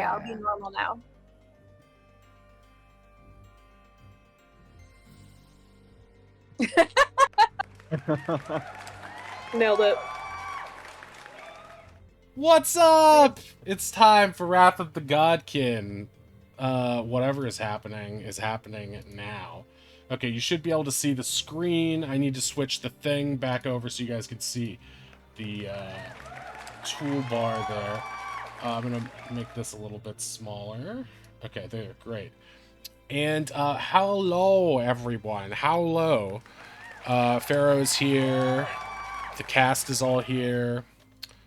I'll be normal now. Nailed it. What's up? It's time for Wrath of the Godkin. Whatever is happening now. Okay, you should be able to see the screen. I need to switch the thing back over so you guys can see the toolbar there. I'm gonna make this a little bit smaller. Okay, there, great. And hello everyone. Hello. Pharaoh's here. The cast is all here.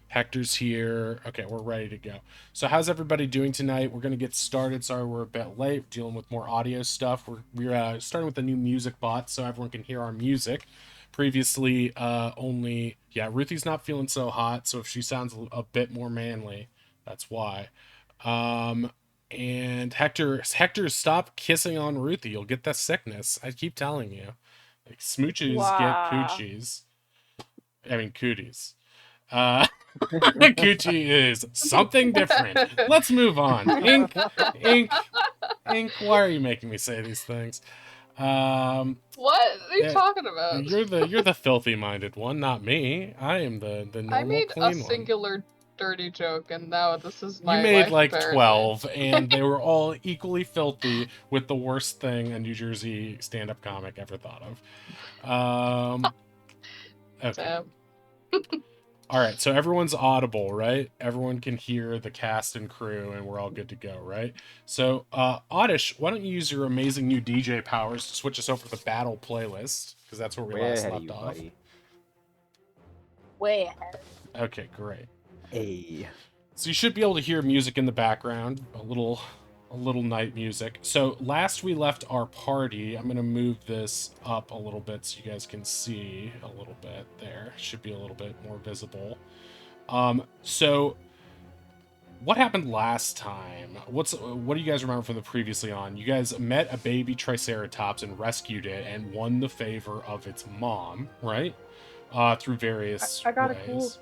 Hector's here. Okay, we're ready to go. So how's everybody doing tonight? We're going to get started. Sorry we're a bit late, dealing with more audio stuff. We're starting with a new music bot so everyone can hear our music. Previously, Ruthie's not feeling so hot, so if she sounds a bit more manly, that's why. And Hector, stop kissing on Ruthie. You'll get that sickness. I keep telling you. Like, smooches get coochies. I mean, cooties. Coochie is something different. Let's move on. Ink. Why are you making me say these things? What are you talking about? You're the filthy-minded one, not me. I am the normal, I made clean a one. Singular dirty joke, and now this is my. You made life, like apparently. 12, and they were all equally filthy, with the worst thing a New Jersey stand-up comic ever thought of. Okay. All right, so everyone's audible, right? Everyone can hear the cast and crew, and we're all good to go, right? So, Oddish, why don't you use your amazing new DJ powers to switch us over to the battle playlist, because that's where we last left off. Buddy. Way ahead. Okay, great. Hey. So you should be able to hear music in the background, a little night music. So last we left our party, I'm going to move this up a little bit so you guys can see a little bit there. Should be a little bit more visible. So what happened last time? What do you guys remember from the previously on? You guys met a baby Triceratops and rescued it and won the favor of its mom, right? Through various ways.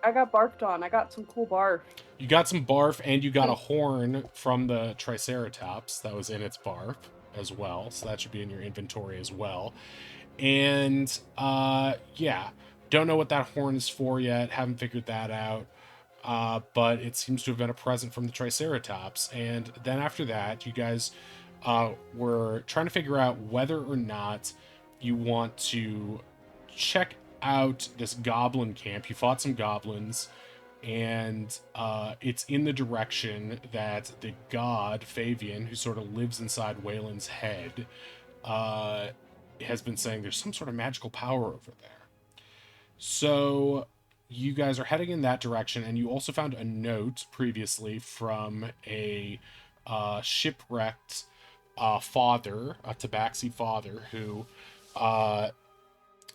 I got barfed on. I got some cool barf. You got some barf, and you got a horn from the Triceratops that was in its barf as well. So that should be in your inventory as well. And, yeah. Don't know what that horn is for yet. Haven't figured that out. But it seems to have been a present from the Triceratops. And then after that, you guys were trying to figure out whether or not you want to check out this goblin camp. You fought some goblins, and it's in the direction that the god Fabian, who sort of lives inside Waylon's head, has been saying there's some sort of magical power over there. So you guys are heading in that direction, and you also found a note previously from a shipwrecked father, a tabaxi father, who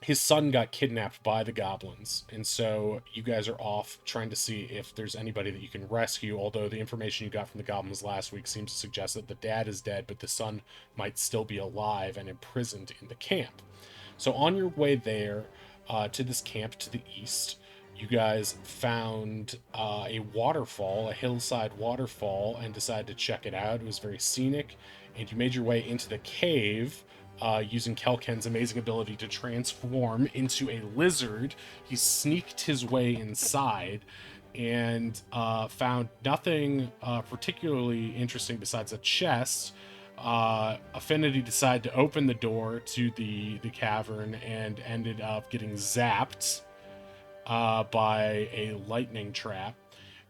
his son got kidnapped by the goblins, and so you guys are off trying to see if there's anybody that you can rescue, although the information you got from the goblins last week seems to suggest that the dad is dead, but the son might still be alive and imprisoned in the camp. So on your way there, to this camp to the east, you guys found a waterfall, a hillside waterfall, and decided to check it out. It was very scenic, and you made your way into the cave, using Kelken's amazing ability to transform into a lizard. He sneaked his way inside and found nothing particularly interesting besides a chest. Affinity decided to open the door to the cavern and ended up getting zapped by a lightning trap.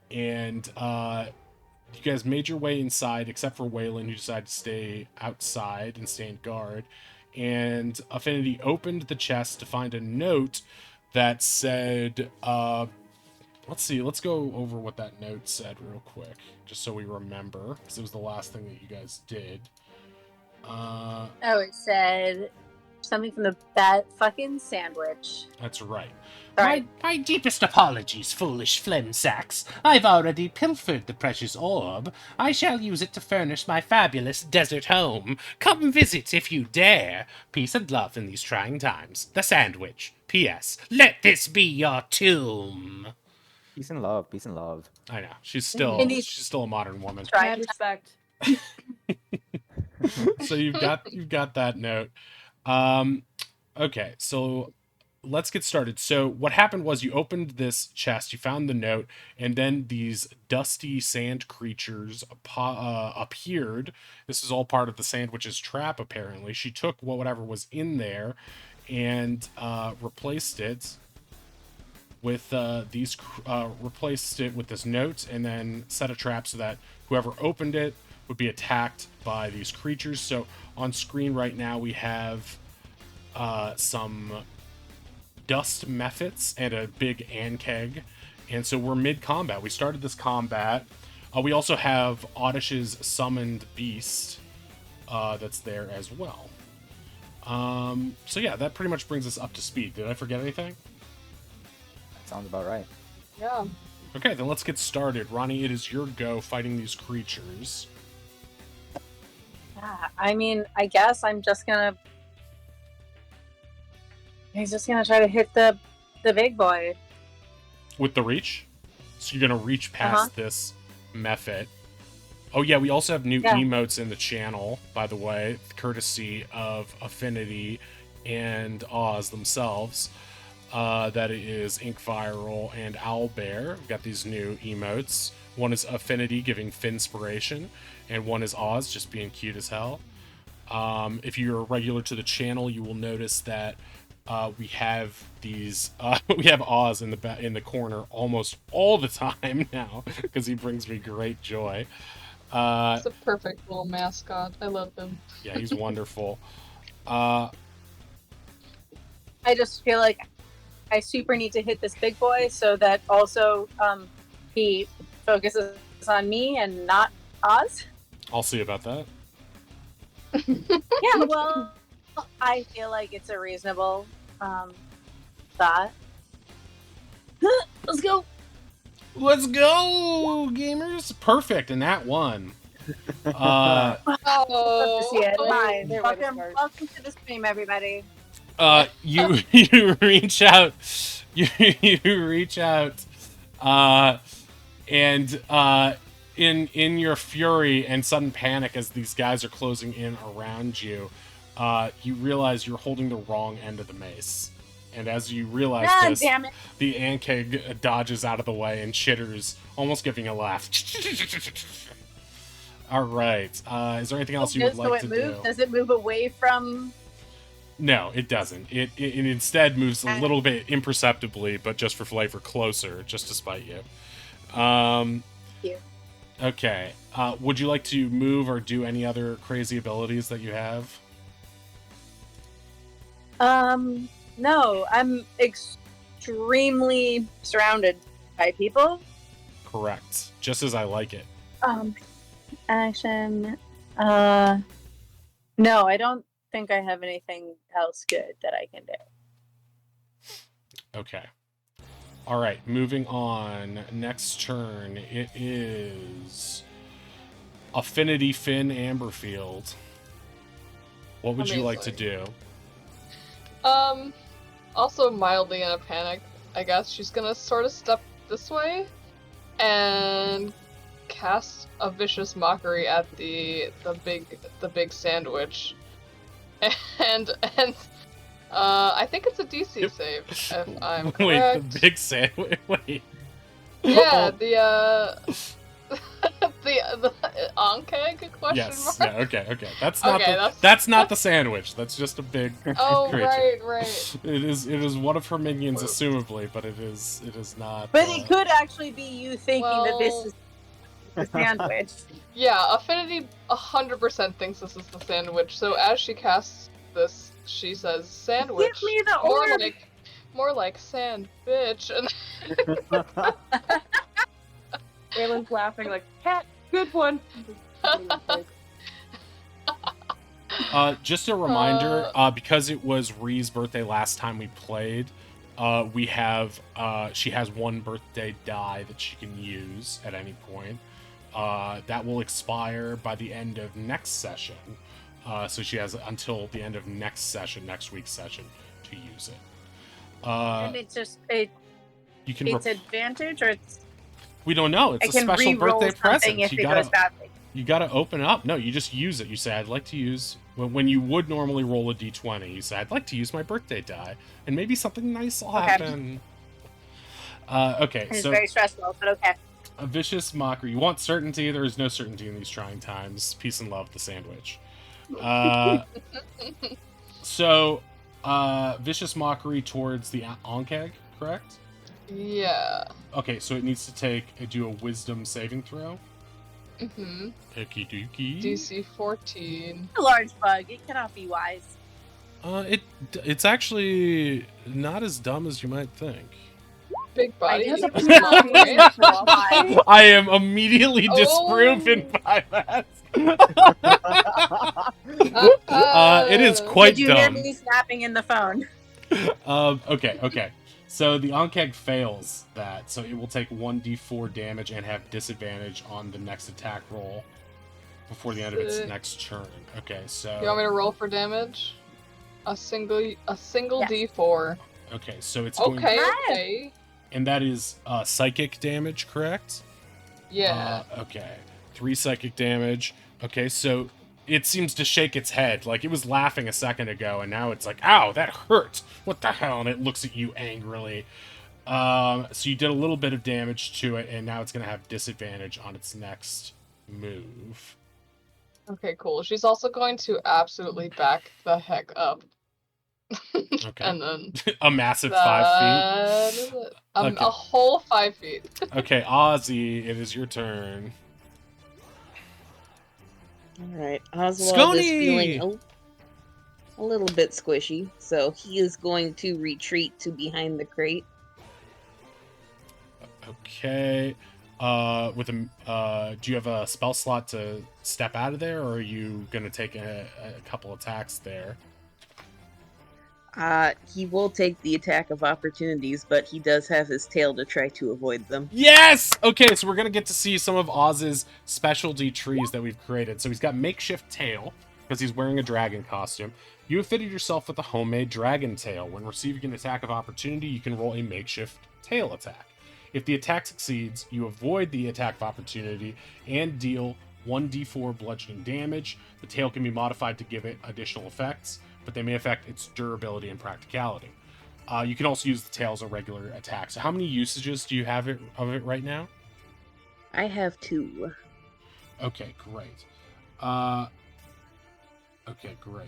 And you guys made your way inside, except for Waylon, who decided to stay outside and stand guard. And Affinity opened the chest to find a note that said, let's see, let's go over what that note said real quick, just so we remember, because it was the last thing that you guys did. It said something from the bat fucking sandwich. That's right. My deepest apologies, foolish phlegm sacks. I've already pilfered the precious orb. I shall use it to furnish my fabulous desert home. Come visit if you dare. Peace and love in these trying times. The sandwich. P.S. Let this be your tomb. Peace and love. Peace and love. I know. She's Indeed. still a modern woman. Try Mad respect. So you've got that note. Okay, so let's get started. So what happened was you opened this chest, you found the note, and then these dusty sand creatures appeared. This is all part of the sandwich's trap, apparently. She took whatever was in there and replaced it with replaced it with this note, and then set a trap so that whoever opened it would be attacked by these creatures. So on screen right now we have some dust mephits and a big ankeg, and so we're mid-combat. We started this combat. We also have Oddish's summoned beast that's there as well. So yeah, that pretty much brings us up to speed. Did I forget anything? That sounds about right. Yeah. Okay, then let's get started. Ronnie, it is your go fighting these creatures. Yeah, I mean, I guess he's just gonna try to hit the big boy. With the reach? So you're going to reach past this mephit. Oh yeah, we also have new emotes in the channel, by the way, courtesy of Affinity and Oz themselves. That is Ink Viral and Owlbear. We've got these new emotes. One is Affinity giving Finspiration, and one is Oz just being cute as hell. If you're a regular to the channel, you will notice that we have these. We have Oz in the corner almost all the time now because he brings me great joy. He's a perfect little mascot. I love him. Yeah, he's wonderful. I just feel like I super need to hit this big boy so that also he focuses on me and not Oz. I'll see about that. Yeah, well, I feel like it's a reasonable thought. Let's go. Let's go, gamers! Perfect, and that one. Love to see it. Oh, Hi. There way to start. Welcome to the stream, everybody. You reach out, you reach out, and in your fury and sudden panic as these guys are closing in around you, you realize you're holding the wrong end of the mace. And as you realize this, damn it. the Ankeg dodges out of the way and chitters, almost giving a laugh. All right. Is there anything else you would like to do? Does it move away from? No, it doesn't. It instead moves a little bit imperceptibly, but just for flavor, closer, just to spite you. Thank you. Okay. Would you like to move or do any other crazy abilities that you have? No, I'm extremely surrounded by people. Correct. Just as I like it. Action. No, I don't think I have anything else good that I can do. Okay. All right, moving on. Next turn, it is Affinity Finn Amberfield. What would you like to do? Also mildly in a panic, I guess. She's gonna sort of step this way and cast a vicious mockery at the big sandwich. And I think it's a DC save, if I'm correct. Wait, the big sandwich? Wait. Yeah, the Ankeg question Yes. mark? Yeah, okay. That's not the sandwich. That's just a big Oh, creature. right. It is one of her minions, assumably, but it is not. But it could actually be you thinking that this is the sandwich. Yeah, Affinity 100% thinks this is the sandwich, so as she casts this, she says, sandwich. Give me the orb! More like sand, bitch. And Aylin's laughing like, cat, good one. Just a reminder, because it was Ree's birthday last time we played, she has one birthday die that she can use at any point. That will expire by the end of next session. So she has until the end of next week's session, to use it. And it's just You can. It's advantage, or We don't know. It's I a can special re-roll birthday something present. if it goes badly. You gotta open it up. No, you just use it. You say, I'd like to use... When you would normally roll a d20, you say, I'd like to use my birthday die. And maybe something nice will happen. Okay, It's so... very stressful, but okay. A vicious mockery. You want certainty? There is no certainty in these trying times. Peace and love, the sandwich. So, vicious mockery towards the Ankeg, correct? Yeah. Okay, so it needs to do a wisdom saving throw. Mm-hmm. Okie dokie. DC 14. A large bug. It cannot be wise. It's actually not as dumb as you might think. Big body. Has a equals PhD small brain. in philosophy. I am immediately disproven by that. It is quite Did you hear dumb. me snapping in the phone? Okay. So the Ankeg fails that, so it will take 1d4 damage and have disadvantage on the next attack roll before the end of its next turn. Okay, so... You want me to roll for damage? A single Yes. D4. Okay, so it's going... Okay. And that is psychic damage, correct? Yeah. Okay. 3 psychic damage. Okay, so it seems to shake its head. Like, it was laughing a second ago, and now it's like, ow, that hurt. What the hell? And it looks at you angrily. So you did a little bit of damage to it, and now it's going to have disadvantage on its next move. Okay, cool. She's also going to absolutely back the heck up. Okay. And then A massive 5 feet. Okay. A whole 5 feet. Okay, Ozzy, it is your turn. Alright, Oswald is feeling Scony! a little bit squishy, so he is going to retreat to behind the crate. Okay. Do you have a spell slot to step out of there, or are you gonna take a couple attacks there? He will take the attack of opportunities, but he does have his tail to try to avoid them. Yes! Okay, so we're gonna get to see some of Oz's specialty trees that we've created. So he's got makeshift tail, because he's wearing a dragon costume. You have fitted yourself with a homemade dragon tail. When receiving an attack of opportunity, you can roll a makeshift tail attack. If the attack succeeds, you avoid the attack of opportunity and deal 1d4 bludgeoning damage. The tail can be modified to give it additional effects, but they may affect its durability and practicality. You can also use the tail as a regular attack. So how many usages do you have of it right now? I have 2. Okay, great. Okay, great.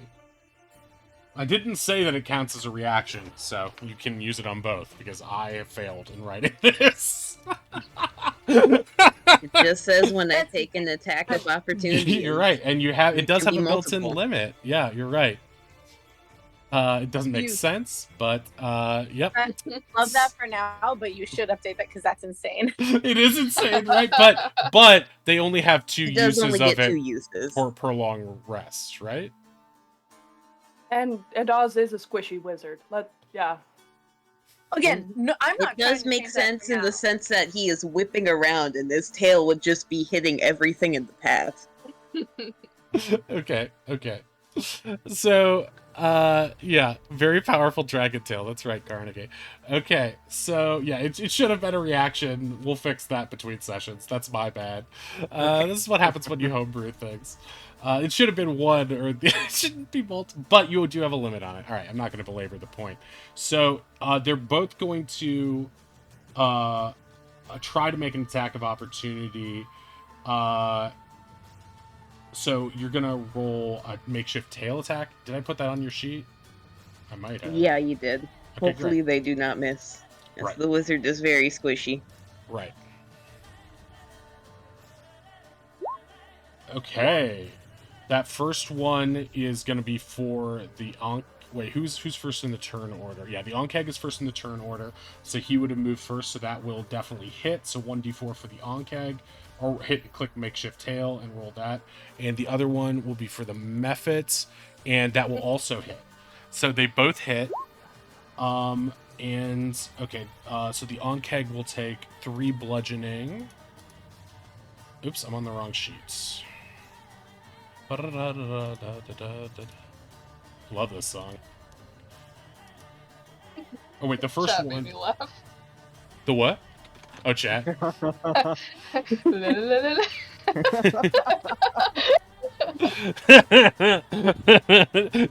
I didn't say that it counts as a reaction, so you can use it on both, because I have failed in writing this. It just says when I take an attack of opportunity. You're right, and it does can have a be built-in multiple. limit. Yeah, you're right. It doesn't make sense, but yep. I love that for now, but you should update that because that's insane. It is insane, right? But they only have 2 He does uses only of get it 2 uses. per long rest, right? And Oz is a squishy wizard. Again, no, I'm not. It does make sense in the sense that he is whipping around and his tail would just be hitting everything in the path. Okay. So, yeah, very powerful dragon tail. That's right, Carnegie. Okay, so, yeah, it should have been a reaction. We'll fix that between sessions. That's my bad. This is what happens when you homebrew things. It should have been 1, or it shouldn't be multiple, but you do have a limit on it. All right, I'm not going to belabor the point. So, they're both going to try to make an attack of opportunity. So you're gonna roll a makeshift tail attack. Did I put that on your sheet? I might have. Yeah, you did. Okay, Hopefully great. they do not miss. Yes, Right. The wizard is very squishy. Right. Okay. That first one is gonna be for the Ankh. Wait, who's first in the turn order? Yeah, the Ankeg is first in the turn order, so he would have moved first, so that will definitely hit. So 1d4 for the Ankeg. Or click makeshift tail and roll that. And the other one will be for the Mephits, and that will also hit. So they both hit. So the Ankeg will take 3 bludgeoning. Oops, I'm on the wrong sheet. Love this song. Oh wait, the first Chat made one. me laugh. The what? Oh, chat.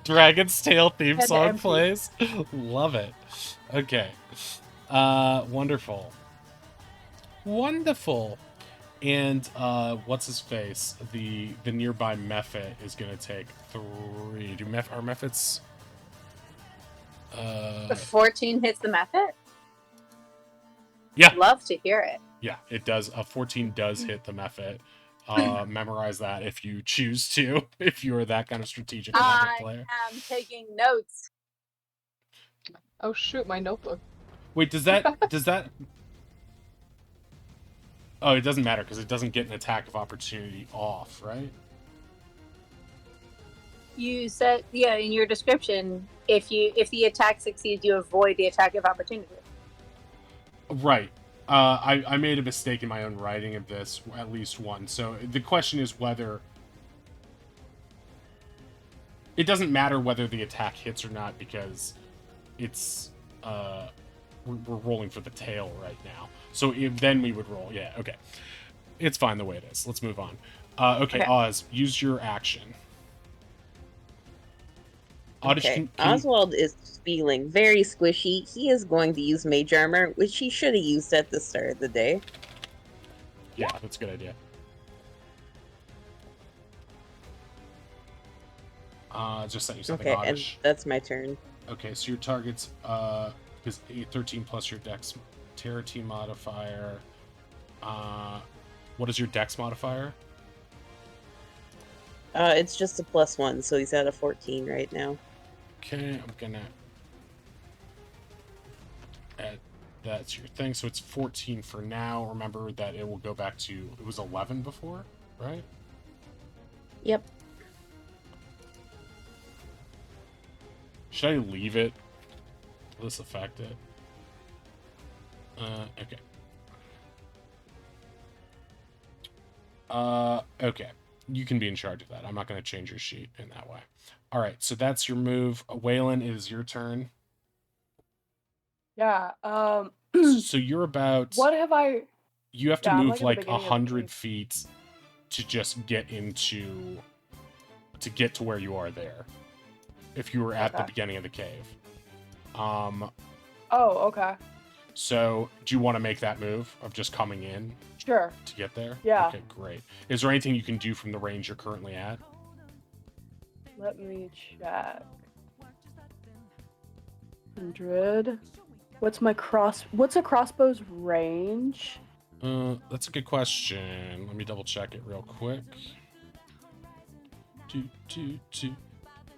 Dragon's Tail theme Head song empty. plays. Love it. Okay. Wonderful. Wonderful. And what's his face? The nearby Mephit is gonna take 3. Are Mephits? The 14 hits the method? Yeah. Love to hear it. Yeah, it does. A 14 does hit the Mephit. Memorize that if you choose to, if you're that kind of strategic magic I player. am taking notes. Oh shoot, my notebook. Wait, does that Oh, it doesn't matter because it doesn't get an attack of opportunity off, right? You said, yeah, in your description, if the attack succeeds, you avoid the attack of opportunity. Right. I made a mistake in my own writing of this, at least one. So the question is whether... It doesn't matter whether the attack hits or not because it's... we're rolling for the tail right now. So then we would roll. Yeah, okay. It's fine the way it is. Let's move on. Okay, Oz, use your action. Oddish, Okay, Oswald is feeling very squishy. He is going to use Mage Armor, which he should have used at the start of the day. Yeah, that's a good idea. Just sent you something Okay, and oddish. that's my turn. Okay, so your target's is 13 plus your Dex Terror Team modifier. What is your Dex modifier? It's just a +1, so he's at a 14 right now. Okay, I'm gonna add that's your thing. So it's 14 for now. Remember that it will go back to it was 11 before, right? Yep. Should I leave it? Will this affect it? Okay. Okay. You can be in charge of that. I'm not going to change your sheet in that way. All right, so that's your move. Waylon, it is your turn. Yeah. So you're about... What have I... You have to Yeah, I'm, move like, at the like beginning of the 100 cave. feet to just get into... To get to where you are there. If you were at the Okay. beginning of the cave. Oh, okay. So do you want to make that move of just coming in Sure. to get there? Yeah. Okay, great. Is there anything you can do from the range you're currently at? Let me check. 100. What's a crossbow's range? That's a good question. Let me double check it real quick.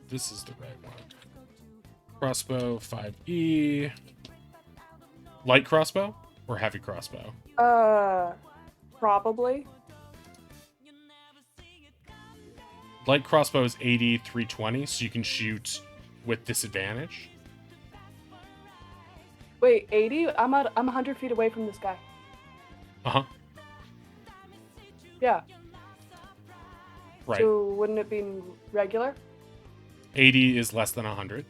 This is the right one. Crossbow 5E. Light crossbow or heavy crossbow? Probably. Light crossbow is 80, 320, so you can shoot with disadvantage. Wait, 80? I'm 100 feet away from this guy. Uh-huh. Yeah. Right. So wouldn't it be regular? 80 is less than 100.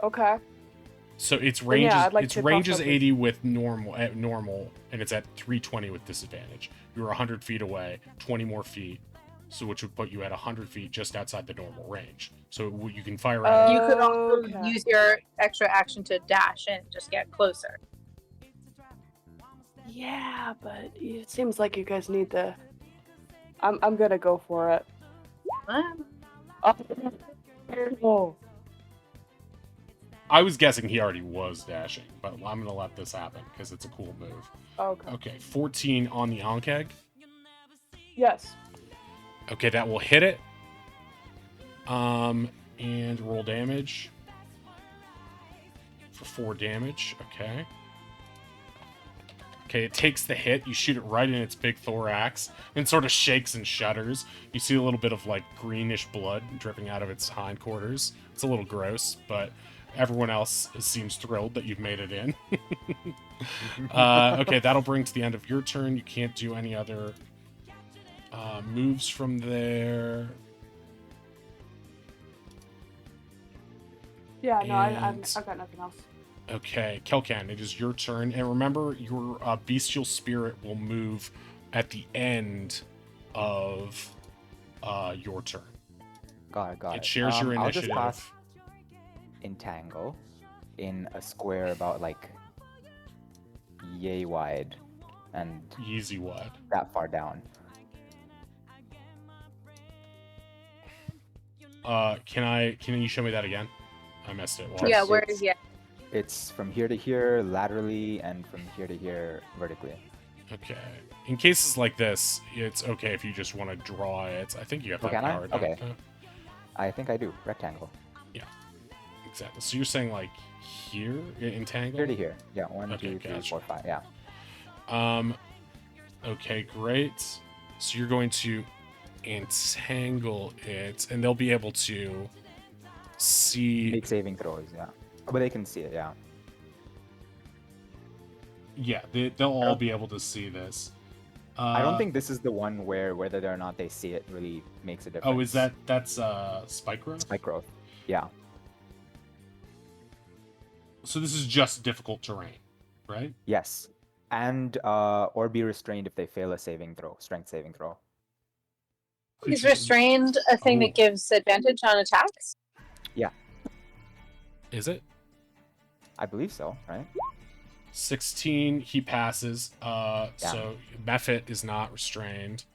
Okay. So its Then range yeah, is I'd like its to range is crossbow, 80 with normal and it's at 320 with disadvantage. You're 100 feet away, 20 more feet, so which would put you at 100 feet just outside the normal range. So you can fire at it. You could also Okay. use your extra action to dash and just get closer. Yeah, but it seems like you guys need the... I'm gonna go for it. Oh. I was guessing he already was dashing, but I'm gonna let this happen because it's a cool move. Okay. Okay, 14 on the Ankeg. Yes. Okay, that will hit it. And roll damage for 4 damage. Okay. Okay, it takes the hit. You shoot it right in its big thorax and sort of shakes and shudders. You see a little bit of like greenish blood dripping out of its hindquarters. It's a little gross, but everyone else seems thrilled that you've made it in. Okay, that'll bring to the end of your turn. You can't do any other moves from there. Yeah, no, And- I've got nothing else. Okay, Kelkan, it is your turn. And remember, your bestial spirit will move at the end of your turn. Got it. It shares your I'll just initiative. cast Entangle in a square about like yay wide and Easy wide. that far down. Can you show me that again? I missed it. Yeah, where? It's- Yeah. It's from here to here laterally and from here to here vertically. Okay. In cases like this, it's okay if you just want to draw it. I think you have Oh, that can I? power. don't Okay. you? I think I do. Rectangle. Exactly. So you're saying like here, entangle? Here to here. Yeah, one, Okay, two, three, gotcha. 4, 5. Yeah. Okay, great. So you're going to entangle it, and they'll be able to see. Make saving throws. Yeah. But they can see it. Yeah. Yeah, they'll all be able to see this. I don't think this is the one where whether or not they see it really makes a difference. Oh, that's spike growth? spike growth? Yeah. So this is just difficult terrain, right? Yes. And or be restrained if they fail a saving throw, strength saving throw. Is Creatures- restrained a thing Oh. that gives advantage on attacks? Is it? I believe so, right? 16, he passes. So Mephit is not restrained.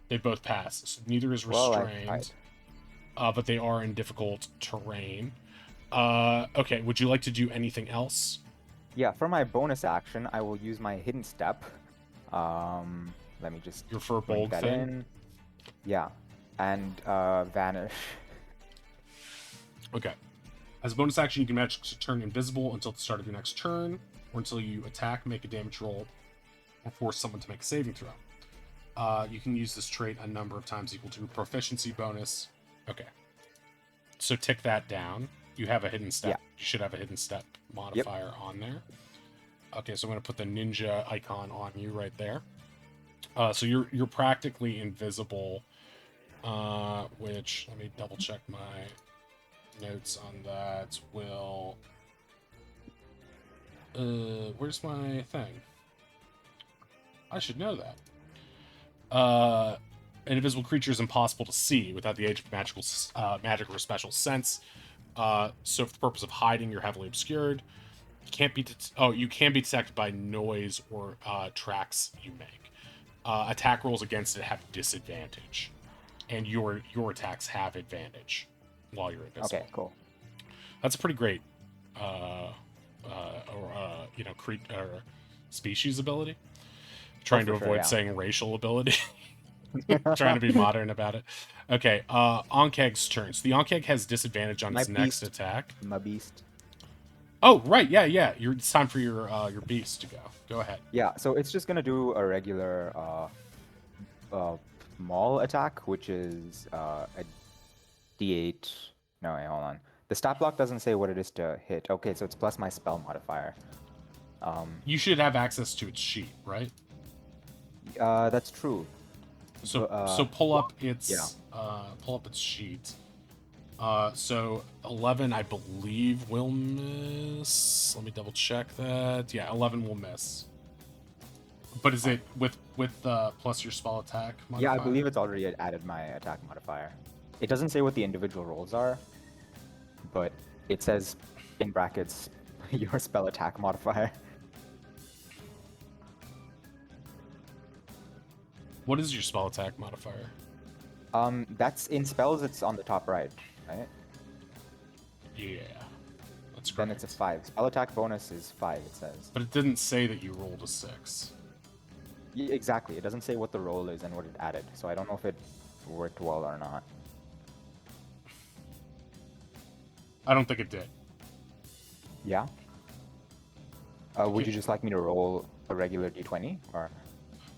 They both pass. So neither is Well, restrained. But they are in difficult terrain. Okay, would you like to do anything else? Yeah, for my bonus action, I will use my hidden step. Let me just Your fur bring bulk that thing? in. Yeah. And vanish. Okay. As a bonus action, you can magic to turn invisible until the start of your next turn, or until you attack, make a damage roll, or force someone to make a saving throw. You can use this trait a number of times equal to a proficiency bonus. Okay. So tick that down. You have a hidden step. Yeah. You should have a hidden step modifier on there. Okay, so I'm going to put the ninja icon on you right there. So you're practically invisible, which, let me double check my notes on that. Will where's my thing? I should know that. An invisible creature is impossible to see without the aid of magic or special sense. So for the purpose of hiding, you're heavily obscured. You can't be you can be detected by noise or tracks you make. Attack rolls against it have disadvantage, and your attacks have advantage while you're invisible. Okay, cool. That's a pretty great, species ability. Trying to for sure, avoid yeah. saying racial ability. Trying to be modern about it. Okay, Onkeg's turn. So the Onkeg has disadvantage on My its next beast. attack. My beast. Oh, right, yeah. It's time for your beast to go. Go ahead. Yeah, so it's just gonna do a regular maul attack, which is a D8. No, wait, hold on. The stat block doesn't say what it is to hit. Okay, so it's plus my spell modifier. You should have access to its sheet, right? That's true. So So, pull up its yeah. sheet. So 11, I believe, will miss. Let me double check that. Yeah, 11 will miss. But is it with plus your spell attack modifier? Yeah, I believe it's already added my attack modifier. It doesn't say what the individual rolls are, but it says in brackets your spell attack modifier. What is your spell attack modifier? That's in spells. It's on the top right, right? Yeah, that's Then correct. it's a 5. Spell attack bonus is 5. It says. But it didn't say that you rolled a 6. Yeah, exactly. It doesn't say what the roll is and what it added, so I don't know if it worked well or not. I don't think it did. Yeah. Would you just like me to roll a regular d20 or?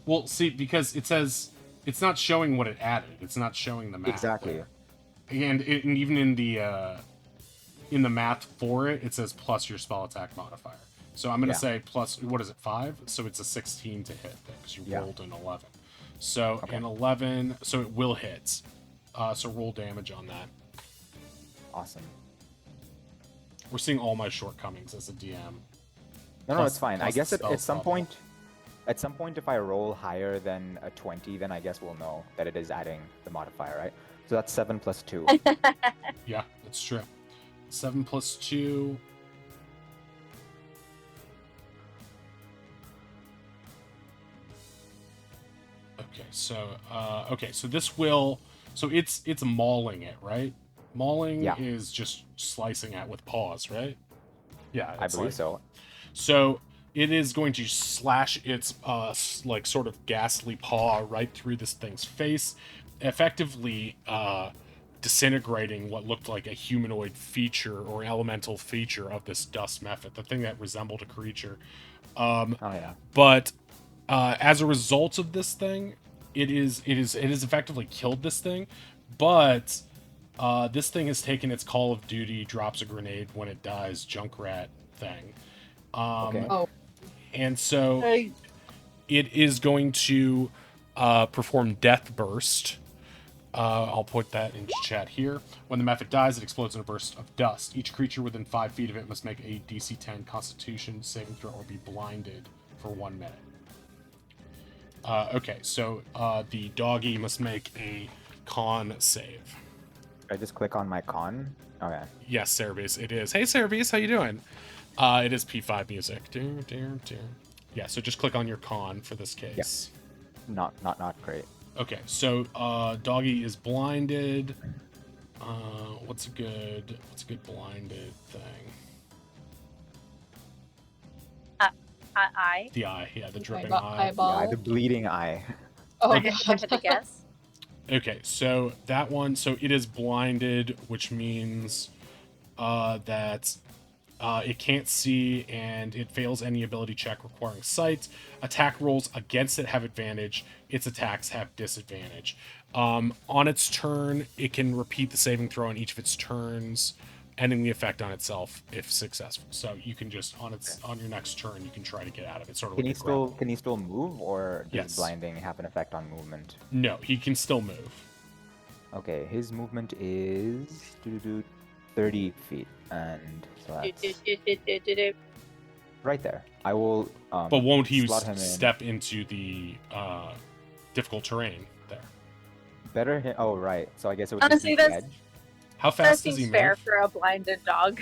Well, see, because it says it's not showing what it added. It's not showing the math. Exactly. there. And even in the math for it, it says plus your spell attack modifier. So I'm gonna Yeah. say plus, what is it, 5? So it's a 16 to hit because you Yeah. rolled an 11. So Okay. an 11, so it will hit. So roll damage on that. Awesome. We're seeing all my shortcomings as a DM. No, Plus- it's fine. I plus guess the at spell's some level. point, if I roll higher than a 20, then I guess we'll know that it is adding the modifier, right? So that's 7 plus 2. Yeah, that's true. 7 plus 2. Okay, so this will, so it's mauling it, right? Mauling Yeah. is just slicing at with paws, right? Yeah, I it's believe like- so. So it is going to slash its like sort of ghastly paw right through this thing's face, effectively disintegrating what looked like a humanoid feature or elemental feature of this dust method, the thing that resembled a creature. Oh yeah. But as a result of this thing, it is effectively killed this thing. But this thing has taken its Call of Duty drops a grenade when it dies Junkrat thing. Okay. Oh. And so Hey. it is going to perform Death Burst. I'll put that in chat here. When the method dies, it explodes in a burst of dust. Each creature within 5 feet of it must make a DC 10 Constitution saving throw or be blinded for 1 minute. Okay, so the doggy must make a con save. I just click on my con. Okay. Yes, Cerebes, it is. Hey, Cerebes, how you doing? It is P5 music. Yeah, so just click on your con for this case. Not great. Okay, so doggy is blinded. What's a good blinded thing? I The eye, yeah, the dripping Eyeball- eye. Yeah, eyeball. the bleeding eye. Oh Okay. I had to god. guess. Okay, so that one, so it is blinded, which means that it can't see and it fails any ability check requiring sight. Attack rolls against it have advantage. Its attacks have disadvantage. On its turn, it can repeat the saving throw on each of its turns, ending the effect on itself if successful. So you can just on your next turn, you can try to get out of it. Sort of Can like he a grapple. still move, or does Yes. blinding have an effect on movement? No, he can still move. Okay, his movement is 30 feet, and so that's right there. I will. But won't he slot him in. step into the difficult terrain there? Better hit. Oh right. So I guess it would Honestly, just be that's- How That fast does he seems move? fair for a blinded dog.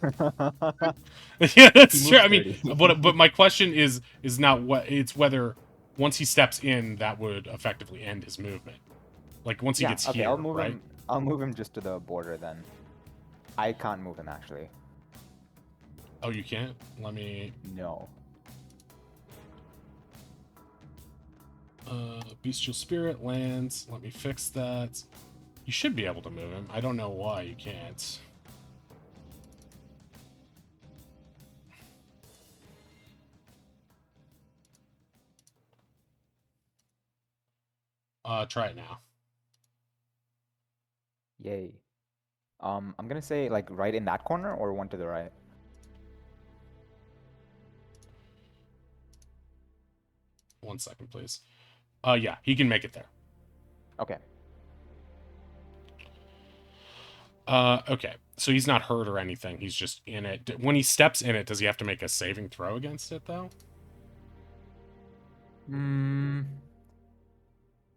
the edge. Yeah, that's He true. moves I mean, 30. but my question is not what it's whether once he steps in that would effectively end his movement. Like once he Yeah. gets Okay. here, I'll move right? him. I'll move him just to the border then. I can't move him actually. Oh, you can't? Let me. No. Bestial Spirit lands. Let me fix that. You should be able to move him. I don't know why you can't. Try it now. Yay. I'm gonna say like right in that corner or one to the right. One second, please. Yeah, he can make it there. Okay. Okay. So he's not hurt or anything. He's just in it. When he steps in it, does he have to make a saving throw against it, though?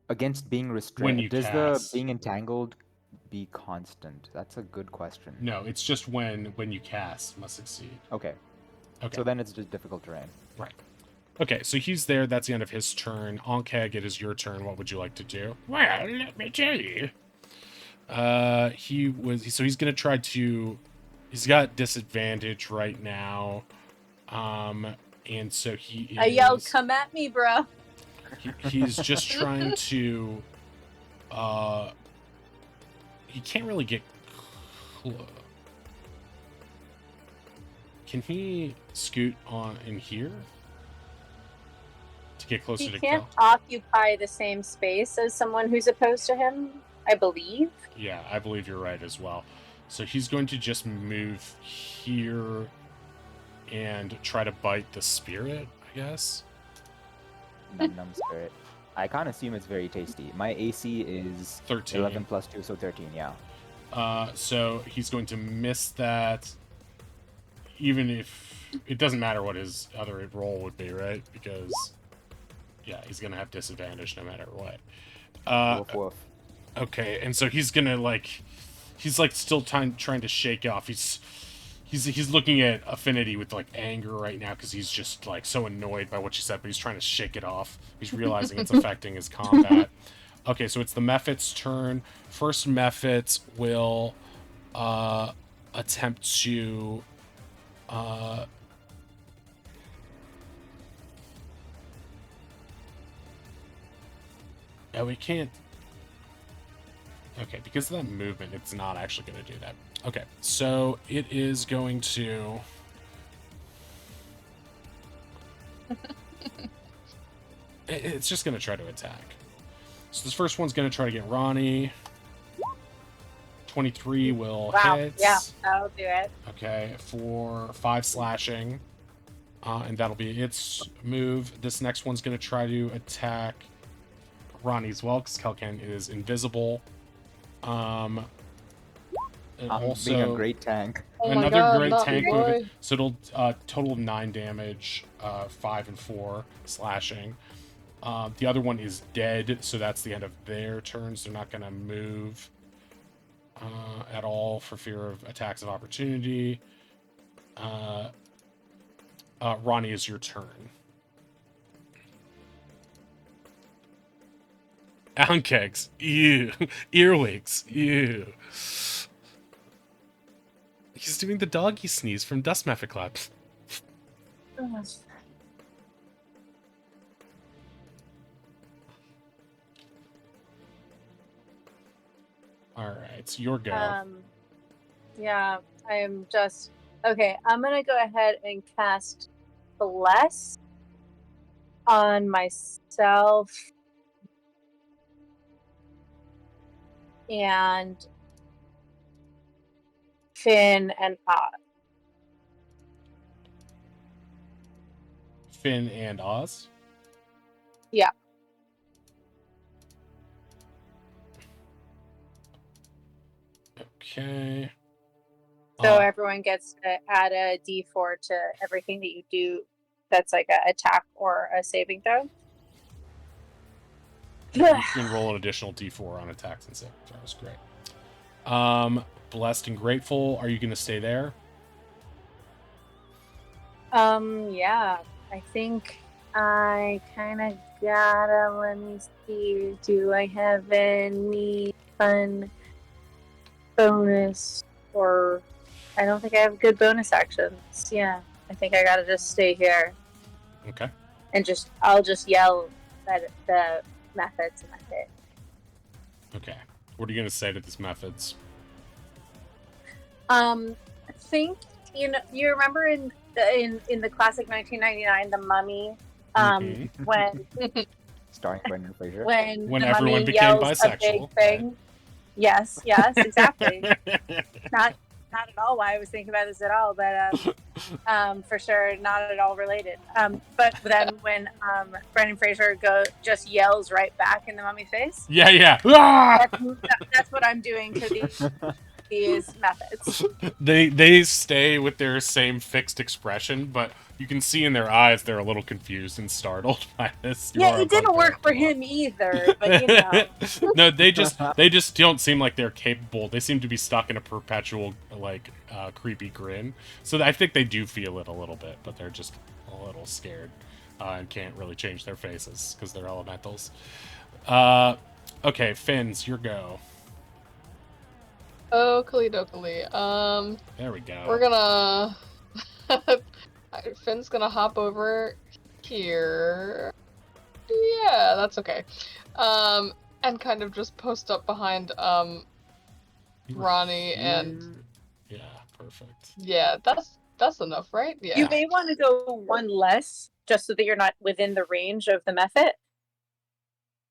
Against being When restrained. you Does cast. the being entangled be constant? That's a good question. No, it's just when you cast must succeed. Okay. Okay. So then it's just difficult terrain. Right. Okay, so he's there. That's the end of his turn. Ankeg, it is your turn. What would you like to do? Well, let me tell you. He's gonna try to. He's got disadvantage right now. And so he is. I yelled, "Come at me, bro!" He's just trying to. He can't really get. Can he scoot on in here? To get closer He to can't kill? occupy the same space as someone who's opposed to him, I believe. Yeah, I believe you're right as well. So he's going to just move here and try to bite the spirit, I guess. Num num spirit. I can't assume it's very tasty. My AC is 13. 11 plus 2, so 13, yeah. So he's going to miss that, even if it doesn't matter what his other roll would be, right? Because yeah, he's gonna have disadvantage no matter what. Woof woof. Okay, and so he's gonna he's still trying to shake off. He's looking at Affinity with like anger right now because he's just like so annoyed by what she said, but he's trying to shake it off. He's realizing it's affecting his combat. Okay, so it's the Mephit's turn. First Mephit will attempt to oh, we can't. Okay, because of that movement, it's not actually going to do that. Okay, so it is going to... it's just going to try to attack. So this first one's going to try to get Ronnie. 23 will hit. Yeah, that'll do it. Okay, for 5 slashing. And that'll be its move. This next one's going to try to attack Ronnie as well, because Kelkan is invisible. And also being a great tank. Oh my another God, great not tank me, move. boy. So it'll total of 9 damage, 5 and 4 slashing. The other one is dead, so that's the end of their turns. They're not going to move at all for fear of attacks of opportunity. Ronnie, is your turn. Ounkegs, ew. Earwigs, ew. He's doing the doggy sneeze from Dust Method Club. Alright, it's your go. Yeah, I am just okay. I'm gonna go ahead and cast Bless on myself and Finn and Oz. Finn and Oz? Yeah. Okay. So everyone gets to add a D4 to everything that you do that's like a attack or a saving throw. You can roll an additional D4 on attacks and saving throws. Great. Blessed and Grateful, are you going to stay there? Yeah. I think I kind of gotta, let me see, do I have any fun bonus or... I don't think I have good bonus actions. Yeah, I think I gotta just stay here. Okay. And I'll just yell at the methods and that's it. Okay. What are you going to say to these methods? I think, you remember in the classic 1999, The Mummy, when Starring Brendan Fraser. When the everyone mummy became yells a big bisexual. thing. Yes, exactly. Not at all why I was thinking about this at all, but for sure not at all related. But then when Brendan Fraser just yells right back in the mummy's face. Yeah. Ah! That's what I'm doing to these methods. They stay with their same fixed expression, but you can see in their eyes they're a little confused and startled by this. Yeah, it didn't work for him either, but No, they just don't seem like they're capable. They seem to be stuck in a perpetual creepy grin. So I think they do feel it a little bit, but they're just a little scared and can't really change their faces because they're elementals. Okay, Finns, your go. Oh, Kalidokali. There we go. We're gonna... Finn's gonna hop over here. Yeah, that's okay. And kind of just post up behind, Ronnie and... Yeah, perfect. Yeah, that's enough, right? Yeah. you may want to go one less, just so that you're not within the range of the method.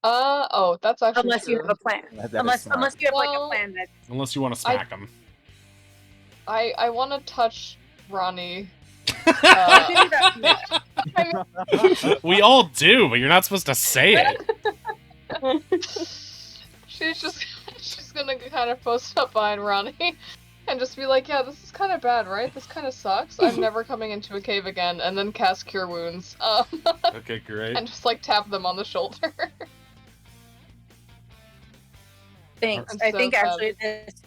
Oh, that's actually Unless true. you have a plan. That is Unless smart. you have like a Well, plan that... Unless you want to smack them. I want to touch Ronnie. We all do, but you're not supposed to say it. She's just she's gonna kind of post up behind Ronnie and just be like, yeah, this is kind of bad, right? This kind of sucks. I'm never coming into a cave again, and then cast Cure Wounds. Okay, great. And just like tap them on the shoulder. Thanks. And I so think bad. actually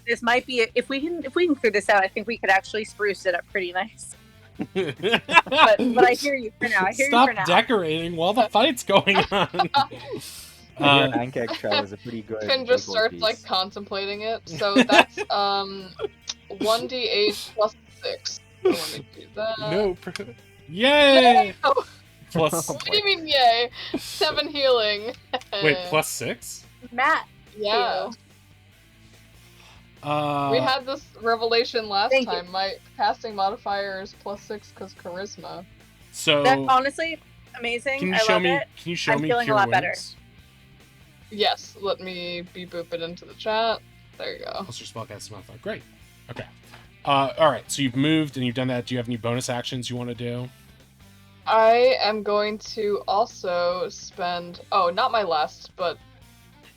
this might be if we can figure this out. I think we could actually spruce it up pretty nice. But I hear you for now. I hear Stop you for now. decorating while the fight's going on. Your pancake shell is a pretty good. Finn just decor starts piece. like contemplating it. So that's 1d8 plus 6. So let me do that. No. Yay! No! Plus. What do you mean, yay? 7 healing. Wait, plus 6? Matt. Yeah. We had this revelation last Thank you. time. My casting modifier is plus 6 because charisma. So. That honestly amazing. Can you I show love me? it. Can you show I'm me feeling a Cure lot better. Wounds? Yes, let me boop it into the chat. There you go. Plus your spellcasting modifier. Great. Okay. All right. So you've moved and you've done that. Do you have any bonus actions you want to do? I am going to also spend, not my last, but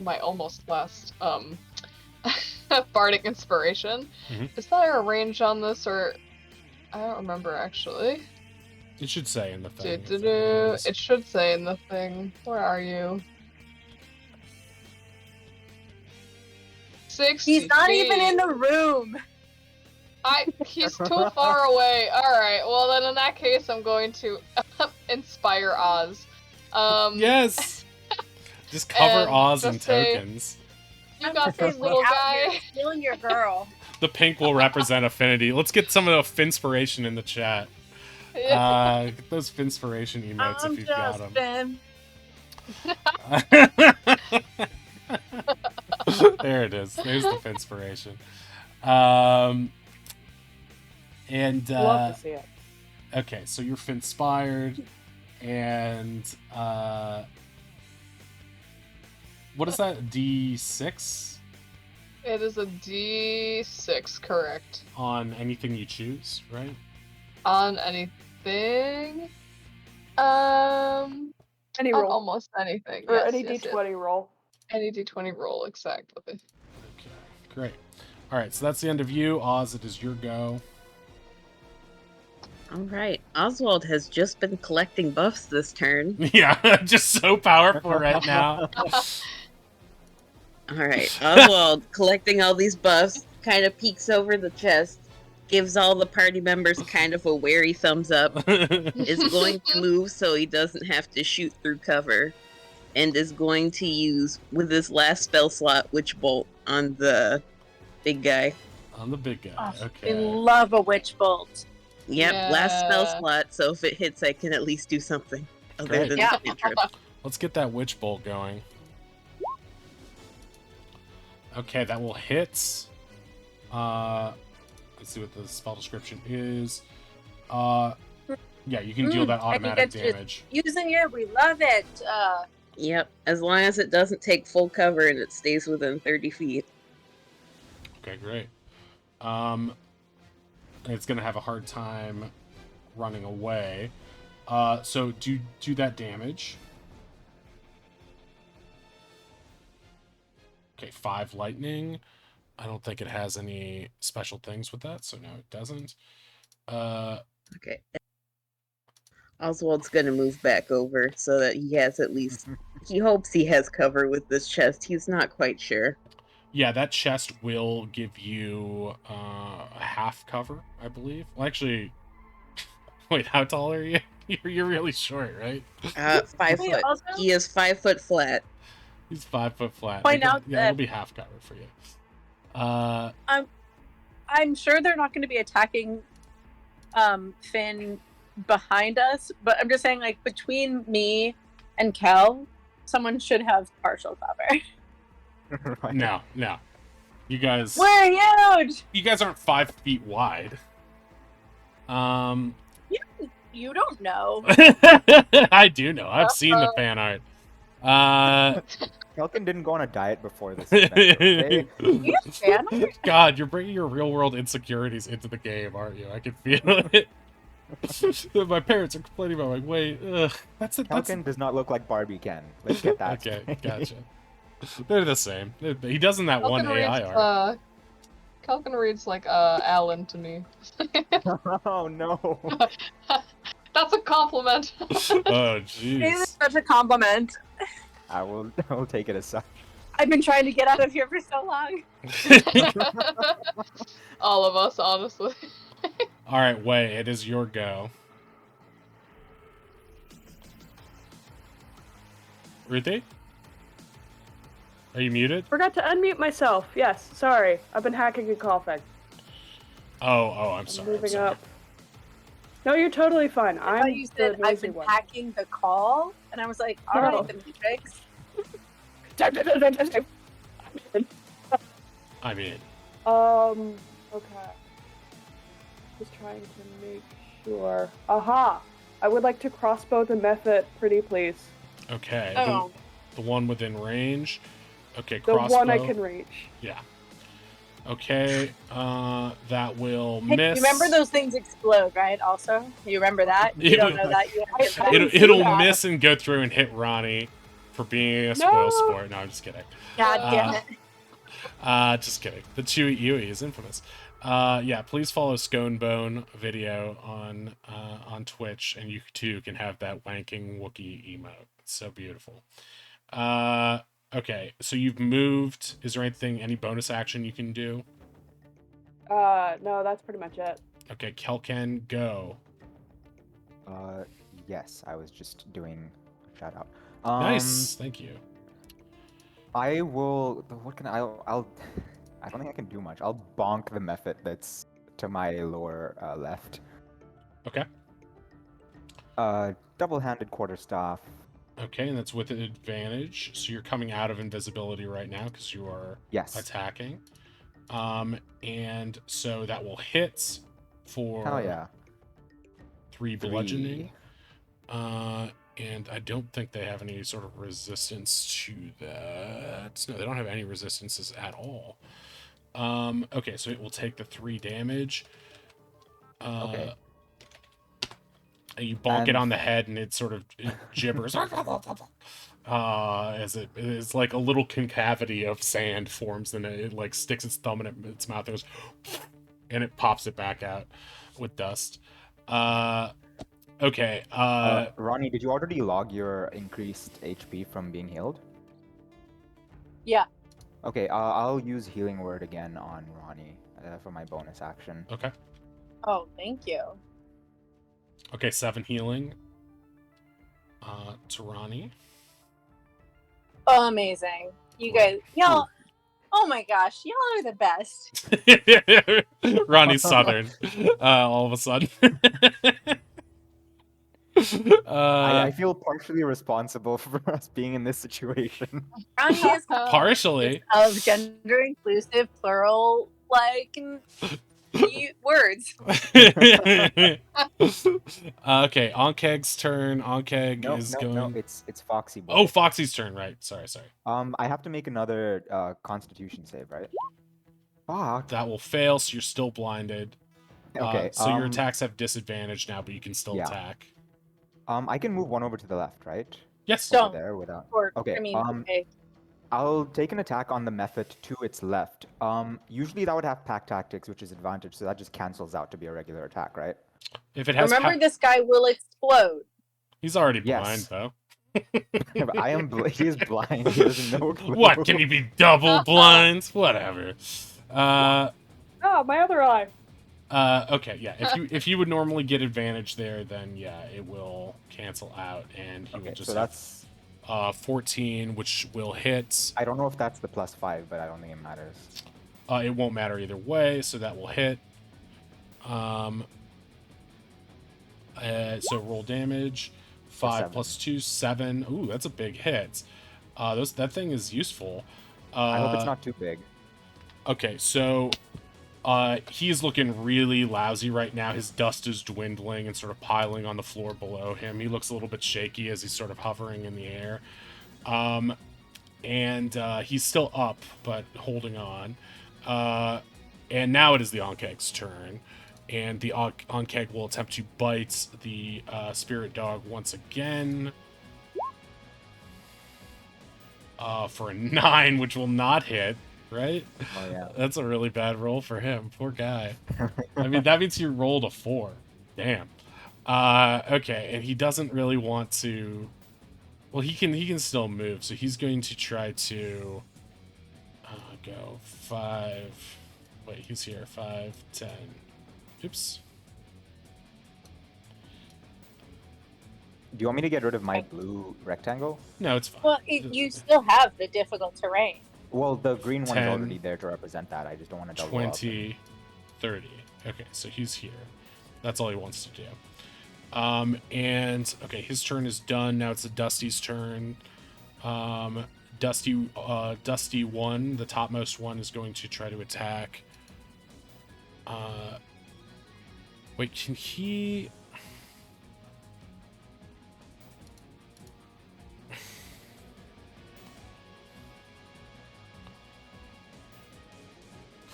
my almost last, Bardic Inspiration. Mhm. Is there a range on this, or I don't remember actually. It should say in the thing. if Do-do-do. it is. It should say in the thing. Where are you? 60 He's not even feet. in the room. He's too far away. Alright, well then in that case I'm going to inspire Oz. Yes. Just cover And Oz and just say- tokens. You I'm got saying, this little look out guy. here, stealing your girl. The pink will represent affinity. Let's get some of the Finspiration in the chat. Get those Finspiration emotes I'm if you've got just them. Finn. There it is. There's the Finspiration. And Love to see it. okay, so you're Finspired, and what is that? D6 It is a D6, correct. on anything you choose, right? On anything? Any On roll. almost anything. Or Yes, any yes, d20 yes. roll. Any D20 roll, exactly. Okay, great. All right, so that's the end of you, Oz. It is your go. All right. Oswald has just been collecting buffs this turn. Yeah, just so powerful right now. All right. Oswald collecting all these buffs, kind of peeks over the chest, gives all the party members kind of a wary thumbs up, is going to move so he doesn't have to shoot through cover, and is going to use, with his last spell slot, Witch Bolt on the big guy. On the big guy. I Okay. love a witch bolt. Yep, last spell Yeah. slot, so if it hits, I can at least do something other Great. than Yeah. cantrip. Let's get that witch bolt going. Okay, that will hit. Let's see what the spell description is. Yeah, you can deal that I think automatic that's just- damage. Using it, we love it. Yep, as long as it doesn't take full cover and it stays within 30 feet. Okay, great. It's gonna have a hard time running away. So do that damage. Okay, 5 lightning. I don't think it has any special things with that, so no, it doesn't. Okay. Oswald's gonna move back over so that he has at least. He hopes he has cover with this chest. He's not quite sure. Yeah, that chest will give you a half cover, I believe. Well, actually, wait, how tall are you? You're really short, right? 5 Wait, foot. also- He is 5 foot flat. He's 5 foot flat. Point Okay, out yeah, that- it'll be half cover for you. I'm sure they're not going to be attacking Finn behind us, but I'm just saying, like, between me and Kel, someone should have partial cover. Right. No. You guys We're huge! you guys aren't 5 feet wide. You don't know. I do know. I've seen the fan art. Kelkin didn't go on a diet before this adventure, okay? You fan? God, you're bringing your real world insecurities into the game, aren't you? I can feel it. My parents are complaining about my weight. Ugh, that's Kelkin does not look like Barbie can. Let's get that. okay. straight. Gotcha. They're the same. He does in that one AI art. Kelvin reads like Alan to me. Oh no. That's a compliment. Oh It is jeez. such a compliment. I will take it as such. I've been trying to get out of here for so long. All of us, honestly. All right, Wei, it is your go. Ruthie? Are you muted? Forgot to unmute myself. Yes, sorry. I've been hacking and coughing. Oh, I'm I'm sorry. moving up. No, you're totally fine. I I'm thought you said the I've noisy been one. hacking the call, and I was like, all No. right, the Matrix. I mean, Okay. Just trying to make sure. Aha! I would like to crossbow the method, pretty please. okay. Oh, The one within range. Okay, The crossbow. one I can reach. Yeah. Okay, that will hey, miss. you remember those things explode, right? Also, you remember that? You don't know that. You have to I didn't see It'll that. miss and go through and hit Ronnie for being a spoil No. sport. No, I'm just kidding. God damn it! Just kidding. The Chewy Ewy is infamous. Yeah, please follow Sconebone video on Twitch, and you too can have that wanking Wookiee emote. It's so beautiful. Okay, so you've moved. Is there any bonus action you can do? No, that's pretty much it. Okay, Kelken, go. Yes, I was just doing a shout out. Nice, thank you. I will. What can I'll. I don't think I can do much. I'll bonk the method that's to my lower left. Okay. Double-handed quarterstaff. Okay, and that's with an advantage. So you're coming out of invisibility right now because you are Yes. attacking. And so that will hit for Hell yeah. 3 bludgeoning. And I don't think they have any sort of resistance to that. No, they don't have any resistances at all. Okay, so it will take the 3 damage. Okay. And you bonk it on the head, and it sort of gibbers. As it's like a little concavity of sand forms, and it like sticks its thumb in its mouth, and goes, and it pops it back out with dust. Okay. Ronnie, did you already log your increased HP from being healed? Yeah. Okay, I'll use Healing Word again on Ronnie for my bonus action. Okay. Oh, thank you. Okay, 7 healing. To Ronnie. Oh, amazing. You guys, y'all. Oh my gosh, y'all are the best. Ronnie's Southern. All of a sudden. I feel partially responsible for us being in this situation. Ronnie is Partially. of gender inclusive plural words. Okay, Onkeg's turn. Onkeg is going. No, it's Foxy Boy. Oh, Foxy's turn, right? Sorry. I have to make another Constitution save, right? Fuck. That will fail, so you're still blinded. Okay. So your attacks have disadvantage now, but you can still attack. I can move one over to the left, right? Yes. Don't. Over there without. Or, Okay. I mean, okay. I'll take an attack on the method to its left. Usually that would have pack tactics, which is advantage, so that just cancels out to be a regular attack, right? If it has, Remember, this guy will explode. he's already Yes. blind though. I am. He is blind. He doesn't know. What? Can he be double blind? Whatever. Oh, my other eye. Okay, yeah. If you would normally get advantage there, then yeah, it will cancel out, and he will just so have, that's 14, which will hit. I don't know if that's the +5, but I don't think it matters. It won't matter either way, so that will hit. So roll damage. 5 7. plus 2, 7. Ooh, that's a big hit. That thing is useful. I hope it's not too big. Okay, so he's looking really lousy right now. His dust is dwindling and sort of piling on the floor below him. He looks a little bit shaky as he's sort of hovering in the air. And he's still up, but holding on. And now it is the Onkeg's turn. And the Onkeg will attempt to bite the spirit dog once again. for a 9, which will not hit, right? Oh yeah. That's a really bad roll for him. Poor guy. I mean, that means he rolled a 4. Damn. Okay, and he doesn't really want to... Well, he can still move, so he's going to try to go 5... Wait, he's here. 5, 10... Oops. Do you want me to get rid of my blue rectangle? No, it's fine. Well, you still have the difficult terrain. Well, the green one 10, is already there to represent that. I just don't want to double 20, 30. Okay, so he's here. That's all he wants to do. And okay, his turn is done. Now it's Dusty's turn. Dusty 1, the topmost one, is going to try to attack. Wait, can he?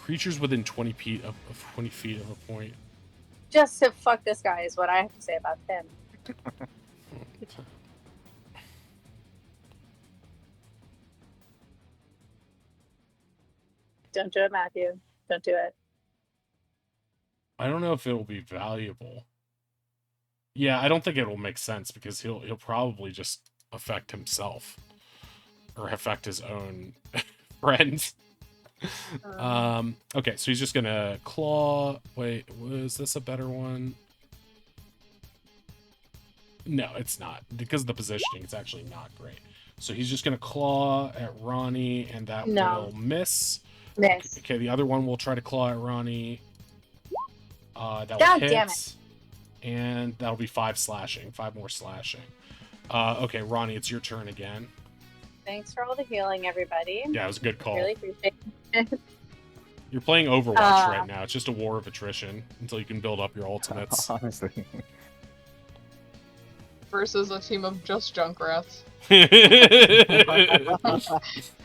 Creatures within 20 feet of 20 feet of a point. Just to fuck this guy is what I have to say about him. Don't do it, Matthew. Don't do it. I don't know if it'll be valuable. Yeah, I don't think it'll make sense because he'll probably just affect himself or affect his own friends. Okay, so he's just gonna claw. Wait, was this a better one? No, it's not. Because of the positioning, it's actually not great. So he's just gonna claw at Ronnie, and that will miss. Miss. Okay, the other one will try to claw at Ronnie. That will God hit. damn it. And that'll be 5 slashing. 5 more slashing. Okay, Ronnie, it's your turn again. Thanks for all the healing, everybody. Yeah, it was a good call. Really appreciate it. You're playing Overwatch right now. It's just a war of attrition until you can build up your ultimates. Honestly. Versus a team of just Junkrats.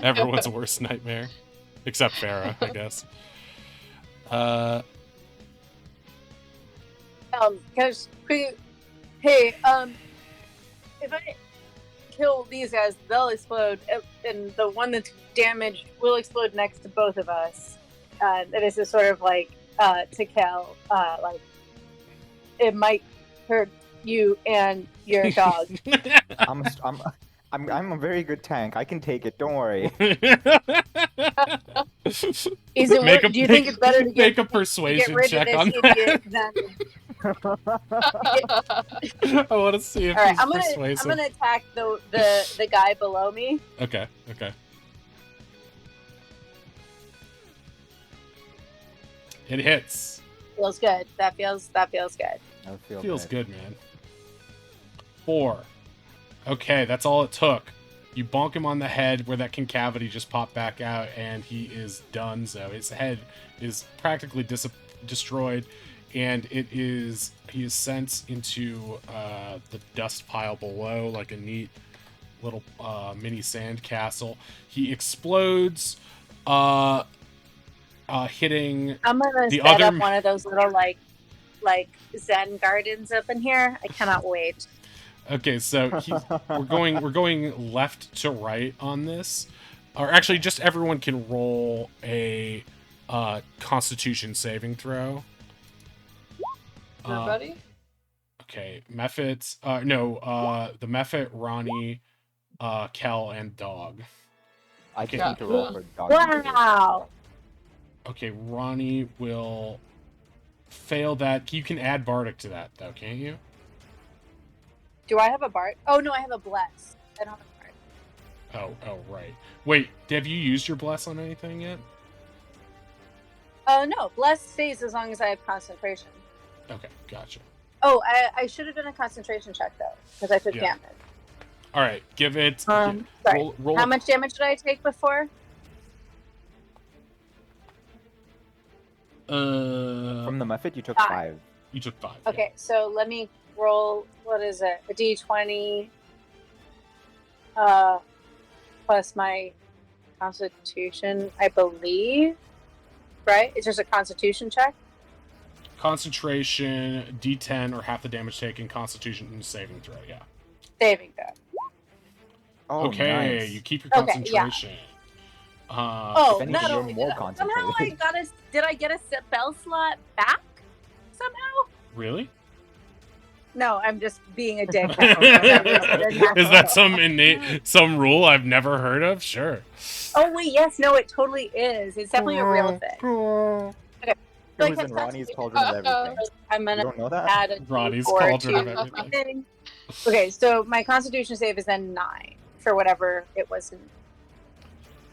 Everyone's worst nightmare. Except Farah, I guess. Because, hey, if I kill these guys, they'll explode, and the one that's damaged will explode next to both of us. This is sort of like to kill. Like it might hurt you and your dog. I'm a very good tank. I can take it. Don't worry. Do you think it's better to make a persuasion get rid check of on this that? idiot than... I want to see if All right, he's I'm persuasive. gonna attack the guy below me. Okay. It hits. Feels good. That feels good. Feels good, man. 4. Okay, that's all it took. You bonk him on the head where that concavity just popped back out, and he is done. So his head is practically destroyed, and he is sent into the dust pile below like a neat little mini sand castle. He explodes, hitting. I'm gonna the set other up one of those little like Zen gardens up in here. I cannot wait. Okay, so we're going left to right on this, or actually, just everyone can roll a Constitution saving throw. Everybody? Okay, Mephit. The Mephit, Ronnie, Kel, and Dog. I just Yeah. need to roll for dog. Wow. Okay, Ronnie will fail that. You can add Bardic to that, though, can't you? Do I have a Bard? Oh no, I have a Bless. I don't have a Bard. Oh, right. Wait, have you used your Bless on anything yet? No, Bless stays as long as I have concentration. Okay, gotcha. Oh, I should have done a concentration check though, because I took damage. All right, give it. Sorry. Roll How much damage did I take before? From the Mephit, you took 5. 5. You took 5. Okay, so let me roll. What is it? A D20. Plus my Constitution, I believe. Right? It's just a Constitution check. Concentration, D10, or half the damage taken. Constitution saving throw. Yeah. Saving throw. Oh, Okay, nice. you keep your Okay, yeah. concentration. Oh, If anything, not you're only more that, somehow concentrated. did I get a spell slot back somehow? Really? No, I'm just being a dick. Is that some rule I've never heard of? Sure. Oh wait, yes, no, it totally is. It's definitely a real thing. Okay. It was in Ronnie's Cauldron of Everything. I'm You gonna don't know that? add a Ronnie's D4 Cauldron of to Everything. Okay, so my Constitution save is then 9 for whatever it was.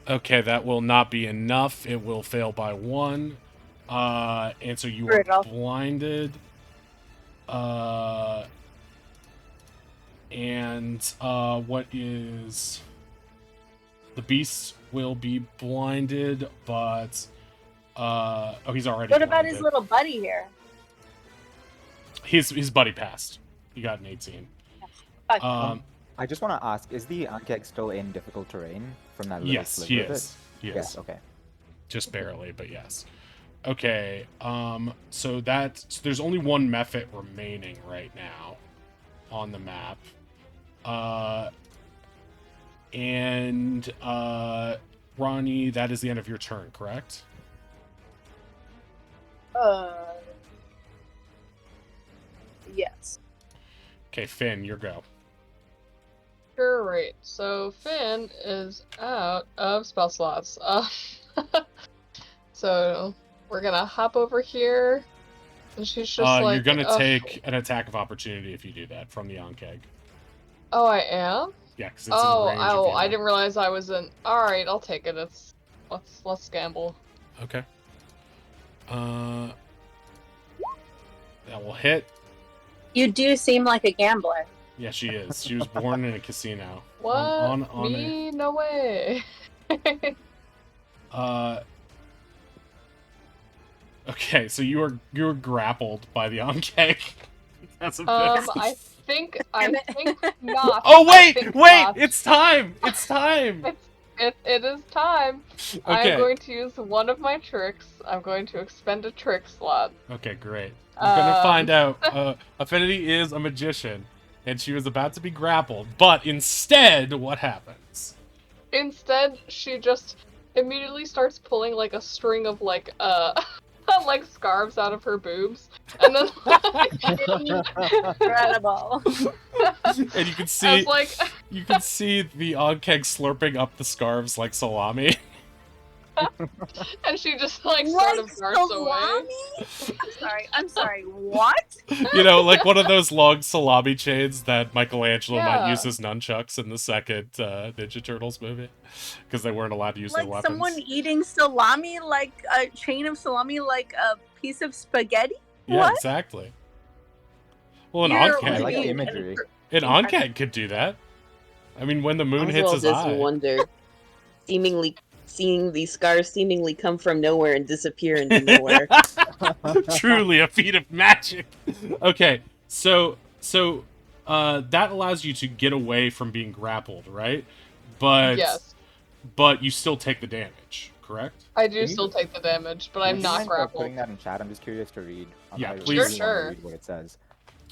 Okay, that will not be enough. It will fail by 1. And so you Brutal. are blinded. What is... The beast will be blinded, but... oh, he's already What about blinded. his little buddy here? His buddy passed. He got an 18. Fuck. I just want to ask, is the Ankeg still in difficult terrain from that little Yes, he sliver of is. it? Yes. Yes, okay. Just barely, but yes. Okay, so there's only one Mephit remaining right now on the map. Ronnie, that is the end of your turn, correct? Yes. Okay, Finn, your go. Sure, right. So Finn is out of spell slots. So we're gonna hop over here, and she's just like, you're gonna take an attack of opportunity if you do that from the Ankeg. Oh, I am. Yeah, because it's in range of you. I didn't realize I was in. All right, I'll take it. Let's gamble. Okay. That will hit. You do seem like a gambler. Yeah, she is. She was born in a casino. What? Me? No way. Okay, so you were grappled by the Ankeg. That's a I think not. Oh wait! Not. It's time! It's time! It is time. Okay. I'm going to use one of my tricks. I'm going to expend a trick slot. Okay, great. We're gonna find out. Affinity is a magician, and she was about to be grappled, but instead, what happens? Instead, she just immediately starts pulling like a string of like like scarves out of her boobs, and then Incredible. And you can see like you can see the Ankeg slurping up the scarves like salami. and she just like sort of darts away. I'm sorry, what? You know, like one of those long salami chains that Michelangelo might Yeah. use as nunchucks in the second Ninja Turtles movie, because they weren't allowed to use their Like weapons. someone eating salami, like a chain of salami, like a piece of spaghetti? Yeah, What? exactly. Well, an You're I Ankeg, like the being imagery. an Ankeg could do that. I mean, when the moon hits Oswald his doesn't eye. wonder, seeing these scars seemingly come from nowhere and disappear into nowhere. Truly a feat of magic. Okay, so that allows you to get away from being grappled, right? But Yes, but you still take the damage, correct? I do Can you still just- take the damage, but Would I'm you not mind, grappled. putting that in chat? I'm just curious to read. Yeah, I really please. wanna Sure. read what it says.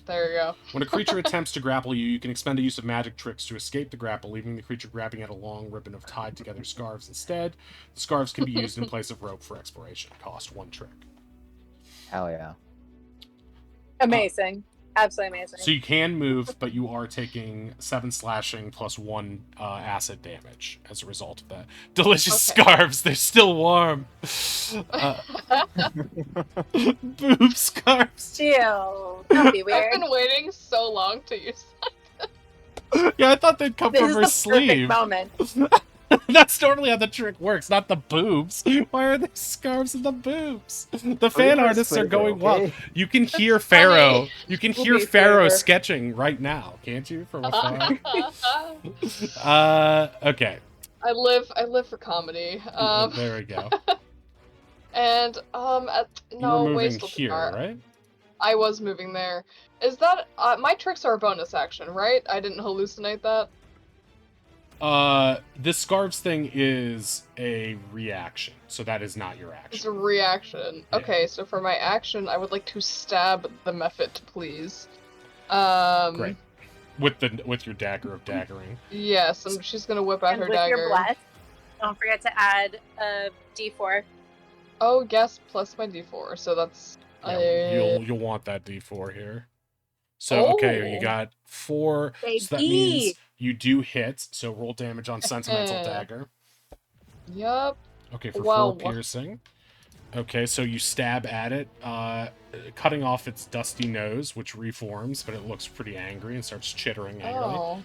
There you go. When a creature attempts to grapple you, you can expend a use of magic tricks to escape the grapple, leaving the creature grabbing at a long ribbon of tied together scarves instead. The scarves can be used in place of rope for exploration. Cost 1 trick. Hell yeah. Amazing. Absolutely amazing. So you can move, but you are taking 7 slashing plus 1 acid damage as a result of that. Delicious Okay. scarves, they're still warm. Boob scarves. Ew. Don't be I've weird. been waiting so long to use. Yeah, I thought they'd come This from is her the sleeve. perfect moment. That's totally how the trick works, not the boobs. Why are there scarves in the boobs? The fan Flavor is artists are flavor, going wild. okay? You can hear Pharaoh. You can Will hear be Pharaoh flavor. sketching right now, can't you? From afar. Okay. I live for comedy. There we go. And You no, were wait, moving here, right? I was moving there. Is that my tricks are a bonus action, right? I didn't hallucinate that. This scarves thing is a reaction, so that is not your It's a action. reaction. Yeah. Okay, so for my action, I would like to stab the Mephit, please. Great. with your dagger of daggering. Yes, and she's gonna whip out And her with dagger. your bless, don't forget to add a D4. Oh yes, plus my D4. So that's Yeah, you'll want that D4 here. So okay, you Oh. got 4. So that Baby! means you do hit. So roll damage on sentimental dagger. Yup. Okay, for Wow. 4 piercing. Okay, so you stab at it, cutting off its dusty nose, which reforms, but it looks pretty angry and starts chittering angrily. Oh.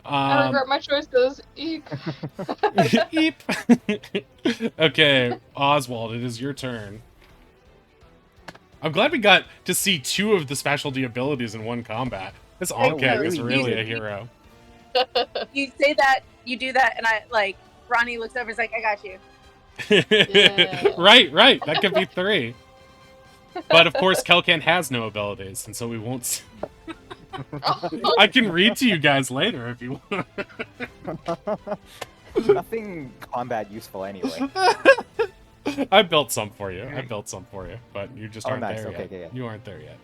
I regret my choices. Eek. Eep. Okay, Oswald, it is your turn. I'm glad we got to see 2 of the specialty abilities in one combat. This Ankeg is really a hero. You say that, you do that, and Ronnie looks over and is like, I got you. Yeah. Right. That could be 3. But of course, Kelkan has no abilities, and so we won't. I can read to you guys later if you want. Nothing combat useful anyway. I built some for you. But you just aren't nice. there Okay, yet. okay. You aren't there yet.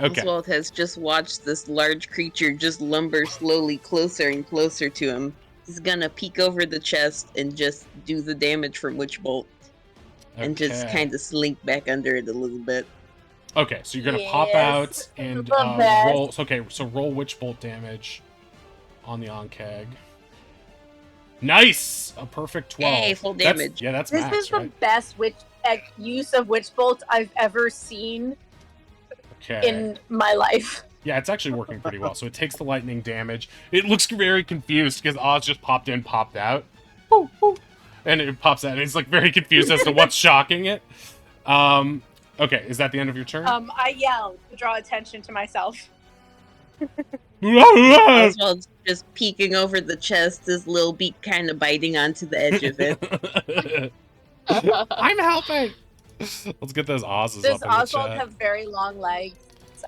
Okay. Oswald has just watched this large creature just lumber slowly closer and closer to him. He's gonna peek over the chest and just do the damage from Witch Bolt. And just Okay. kind of slink back under it a little bit. Okay, so you're gonna pop Yes, out and the best. roll. Okay, so roll Witch Bolt damage on the Ankeg. Nice, a perfect 12. Hey, full That's- damage. yeah, that's This max, is the right? best use of Witch Bolt I've ever seen Okay. in my life. Yeah, it's actually working pretty well. So it takes the lightning damage. It looks very confused because Oz just popped in, popped out. Woo, woo. And it pops out, and it's like very confused as to what's shocking it. Okay, is that the end of your turn? I yelled to draw attention to myself. Oswald's just peeking over the chest, his little beak kind of biting onto the edge of it. I'm helping. Let's get those Oz's Does up in the Oswald chat. have very long legs? So.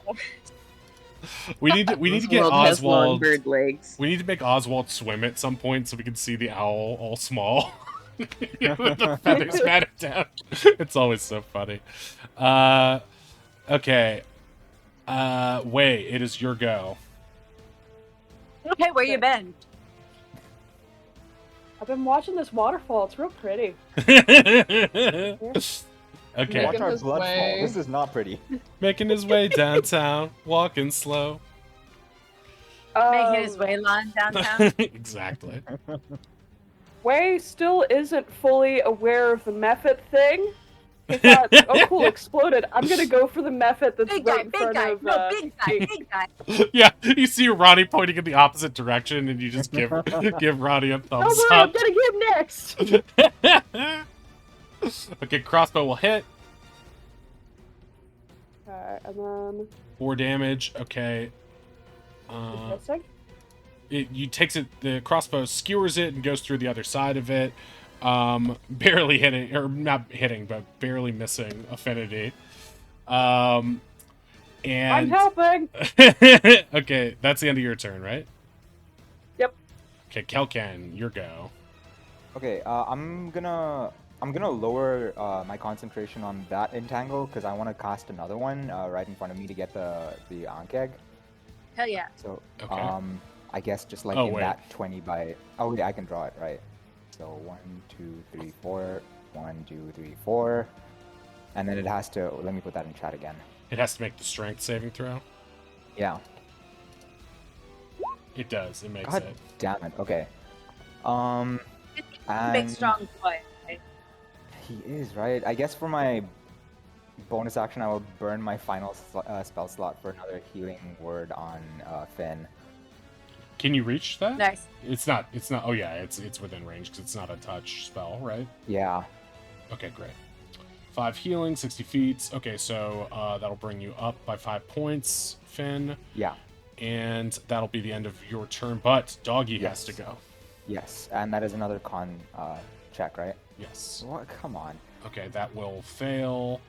We need to get Oswald has long Oswald. bird legs. We need to make Oswald swim at some point so we can see the owl all small. With the feathers matted down. It's always so funny. Okay. Wei, it is your go. Okay, where you been? I've been watching this waterfall. It's real pretty. Okay. Watch our his blood way. fall. This is not pretty. Making his way downtown, walking slow. Making his way downtown. Exactly. Wei still isn't fully aware of the method thing. He thought, oh cool, exploded. I'm gonna go for the method that's Big right guy, in big front guy, of no, big guy, big guy. Yeah, you see Ronnie pointing in the opposite direction, and you just give Ronnie a Don't thumbs worry, I'm up. getting him next. Okay, crossbow will hit. Okay, and then 4 damage. Okay. he's missing. You takes it. The crossbow skewers it and goes through the other side of it. Barely hitting, or not hitting, but barely missing affinity. And I'm helping. Okay, that's the end of your turn, right? Yep. Okay, Kelkan, your go. Okay, I'm gonna lower my concentration on that entangle because I want to cast another one right in front of me to get the Ankeg. Hell yeah. So Okay. I guess just like Oh, in wait. that 20 by. Oh yeah, I can draw it right. So 1, 2, 3, 4. 1, 2, 3, 4. And then it has to. Let me put that in chat again. It has to make the strength saving throw. Yeah. It does. It makes God it. damn it. Okay. Big And strong boy. he is right. I guess for my bonus action, I will burn my final spell slot for another healing word on Finn. Can you reach that? Nice. It's not. Oh yeah, it's within range because it's not a touch spell, right? Yeah. Okay, great. 5 healing, 60 feet. Okay, so that'll bring you up by 5 points, Finn. Yeah. And that'll be the end of your turn. But Doggy has to go. Yes, and that is another con check, right? Yes. What? Come on. Okay, that will fail.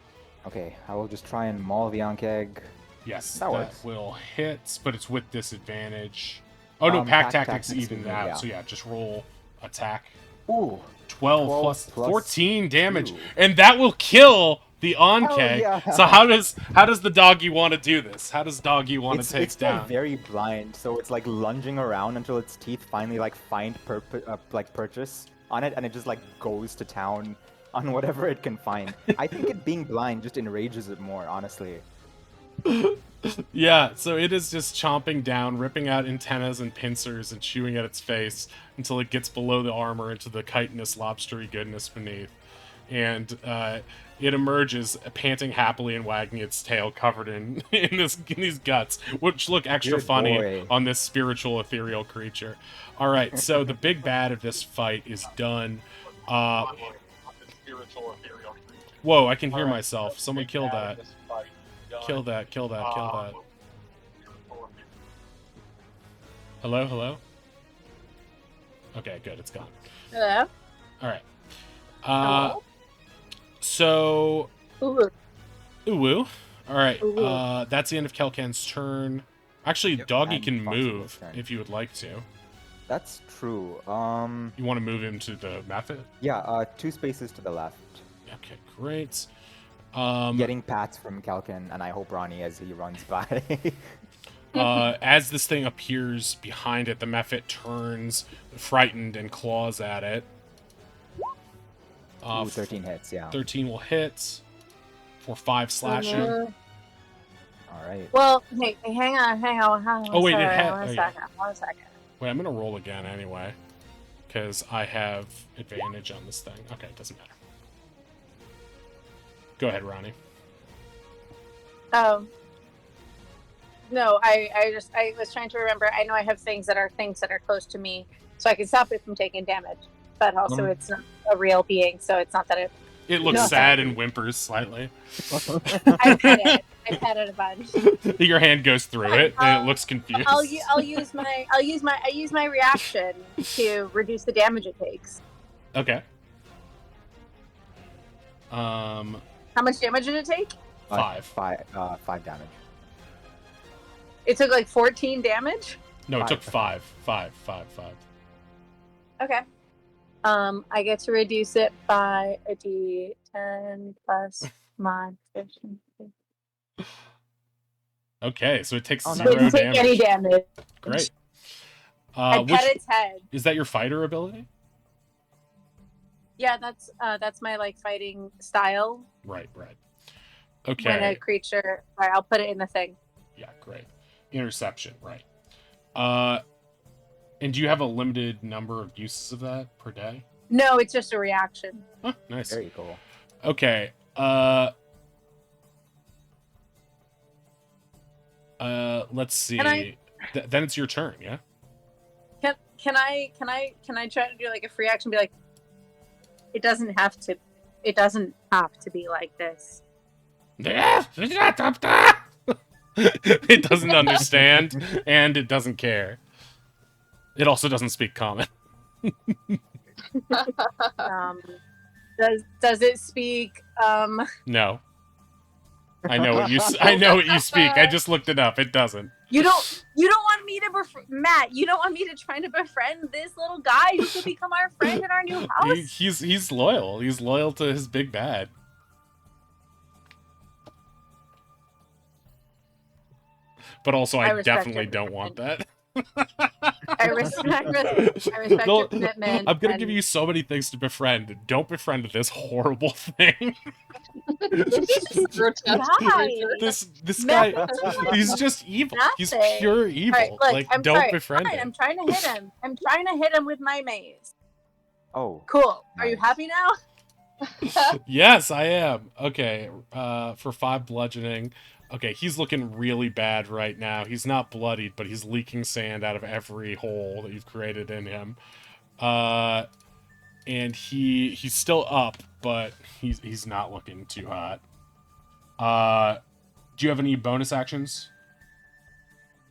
Okay, I will just try and maul the Ankeg. Yes, That works. will hit, but it's with disadvantage. Oh no, pack tactics even out. yeah. So yeah, just roll attack. Ooh. 12 12 plus plus 14 damage. 2. And that will kill The Anke. yeah. So how does the doggy want to do this? How does doggy want to take It's down? like very blind, so it's like lunging around until its teeth finally like find purchase on it, and it just like goes to town on whatever it can find. I think it being blind just enrages it more, honestly. Yeah, so it is just chomping down, ripping out antennas and pincers and chewing at its face until it gets below the armor into the chitinous, lobstery goodness beneath. And it emerges, panting happily and wagging its tail, covered in in these guts, which look extra Good funny boy. on this spiritual, ethereal creature. All right, so the big bad of this fight is done. Whoa, I can hear myself. Someone kill that. Kill that, kill that, kill that. Hello, hello? Okay, good, it's gone. Hello? Alright. Hello? So... Ooh. Ooh. Alright, Ooh. that's the end of Kelkan's turn. Actually, Yep, Doggy and can Foxy's move, turn. if you would like to. That's true. You want to move him to the method? Yeah, 2 spaces to the left. Okay, great. Getting pats from Kalkin, and I hope Ronnie as he runs by. As this thing appears behind it, the Mephit turns, frightened, and claws at it. Ooh, 13 hits, yeah. 13 will hit for 5 slashing. Alright. Well, hey, hang on. Oh, wait, it Sorry, had- One oh, yeah. second. Wait, I'm gonna roll again anyway, because I have advantage on this thing. Okay, it doesn't matter. Go ahead, Ronnie. No, I was trying to remember. I know I have things that are close to me, so I can stop it from taking damage. But also, it's not a real being, so it's not that it. It looks No. sad and whimpers slightly. I pet it a bunch. Your hand goes through it, and it looks confused. I'll use my reaction to reduce the damage it takes. Okay. How much damage did it take? 5. 5 damage. It took like 14 damage. No, it 5. took 5. 5. Okay. I get to reduce it by a d10 plus my efficiency. Okay, so it takes Oh, no. 0 Didn't take damage. any damage. Great. I Which, pet its head. is that your fighter ability? Yeah, that's my like fighting style. Right. When Okay. a creature, sorry, I'll put it in the thing. Yeah, great. Interception, right. And do you have a limited number of uses of that per day? No, it's just a reaction. Huh, nice. Very cool. Okay. Let's see. Can I- Then it's your turn, yeah? Can I try to do like a free action? Be like, it doesn't have to be like this. It doesn't understand, and it doesn't care. It also doesn't speak common. Does it speak? No. I know what you speak. I just looked it up. It doesn't. You don't want me to Matt. You don't want me to try to befriend this little guy who could become our friend in our new house. He's loyal. He's loyal to his big bad. But also, I respect definitely your don't want that. I respect your commitment. I'm gonna and- give you so many things to befriend. Don't befriend this horrible thing. Grotesque Guys. creature. This guy, Nothing. he's just evil. He's Nothing. pure evil. All right, look, like, I'm don't sorry. befriend Fine, him. I'm trying to hit him. I'm trying to hit him with my maze. Oh. Cool. Are you Nice. happy now? Yes, I am. Okay, for 5 bludgeoning. Okay, he's looking really bad right now. He's not bloodied, but he's leaking sand out of every hole that you've created in him. And he's still up, but he's not looking too hot. Do you have any bonus actions?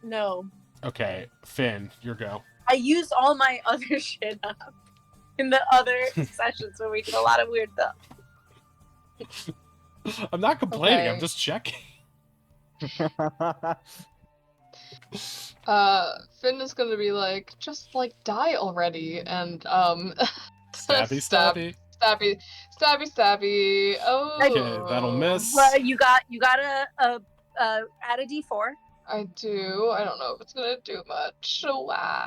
No. Okay, Finn, your go. I used all my other shit up in the other sessions where we did a lot of weird stuff. I'm not complaining. Okay. I'm just checking. Finn is gonna be like, just like die already, and Stabby, stab stabby. Stabby, stabby, stabby. Oh. Okay, that'll miss. Well, you got add a D4. I do. I don't know if it's gonna do much. Wow.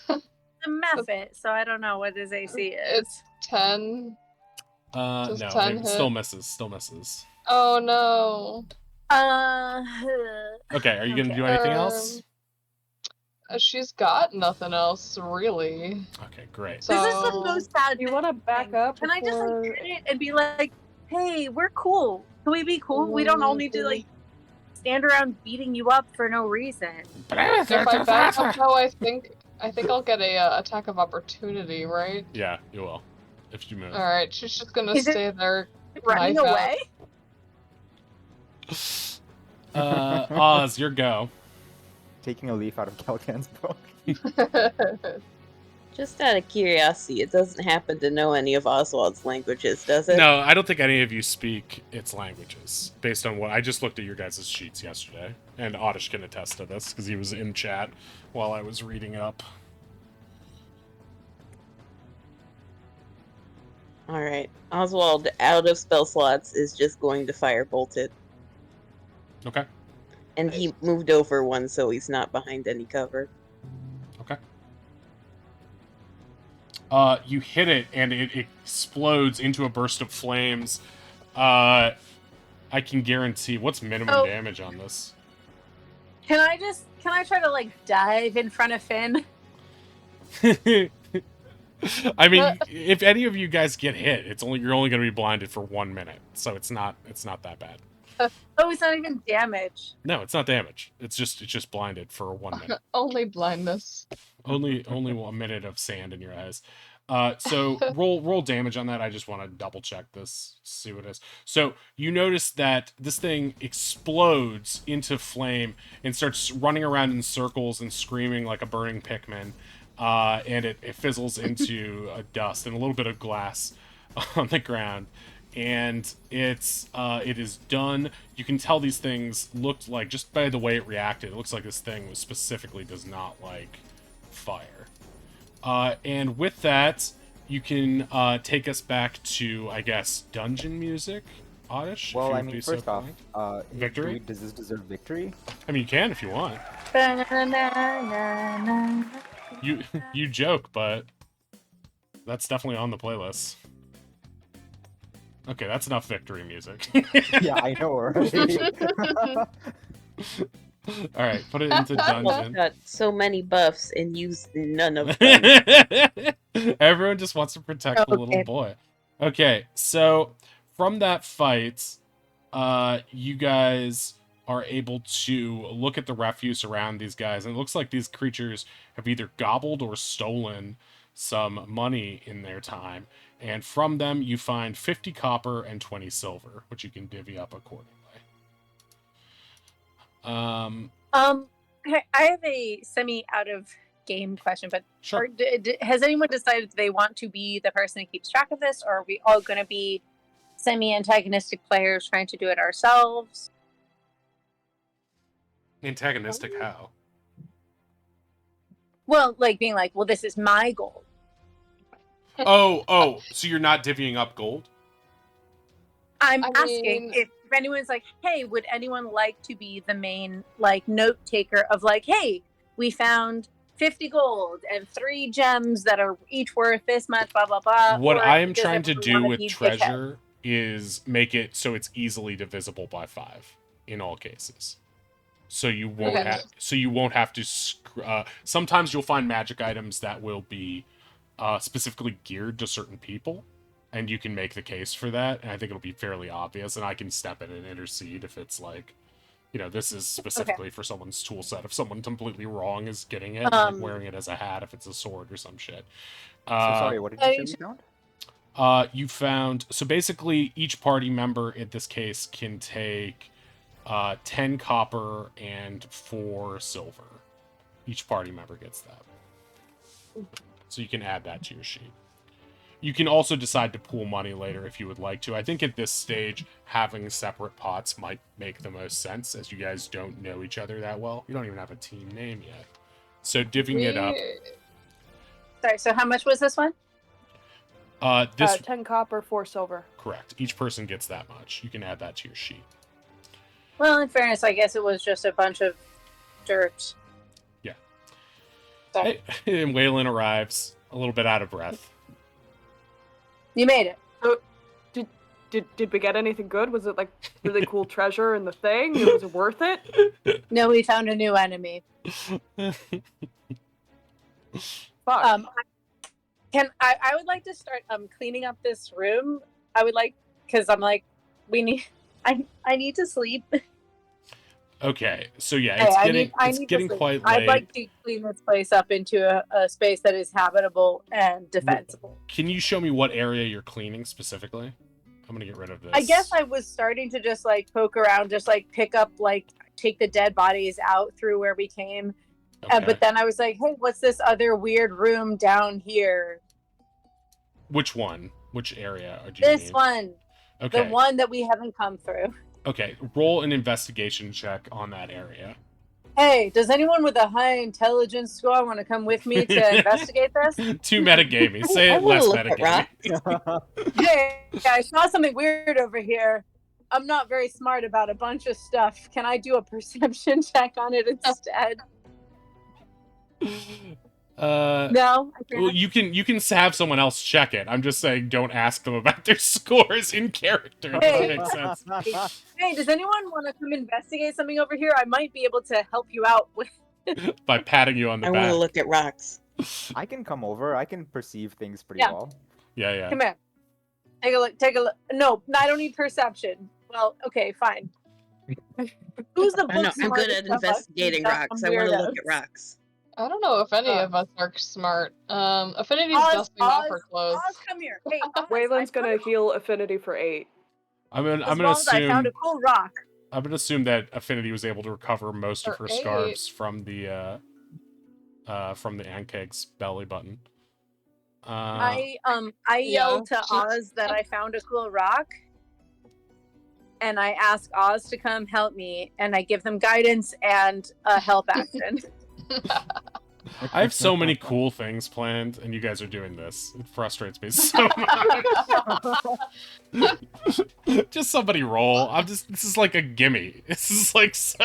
The method, so I don't know what his AC is. It's 10. Does No, 10 it still hit? misses. Still misses. Oh no. Okay, are you gonna do anything else? She's got nothing else really. Okay, great. So This is the most sad. You want to back thing. up? Can I just like before- turn it and be like, "Hey, we're cool. Can we be cool? We don't all need to like stand around beating you up for no reason." if I back up though, I think I'll get a attack of opportunity, right? Yeah, you will. If you move. All right, she's just gonna Is it- stay there. Running Knife out. away. Oz, your go. Taking a leaf out of Galcan's book. Just out of curiosity, it doesn't happen to know any of Oswald's languages, does it? No, I don't think any of you speak its languages, based on what I just looked at your guys' sheets yesterday. And Oddish can attest to this, because he was in chat while I was reading up. Alright. Oswald, out of spell slots, is just going to firebolt it. Okay. And he moved over one, so he's not behind any cover. Okay. You hit it, and it explodes into a burst of flames. I can guarantee... What's minimum damage on this? Can I try to like dive in front of Finn? I mean, if any of you guys get hit, you're only going to be blinded for 1 minute, so it's not that bad. Oh, it's not even damage. No, it's not damage. It's just blinded for 1 minute. Only blindness. only 1 minute of sand in your eyes. So roll damage on that. I just want to double check this, see what it is. So you notice that this thing explodes into flame and starts running around in circles and screaming like a burning Pikmin. And it fizzles into a dust and a little bit of glass on the ground. And it is done. You can tell these things looked like, just by the way it reacted, it looks like this thing specifically does not like fire. And with that, you can take us back to, I guess, dungeon music, Oddish. Well, if you I would mean, be first so off, kind. Victory? does this deserve victory? I mean, you can if you want. You joke, but that's definitely on the playlist. Okay, that's enough victory music. Yeah, I know, right? All right, put it into Oswald dungeon. got so many buffs and used none of them. Everyone just wants to protect the little Okay. boy. Okay, so from that fight, you guys are able to look at the refuse around these guys, and it looks like these creatures have either gobbled or stolen some money in their time. And from them, you find 50 copper and 20 silver, which you can divvy up accordingly. Okay, I have a semi out of game question, but Sure. has anyone decided they want to be the person that keeps track of this, or are we all going to be semi-antagonistic players trying to do it ourselves? Antagonistic how? Well, like being like, well, this is my goal. Oh, so you're not divvying up gold? I'm I asking mean- if anyone's like, hey, would anyone like to be the main like note taker of like, hey, we found 50 gold and 3 gems that are each worth this much, blah blah blah. What or I am does trying to everyone do wanna with be dickhead? treasure is make it so it's easily divisible by 5 in all cases. So you won't Okay. have to. Sometimes you'll find magic items that will be specifically geared to certain people, and you can make the case for that. And I think it'll be fairly obvious. And I can step in and intercede if it's like, this is specifically for someone's tool set. If someone completely wrong is getting it, and like wearing it as a hat, if it's a sword or some shit. So sorry, what did you say you found? You found, so basically each party member in this case can take 10 copper and 4 silver. Each party member gets that. So you can add that to your sheet. You can also decide to pool money later if you would like to. I think at this stage, having separate pots might make the most sense, as you guys don't know each other that well. You don't even have a team name yet. So divvying it up. Sorry, so how much was this one? This 10 copper, 4 silver. correct. Each person gets that much. You can add that to your sheet. Well, in fairness, I guess it was just a bunch of dirt. Yeah. So, Hey, and Waylon arrives a little bit out of breath. you made it. Did we get anything good? Was it like really cool treasure in the thing? Was it worth it? No, we found a new enemy. Fuck. I would like to start cleaning up this room. I would like, because I'm like, I need to sleep. Okay, so yeah, Hey, it's getting to sleep. quite late. I'd like to clean this place up into a space that is habitable and defensible. Can you show me what area you're cleaning specifically? I'm gonna get rid of this. I guess I was starting to just like poke around, just like pick up, like take the dead bodies out through where we came. Okay. But then I was like, hey, what's this other weird room down here? Which one? Which area do you This mean? one. Okay. The one that we haven't come through. Okay, roll an investigation check on that area. Hey, does anyone with a high intelligence score want to come with me to investigate this? Too metagamey. Say I it wanna less look at metagamey. Hey, I saw something weird over here. I'm not very smart about a bunch of stuff. Can I do a perception check on it instead? No? I can't. Well, you can have someone else check it. I'm just saying, don't ask them about their scores in character. Does that make sense? Hey, does anyone want to come investigate something over here? I might be able to help you out with. By patting you on the I back. want to look at rocks. I can come over. I can perceive things pretty Yeah. well. Yeah. Come here. Take a look. Take a look. No, I don't need perception. Well, okay, fine. Who's the I know, book I'm good smartest at of us? investigating We've got rocks. some I want to look weirdos. at rocks. I don't know if any of us are smart. Affinity's dusting off her clothes. Oz, come here. Hey, Oz, Wayland's I gonna found heal Affinity for 8. I'm gonna Oswald, I found assume a cool rock. I'm gonna assume that Affinity was able to recover most of For her eight. scarves from the Ankeg's belly button. I Yeah, yelled to she's- Oz that I found a cool rock, and I ask Oz to come help me, and I give them guidance and a help action. I have so many cool things planned, and you guys are doing this. It frustrates me so much. Just somebody roll. This is like a gimme. This is like so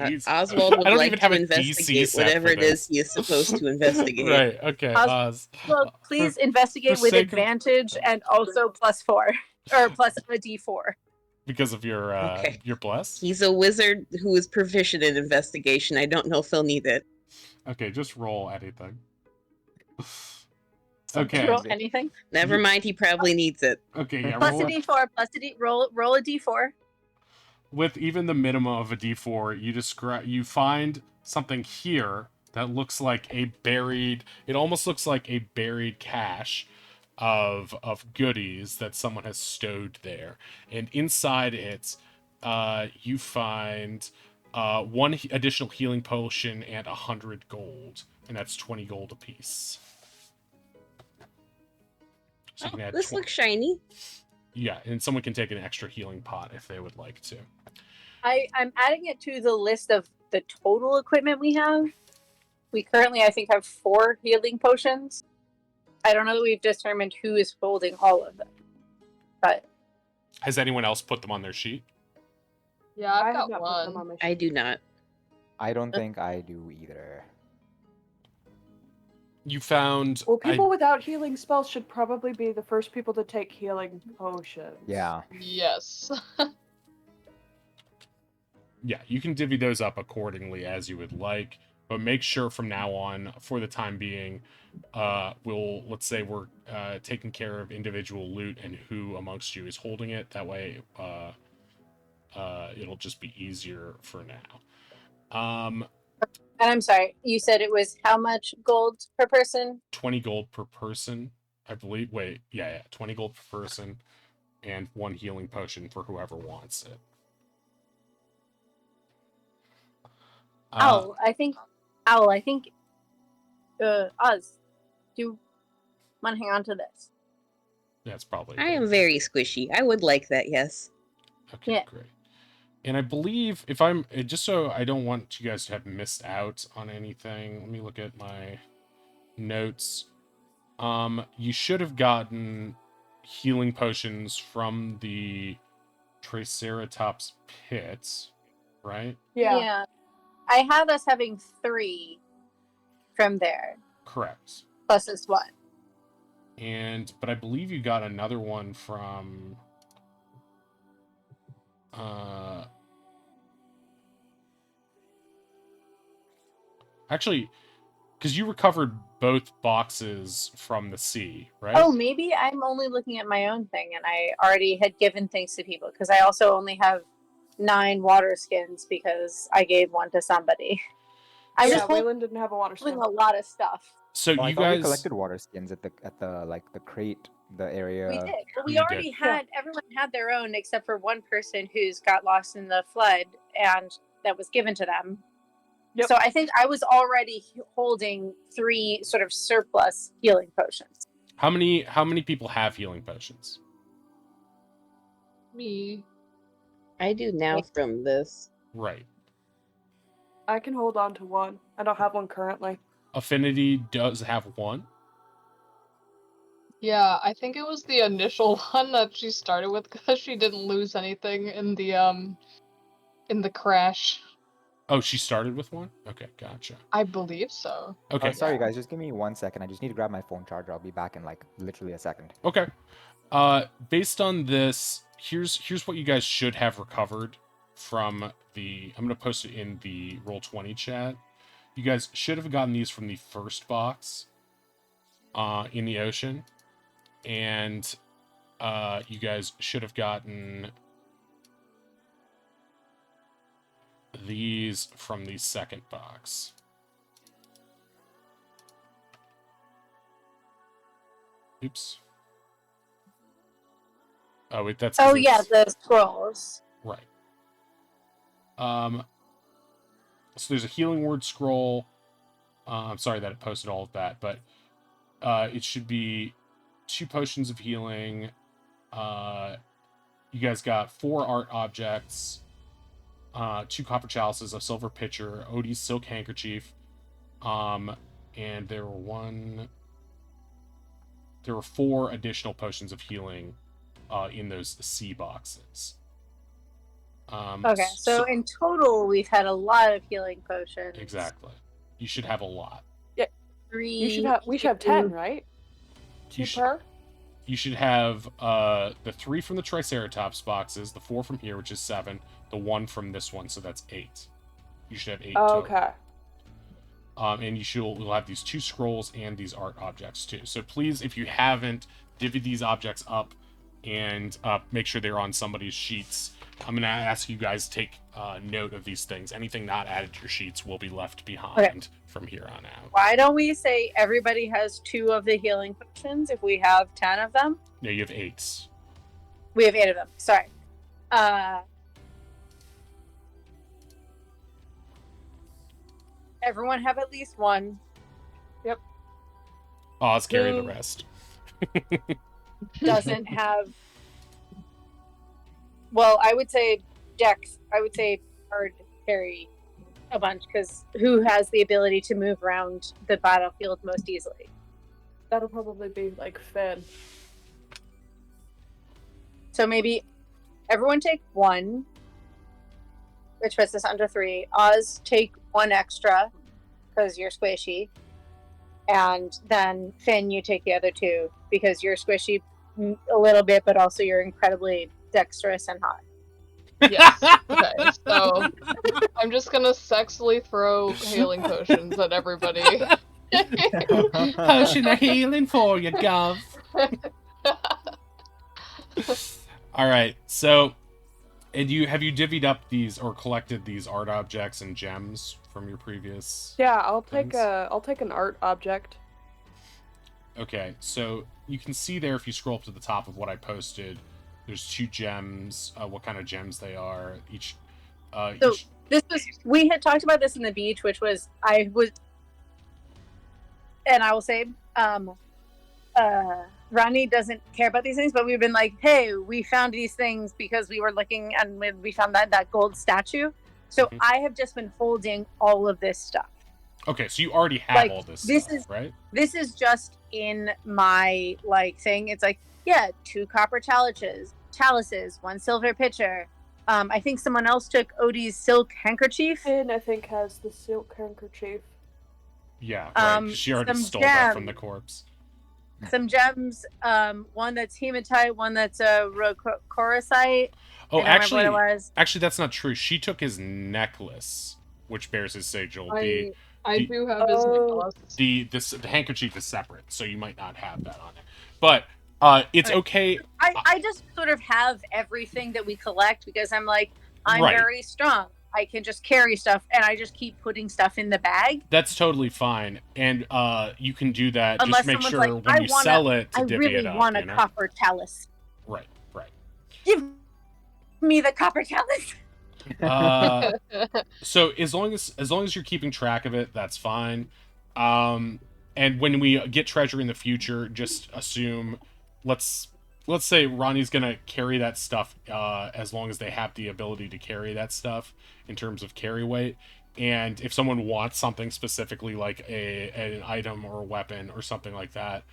easy. Oswald would I don't like even have to a DC investigate set whatever for it this. is he is supposed to investigate. Right, okay, Oz. Well, please investigate for with sake of- advantage and also +4 or plus a D4. Because of your Okay. your bless? He's a wizard who is proficient in investigation. I don't know if he'll need it. Okay, just roll anything. Something Okay. Roll easy. anything. Never mind, he probably needs it. Okay, yeah, Plus roll a D4. Plus a D. Roll a D4. with even the minimum of a D4, you find something here that looks like it almost looks like a buried cache of goodies that someone has stowed there. And inside it, you find one additional healing potion and 100 gold, and that's 20 gold apiece. So you can add This 20 looks shiny. Yeah, and someone can take an extra healing pot if they would like to. I'm adding it to the list of the total equipment we have. We currently, I think, have 4 healing potions. I don't know that we've determined who is holding all of them. But Has anyone else put them on their sheet? Yeah, I I've have got not put them one. on my I sheet. do not. I don't think I do either. You found... Well, people without healing spells should probably be the first people to take healing potions. Yeah. Yes. Yeah, you can divvy those up accordingly as you would like, but make sure from now on, for the time being, let's say we're taking care of individual loot and who amongst you is holding it. That way, it'll just be easier for now. and I'm sorry, you said it was how much gold per person? 20 gold per person, I believe. Wait, yeah, 20 gold per person, and 1 healing potion for whoever wants it. Owl, I think. Oz, do you want to hang on to this? That's probably. I am very squishy. I would like that, yes. Okay, Yeah. great. And I believe just so I don't want you guys to have missed out on anything, let me look at my notes. You should have gotten healing potions from the Triceratops pits, right? Yeah. I have us having 3 from there, Correct. plus this one. But I believe you got another one from actually, because you recovered both boxes from the sea, right? Oh, maybe I'm only looking at my own thing, and I already had given things to people, because I also only have 9 water skins because I gave one to somebody. I'm Yeah, just holding Waylon didn't have a water skin. a lot of stuff. So I you thought we guys collected water skins at the like the crate, the area. We did. But we You already did. had, everyone had their own except for one person who's got lost in the flood, and that was given to them. Yep. So I think I was already holding 3 sort of surplus healing potions. How many people have healing potions? Me. I do now from this. Right. I can hold on to one. I don't have one currently. Affinity does have one. Yeah, I think it was the initial one that she started with because she didn't lose anything in the crash. Oh, she started with one? Okay, gotcha. I believe so. Okay. Sorry guys, just give me 1 second. I just need to grab my phone charger. I'll be back in like literally a second. Okay. Based on this, here's what you guys should have recovered from the. I'm gonna post it in the Roll20 chat. You guys should have gotten these from the first box, in the ocean, and you guys should have gotten these from the second box. Oops. Oh, wait, that's... 'cause Oh yeah, it's- the scrolls. Right. So there's a healing word scroll. I'm sorry that it posted all of that, but it should be 2 potions of healing. You guys got 4 art objects, 2 copper chalices, a silver pitcher, Odie's silk handkerchief, and there were 4 additional potions of healing in those C boxes. Okay, so in total, we've had a lot of healing potions. Exactly. You should have a lot. 3. We should have 10, right? You 2 should- per? You should have the 3 from the Triceratops boxes, the 4 from here, which is 7, the 1 from this one, so that's 8. You should have 8 Oh, total. okay. And you'll have these 2 scrolls and these art objects too. So please, if you haven't, divvy these objects up and make sure they're on somebody's sheets. I'm gonna ask you guys to take note of these things. Anything not added to your sheets will be left behind from here on out. Why don't we say everybody has 2 of the healing potions if we have 10 of them? No, you have 8. We have 8 of them. Sorry. Everyone have at least 1. Oz, carry the Who- rest. Doesn't have. Well, I would say Dex. I would say hard carry a bunch, because who has the ability to move around the battlefield most easily? That'll probably be like Finn. So maybe everyone take 1, which puts us under 3. Oz, take 1 extra because you're squishy, and then Finn, you take the other 2 because you're squishy a little bit, but also you're incredibly dexterous and hot. Yes. Okay, so I'm just gonna sexily throw healing potions at everybody. Potion of healing for you, Gov. All right. So, have you divvied up these or collected these art objects and gems from your previous? Yeah, I'll take things? I'll take an art object. Okay, so you can see there if you scroll up to the top of what I posted, there's 2 gems. What kind of gems they are? Each. So we had talked about this in the beach, which was and I will say, Ronnie doesn't care about these things, but we've been like, hey, we found these things because we were looking and we found that gold statue. So Mhm. I have just been holding all of this stuff. Okay, so you already have Like, all this this stuff, is- right? This is just in my like thing. It's like, yeah, 2 copper chalices, 1 silver pitcher. I think someone else took Odie's silk handkerchief. Finn, I think, has the silk handkerchief. Yeah, right. 'Cause she already Some stole that from the gems. corpse. Some gems, one that's hematite, one that's a chorusite. Oh, I don't remember what it was. actually, that's not true. She took his necklace, which bears his sigil. I the- do have his necklace. The handkerchief is separate, so you might not have that on it. But it's okay. I just sort of have everything that we collect because I'm like, I'm Right. very strong. I can just carry stuff, and I just keep putting stuff in the bag. That's totally fine, and you can do that. Unless just make someone's sure like, when I you wanna- sell it to I divvy really it up. want a you know? copper chalice. Right. Give me the copper chalice. So as long as you're keeping track of it, that's fine. And when we get treasure in the future, just assume, let's say Ronnie's gonna carry that stuff as long as they have the ability to carry that stuff in terms of carry weight. And if someone wants something specifically like an item or a weapon or something like that,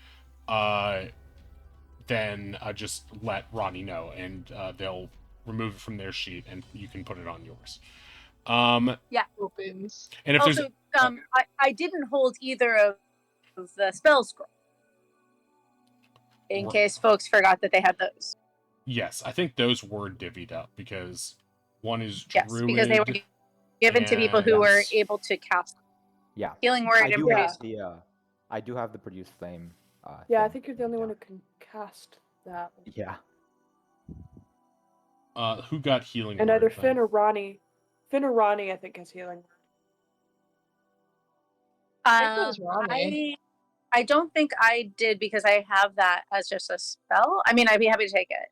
then just let Ronnie know, and they'll remove it from their sheet, and you can put it on yours. Opens. And if Also, I didn't hold either of the spell scroll in Right. case folks forgot that they had those. yes, I think those were divvied up because one is Yes, druid. because they were given to people who were Yes. able to cast Yeah. healing word I and do produce. have the I do have the produce flame. Yeah, I thing. think you're the only Yeah. one who can cast that. Yeah. Who got healing? And word, either then? Finn or Ronnie, I think, has healing. I think it was Ronnie. I don't think I did because I have that as just a spell. I mean, I'd be happy to take it.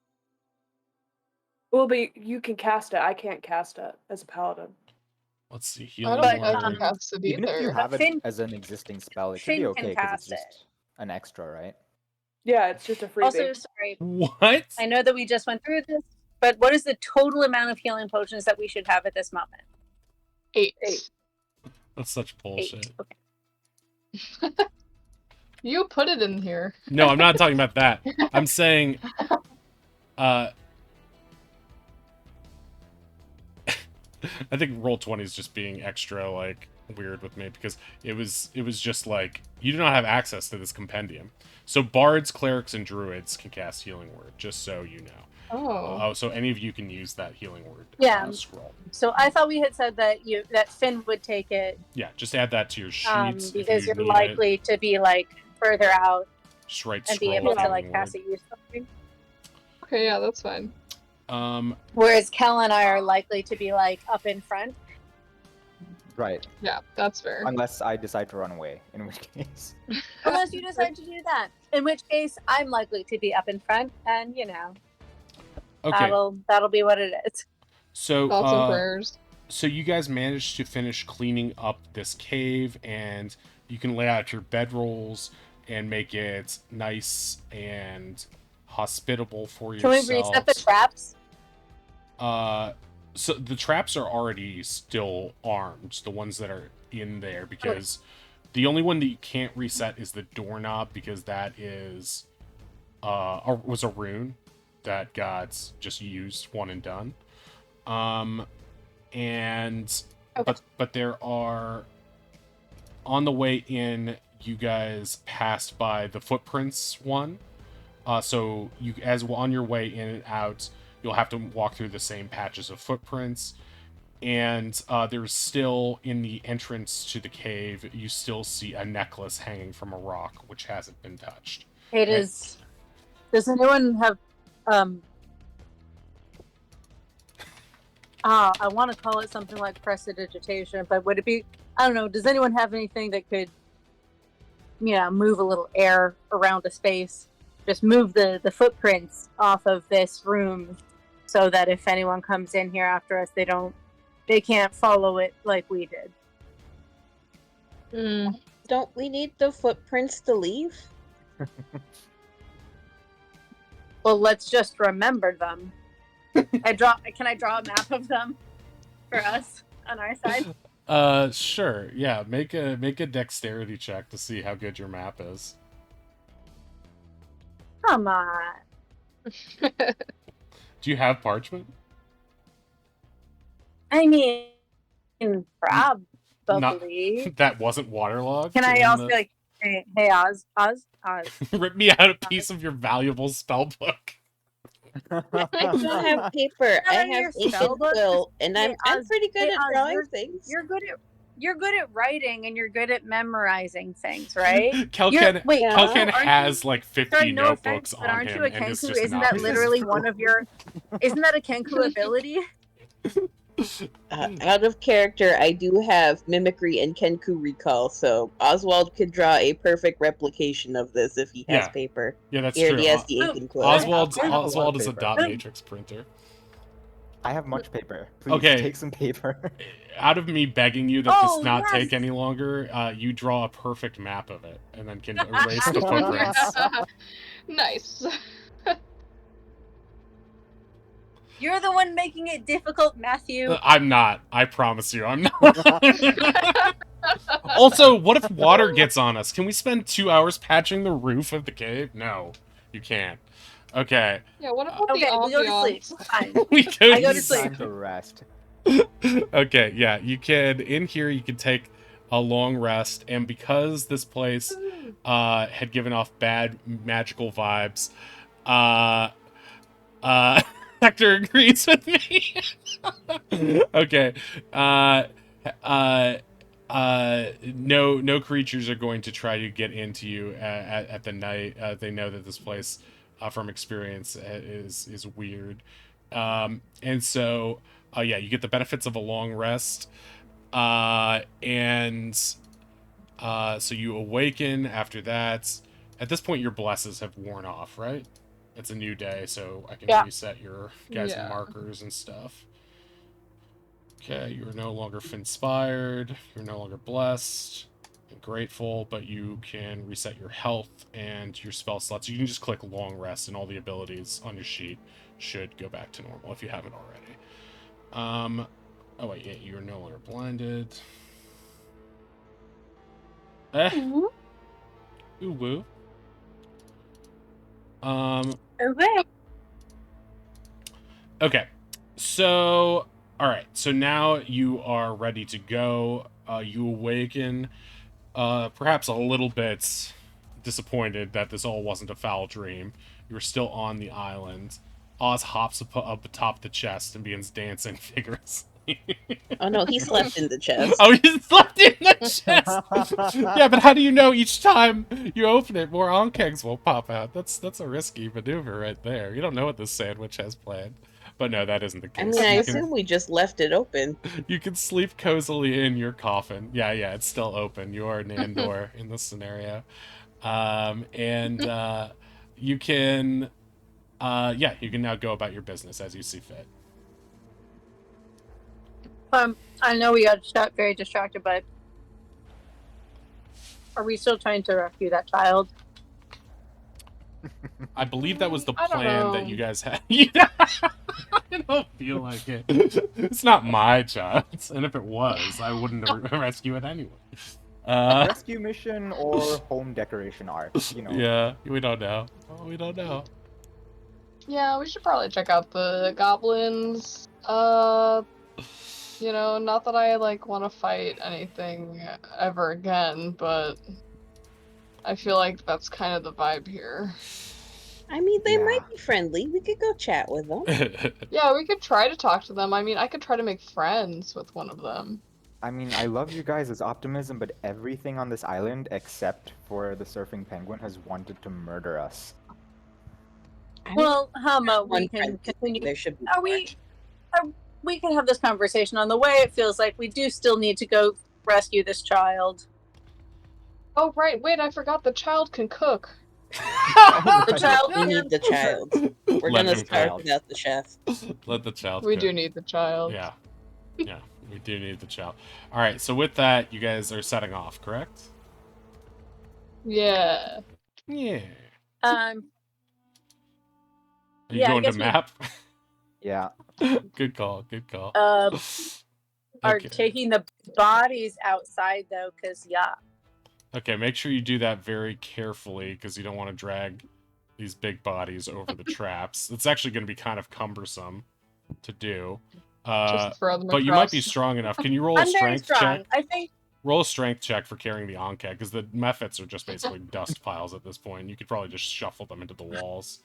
Well, but you can cast it. I can't cast it as a paladin. Let's see, I healing don't think I word. can cast it Even if you either. have it Finn- as an existing spell, it should be Finn can okay because it's cast it. just an extra, right? Yeah, it's just a freebie. Also, sorry, What? I know that we just went through this, but what is the total amount of healing potions that we should have at this moment? 8. 8. That's such bullshit. 8. Okay. You put it in here. No, I'm not talking about that. I'm saying, I think Roll20 is just being extra like weird with me because it was just like you do not have access to this compendium. So bards, clerics, and druids can cast healing word. Just so you know. Oh. So any of you can use that healing word scroll. So I thought we had said that Finn would take it Yeah, just add that to your sheets because if you're you need likely it. to be like further out Just write and be scroll able of to healing like pass word. it use something. Okay, yeah, that's fine. Whereas Kel and I are likely to be like up in front. Right. Yeah, that's fair. Unless I decide to run away, in which case. Unless you decide to do that. In which case I'm likely to be up in front and Okay, that'll be what it is. so Thoughts and prayers. so you guys managed to finish cleaning up this cave, and you can lay out your bedrolls and make it nice and hospitable for Can yourselves. we reset the traps? So the traps are already still armed, the ones that are in there, because the only one that you can't reset is the doorknob, because that is was a rune that got just used one and done. And Okay. but there are, on the way in, you guys passed by the footprints one. So you, as on your way in and out, you'll have to walk through the same patches of footprints. And there's still, in the entrance to the cave, you still see a necklace hanging from a rock, which hasn't been touched. It is. Does anyone have I want to call it something like prestidigitation, but would it be, I don't know, does anyone have anything that could move a little air around a space? Just move the footprints off of this room so that if anyone comes in here after us, they can't follow it like we did. Don't we need the footprints to leave? Well, let's just remember them. Can I draw a map of them for us on our side? Sure. Yeah, make a dexterity check to see how good your map is. Come on. Do you have parchment? I mean, Not probably. that wasn't waterlogged. Can I in also the- be like, hey, Oz, Rip me out a piece of your valuable spell book. I don't have paper. I Out of have your ink spell and book? quill, and Hey, I'm Oz, pretty good hey, at Oz, drawing things. You're good at writing and you're good at memorizing things, right? Kelken Wait, Yeah. also, Kelken aren't has you- like sorry, 50 no notebooks offense, but on aren't you him, a and it's Kenku? just Isn't not. that literally one of your? Isn't that a Kenku ability? Out of character, I do have mimicry and Kenku recall, so Oswald could draw a perfect replication of this if he has Yeah. paper. Yeah, that's He true. already has the ink and quill. Oswald I have a lot of Oswald is a paper. dot matrix printer. I have much paper. Please Okay. take some paper. Out of me begging you that Oh, this not yes. take any longer, you draw a perfect map of it, and then can erase the footprints. Nice. You're the one making it difficult, Matthew. I'm not. I promise you, I'm not. Also, what if water gets on us? Can we spend 2 hours patching the roof of the cave? No, you can't. Okay. Yeah, what about Okay, the we go to sleep. ambiance? Fine. We go I go to Need sleep. time to rest. Okay, yeah, you can in here you can take a long rest, and because this place had given off bad magical vibes, Hector agrees with me. Okay. No creatures are going to try to get into you at the night. They know that this place, from experience, is weird. And so, yeah, you get the benefits of a long rest. And so you awaken after that. At this point, your blesses have worn off, right? It's a new day, so I can Yeah. reset your guys' Yeah. markers and stuff. Okay, you're no longer inspired. You're no longer blessed and grateful, but you can reset your health and your spell slots. You can just click long rest, and all the abilities on your sheet should go back to normal if you haven't already. Oh wait, yeah, you're no longer blinded. Ooh woo. Okay. Okay. So, all right. So now you are ready to go. You awaken, perhaps a little bit disappointed that this all wasn't a foul dream. You're still on the island. Oz hops up atop the chest and begins dancing vigorously. Oh no, he slept in the chest. Oh, he slept in the chest. Yeah, but how do you know each time you open it, more onkegs will pop out? That's a risky maneuver right there. You don't know what this sandwich has planned. But no, that isn't the case. I mean, I You assume we just left it open. you can sleep cozily in your coffin. Yeah, it's still open. You are Nandor in this scenario. And you can, you can now go about your business as you see fit. I know we got very distracted, but are we still trying to rescue that child? I believe that was the I don't plan that know. you guys had. I don't feel like it. It's not my child, and if it was, I wouldn't rescue it anyway. Rescue mission or home decoration art, you know. Yeah, we don't know. We don't know. Yeah, we should probably check out the goblins. You know, not that I want to fight anything ever again, but I feel like that's kind of the vibe here. I mean, they Yeah. might be friendly. We could go chat with them. Yeah, we could try to talk to them. I mean, I could try to make friends with one of them. I mean, I love you guys' optimism, but everything on this island, except for the surfing penguin, has wanted to murder us. Well, we One can friend. continue. There should be Are we can have this conversation on the way. It feels like we do still need to go rescue this child. Oh, right. Wait, I forgot the child can cook. The child. We need the child. We're Let gonna him starve cook. without the chef. Let the child We cook. do need the child. Yeah, we do need the child. All right, so with that, you guys are setting off, correct? Yeah. Yeah. Are Um. you Yeah, I going to guess we- map? Yeah. Good call. Good call. are Okay. taking the bodies outside though, because yeah. Okay, make sure you do that very carefully because you don't want to drag these big bodies over the traps. It's actually going to be kind of cumbersome to do. Just throw them But you might be across. strong enough. Can you roll a I'm very strength strong. check? I think Roll a strength check for carrying the Ankeg, because the Mephits are just basically dust piles at this point. You could probably just shuffle them into the walls.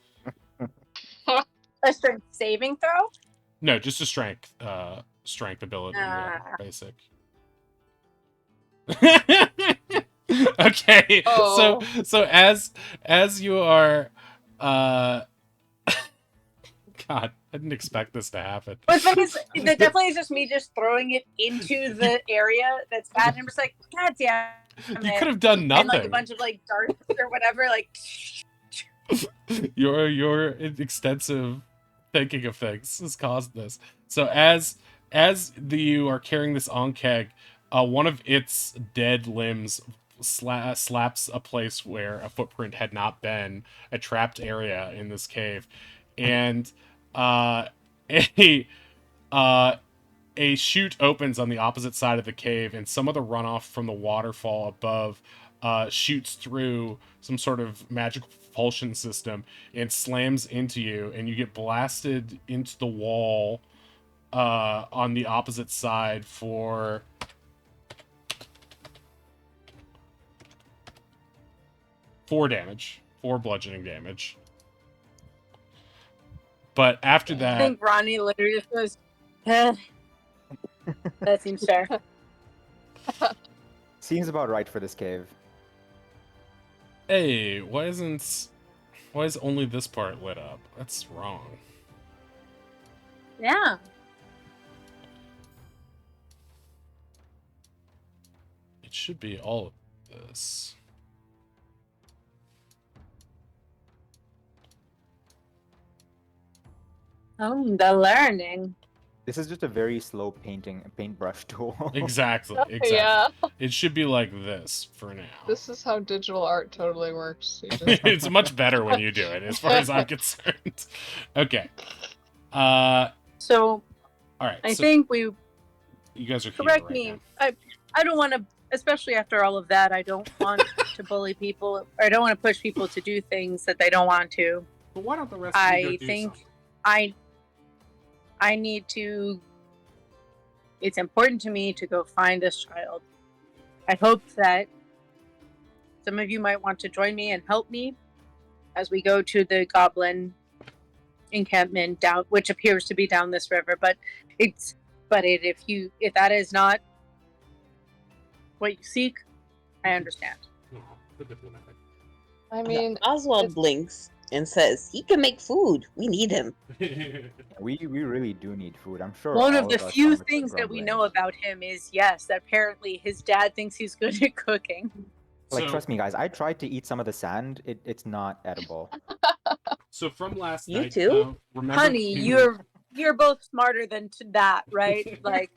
a strength saving throw. No, just a strength ability, basic. Okay, Oh. so as you are, God, I didn't expect this to happen. What's funny is that definitely is just me just throwing it into the area that's bad, and I'm just like, God damn it. You could have done nothing. And like a bunch of like darts or whatever, like. Your extensive thinking of things has caused this. So as you are carrying this Ankeg, one of its dead limbs slaps a place where a footprint had not been, a trapped area in this cave, and a chute opens on the opposite side of the cave, and some of the runoff from the waterfall above shoots through some sort of magical propulsion system and slams into you, and you get blasted into the wall on the opposite side for 4 damage, 4 bludgeoning damage. But after that, I think Ronnie literally just goes, that seems fair. Seems about right for this cave. hey, why is only this part lit up? That's wrong. Yeah. It should be all of this. Oh, the learning. This is just a very slow paintbrush tool. Exactly. Yeah. It should be like this for now. This is how digital art totally works. You just- It's much better when you do it, as far as I'm concerned. Okay. So All right. I so think you guys are here correct right me. now. I don't want to, especially after all of that. I don't want to bully people, or I don't want to push people to do things that they don't want to. But why don't the rest of you go I do think something? I need to. It's important to me to go find this child. I hope that some of you might want to join me and help me as we go to the Goblin encampment down, which appears to be down this river. But if that is not what you seek, I understand. I mean, Oswald blinks and says, "He can make food. We need him." We really do need food. I'm sure. One all of the our few stomachs are things that we grumbling. know about him is, yes, that apparently his dad thinks he's good at cooking. Like, So- trust me, guys. I tried to eat some of the sand. It's not edible. So from last You night, too? remember Honey, you're both smarter than that, right? Like,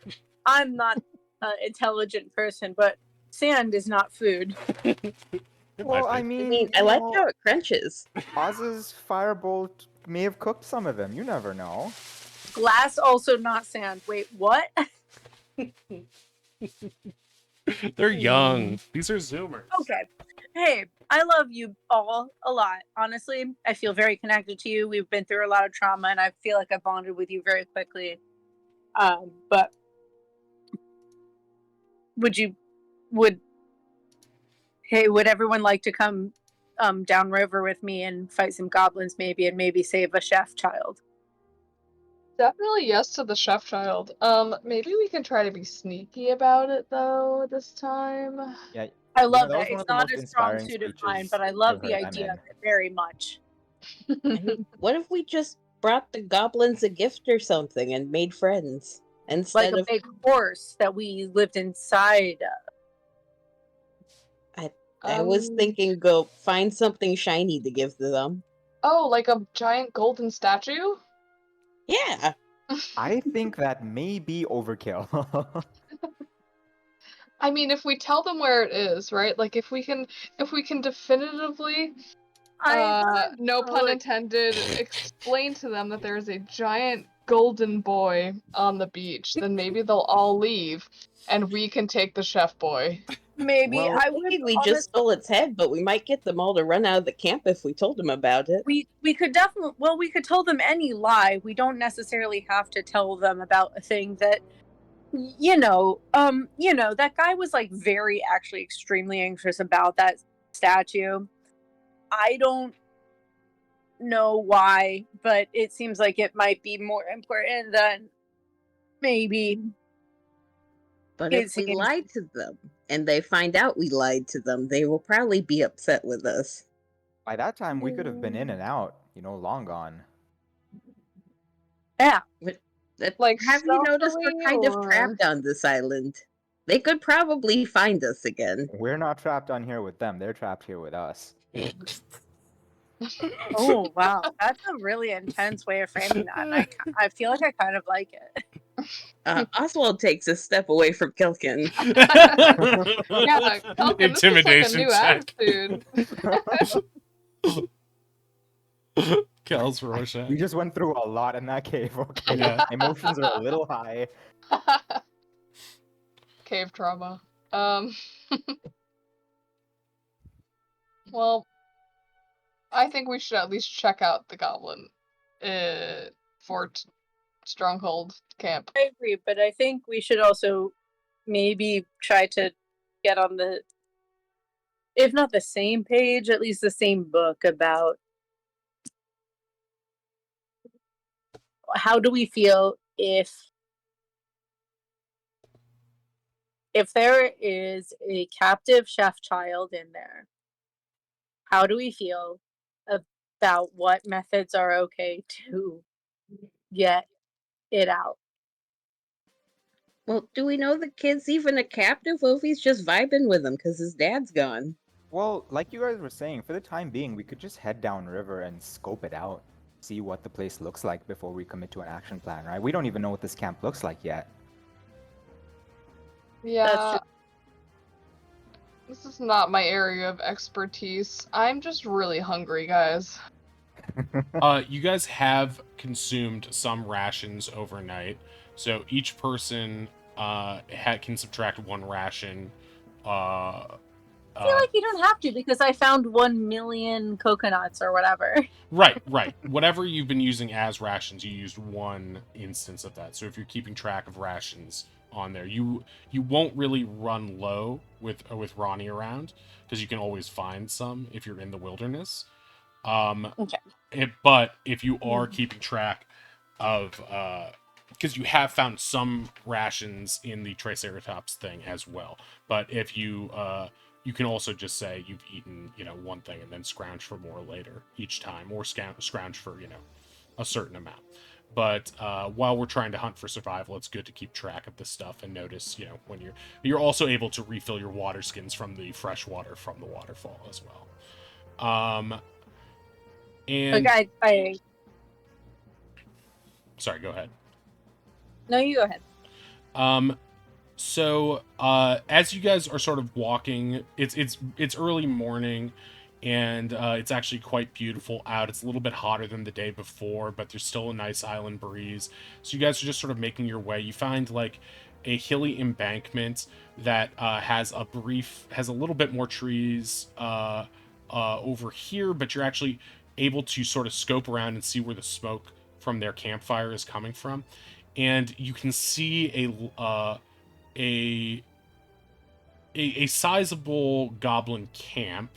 I'm not an intelligent person, but sand is not food. Well, I I mean, mean, I you like know, how it crunches. Oz's firebolt may have cooked some of them. You never know. Glass also not sand. Wait, what? They're young. These are Zoomers. Okay. Hey, I love you all a lot. Honestly, I feel very connected to you. We've been through a lot of trauma, and I feel like I bonded with you very quickly. But would everyone like to come downriver with me and fight some goblins, maybe, and maybe save a chef child? definitely yes to the chef child. Maybe we can try to be sneaky about it though this time. Yeah. I love that was that. one It's of the not most a strong inspiring suit of speeches mine, but I I've love the heard. I'm idea in. of it very much. I mean, what if we just brought the goblins a gift or something and made friends Like instead a of? big horse that we lived inside of. I was thinking, go find something shiny to give to them. Oh, like a giant golden statue? Yeah. I think that may be overkill. I mean, if we tell them where it is, right? Like if we can definitively, I wanna no pun look- intended, explain to them that there is a giant golden boy on the beach, then maybe they'll all leave, and we can take the chef boy. Maybe Well, I would Maybe we just stole its head, but we might get them all to run out of the camp if we told them about it. we could definitely, well, we could tell them any lie. We don't necessarily have to tell them about a thing that that guy was like very actually extremely anxious about that statue. I don't know why, but it seems like it might be more important than maybe But it if we seems. lied to them and they find out we lied to them, they will probably be upset with us. by that time, we could have been in and out, long gone. Yeah. Like, Have you noticed we're stealthily, kind of or- trapped on this island? They could probably find us again. We're not trapped on here with them. They're trapped here with us. Oh wow, that's a really intense way of framing that. And I feel like I kind of like it. Oswald takes a step away from Kilkin. Yeah, Kelkin, this is like a Intimidation new check. attitude. Kel's Rorschach. We just went through a lot in that cave. Okay, Yeah. emotions are a little high. Cave trauma. Well, I think we should at least check out the Goblin Fort Stronghold camp. I agree, but I think we should also maybe try to get on the, if not the same page, at least the same book about how do we feel if there is a captive chef child in there. How do we feel about what methods are okay to get it out? Well, do we know the kid's even a captive? Well, if he's just vibing with him because his dad's gone. Well, like you guys were saying, for the time being, we could just head downriver and scope it out. See what the place looks like before we commit to an action plan, right? We don't even know what this camp looks like yet. Yeah. This is not my area of expertise. I'm just really hungry, guys. You guys have consumed some rations overnight, so each person can subtract one ration. I feel like you don't have to because I found 1 million coconuts or whatever. Right. Whatever you've been using as rations, you used one instance of that. So if you're keeping track of rations on there, you won't really run low with Ronnie around because you can always find some if you're in the wilderness. Okay. But if you are keeping track of, because you have found some rations in the Triceratops thing as well. But if you you can also just say you've eaten, one thing and then scrounge for more later each time, or scrounge for, a certain amount. But while we're trying to hunt for survival, it's good to keep track of this stuff and notice, when you're also able to refill your water skins from the fresh water from the waterfall as well. And Okay, sorry, go ahead. no, you go ahead. So as you guys are sort of walking, it's early morning, and it's actually quite beautiful out. It's a little bit hotter than the day before, but there's still a nice island breeze. So you guys are just sort of making your way. You find like a hilly embankment that has a little bit more trees over here, but you're actually able to sort of scope around and see where the smoke from their campfire is coming from, and you can see a sizable goblin camp.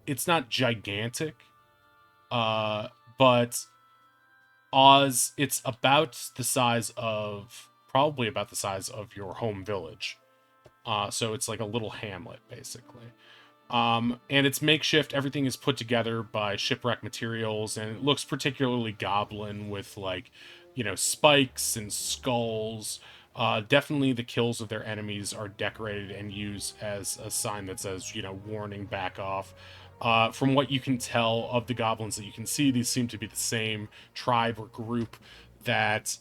It's not gigantic, but Oz, it's probably about the size of your home village. So it's like a little hamlet, basically. And it's makeshift. Everything is put together by shipwreck materials, and it looks particularly goblin with spikes and skulls. Definitely the kills of their enemies are decorated and used as a sign that says, warning, back off. From what you can tell of the goblins that you can see, these seem to be the same tribe or group that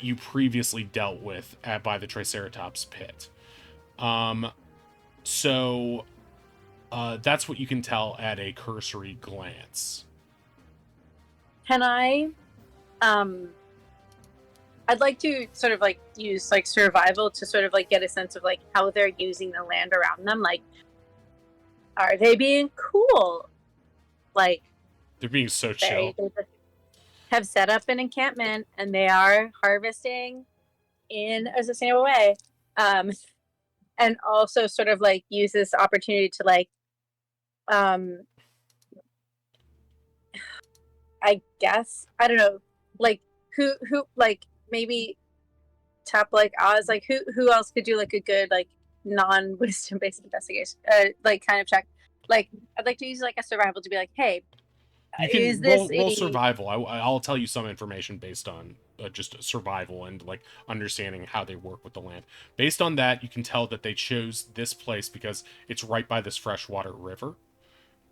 you previously dealt with by the Triceratops pit. So that's what you can tell at a cursory glance. Can I, I'd like to sort of like use like survival to sort of like get a sense of like how they're using the land around them. Like, are they being cool? Like, They're being so chill. they have set up an encampment and they are harvesting in a sustainable way. And also sort of like use this opportunity to like, I guess, I don't know, like who like maybe tap like Oz, like who else could do like a good like non-wisdom based investigation like kind of check. Like I'd like to use like a survival to be like, hey, You can is this roll a survival. I'll tell you some information based on just survival and like understanding how they work with the land. Based on that, you can tell that they chose this place because it's right by this freshwater river.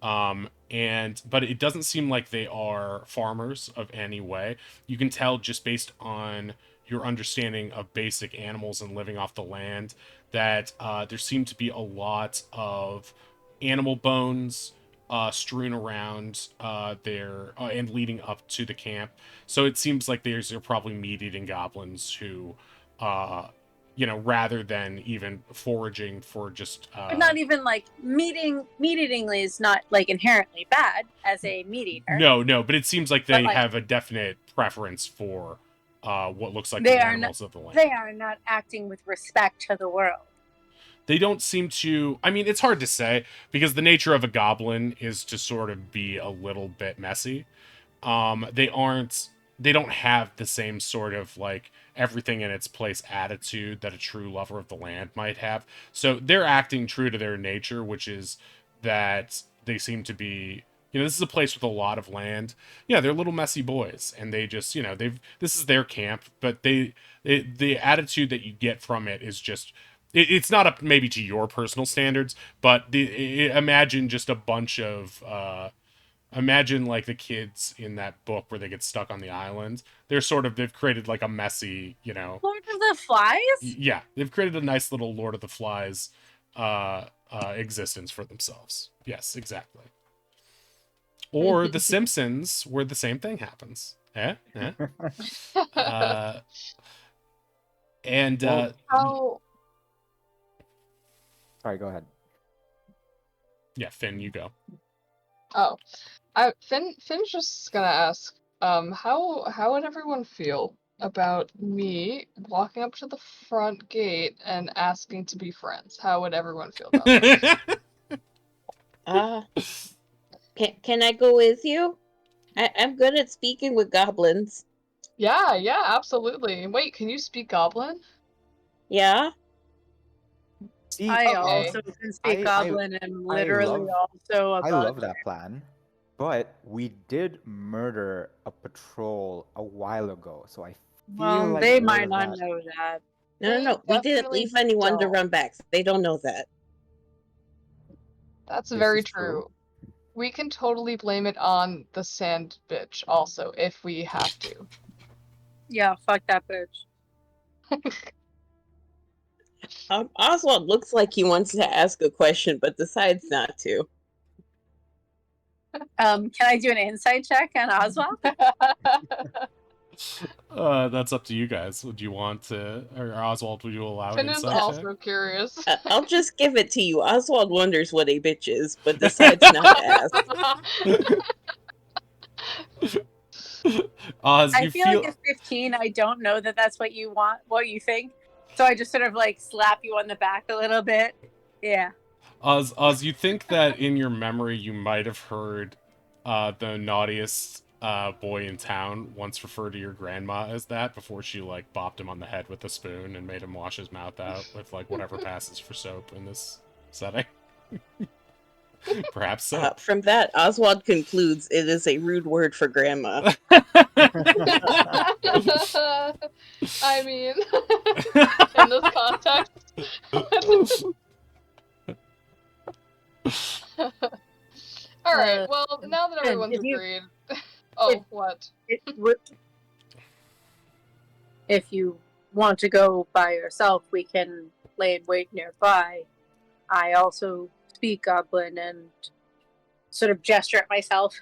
But it doesn't seem like they are farmers of any way. You can tell just based on your understanding of basic animals and living off the land that there seem to be a lot of animal bones strewn around there and leading up to the camp. So it seems like these are probably meat-eating goblins who, rather than even foraging for just... but not even like meat eating is not like inherently bad as a meat eater. No, but it seems like they like, have a definite preference for what looks like they the are animals of the land. They are not acting with respect to the world. They don't seem to... I mean, it's hard to say, because the nature of a goblin is to sort of be a little bit messy. They don't have the same sort of, like, everything in its place attitude that a true lover of the land might have. So they're acting true to their nature, which is that they seem to be... this is a place with a lot of land. Yeah, they're little messy boys, and they just, this is their camp, but the attitude that you get from it is just... It's not up maybe to your personal standards, but imagine just a bunch of... imagine like the kids in that book where they get stuck on the island. They've created like a messy, Lord of the Flies? Yeah, they've created a nice little Lord of the Flies existence for themselves. Yes, exactly. Or The Simpsons, where the same thing happens. How... Sorry, go ahead. Yeah, Finn, you go. Oh, Finn's just gonna ask, how would everyone feel about me walking up to the front gate and asking to be friends? How would everyone feel about this? Can I go with you? I'm good at speaking with goblins. Yeah, absolutely. Wait, can you speak Goblin? Yeah. See, I Okay. also can speak Goblin and literally also a I love bug. that plan, but we did murder a patrol a while ago, so I feel Well, like they word might of not that- know that. No. We didn't definitely leave anyone to don't. run back. They don't know that. That's This very is true. We can totally blame it on the sand bitch also, if we have to. Yeah, fuck that bitch. Oswald looks like he wants to ask a question, but decides not to. Can I do an insight check on Oswald? That's up to you guys. Would you want to, or Oswald, would you allow Finn an is insight also check? curious. I'll just give it to you. Oswald wonders what a bitch is, but decides not to ask. Oz, I you feel like at 15, I don't know that that's what you want, what you think. So I just sort of like slap you on the back a little bit. Yeah. Oz, you think that in your memory you might have heard the naughtiest boy in town once refer to your grandma as that before she like bopped him on the head with a spoon and made him wash his mouth out with like whatever passes for soap in this setting. Perhaps so. From that, Oswald concludes it is a rude word for grandma. I mean, in this context. Alright, well, now that everyone's agreed... what? If you want to go by yourself, we can lay in wait nearby. I also speak Goblin and sort of gesture at myself.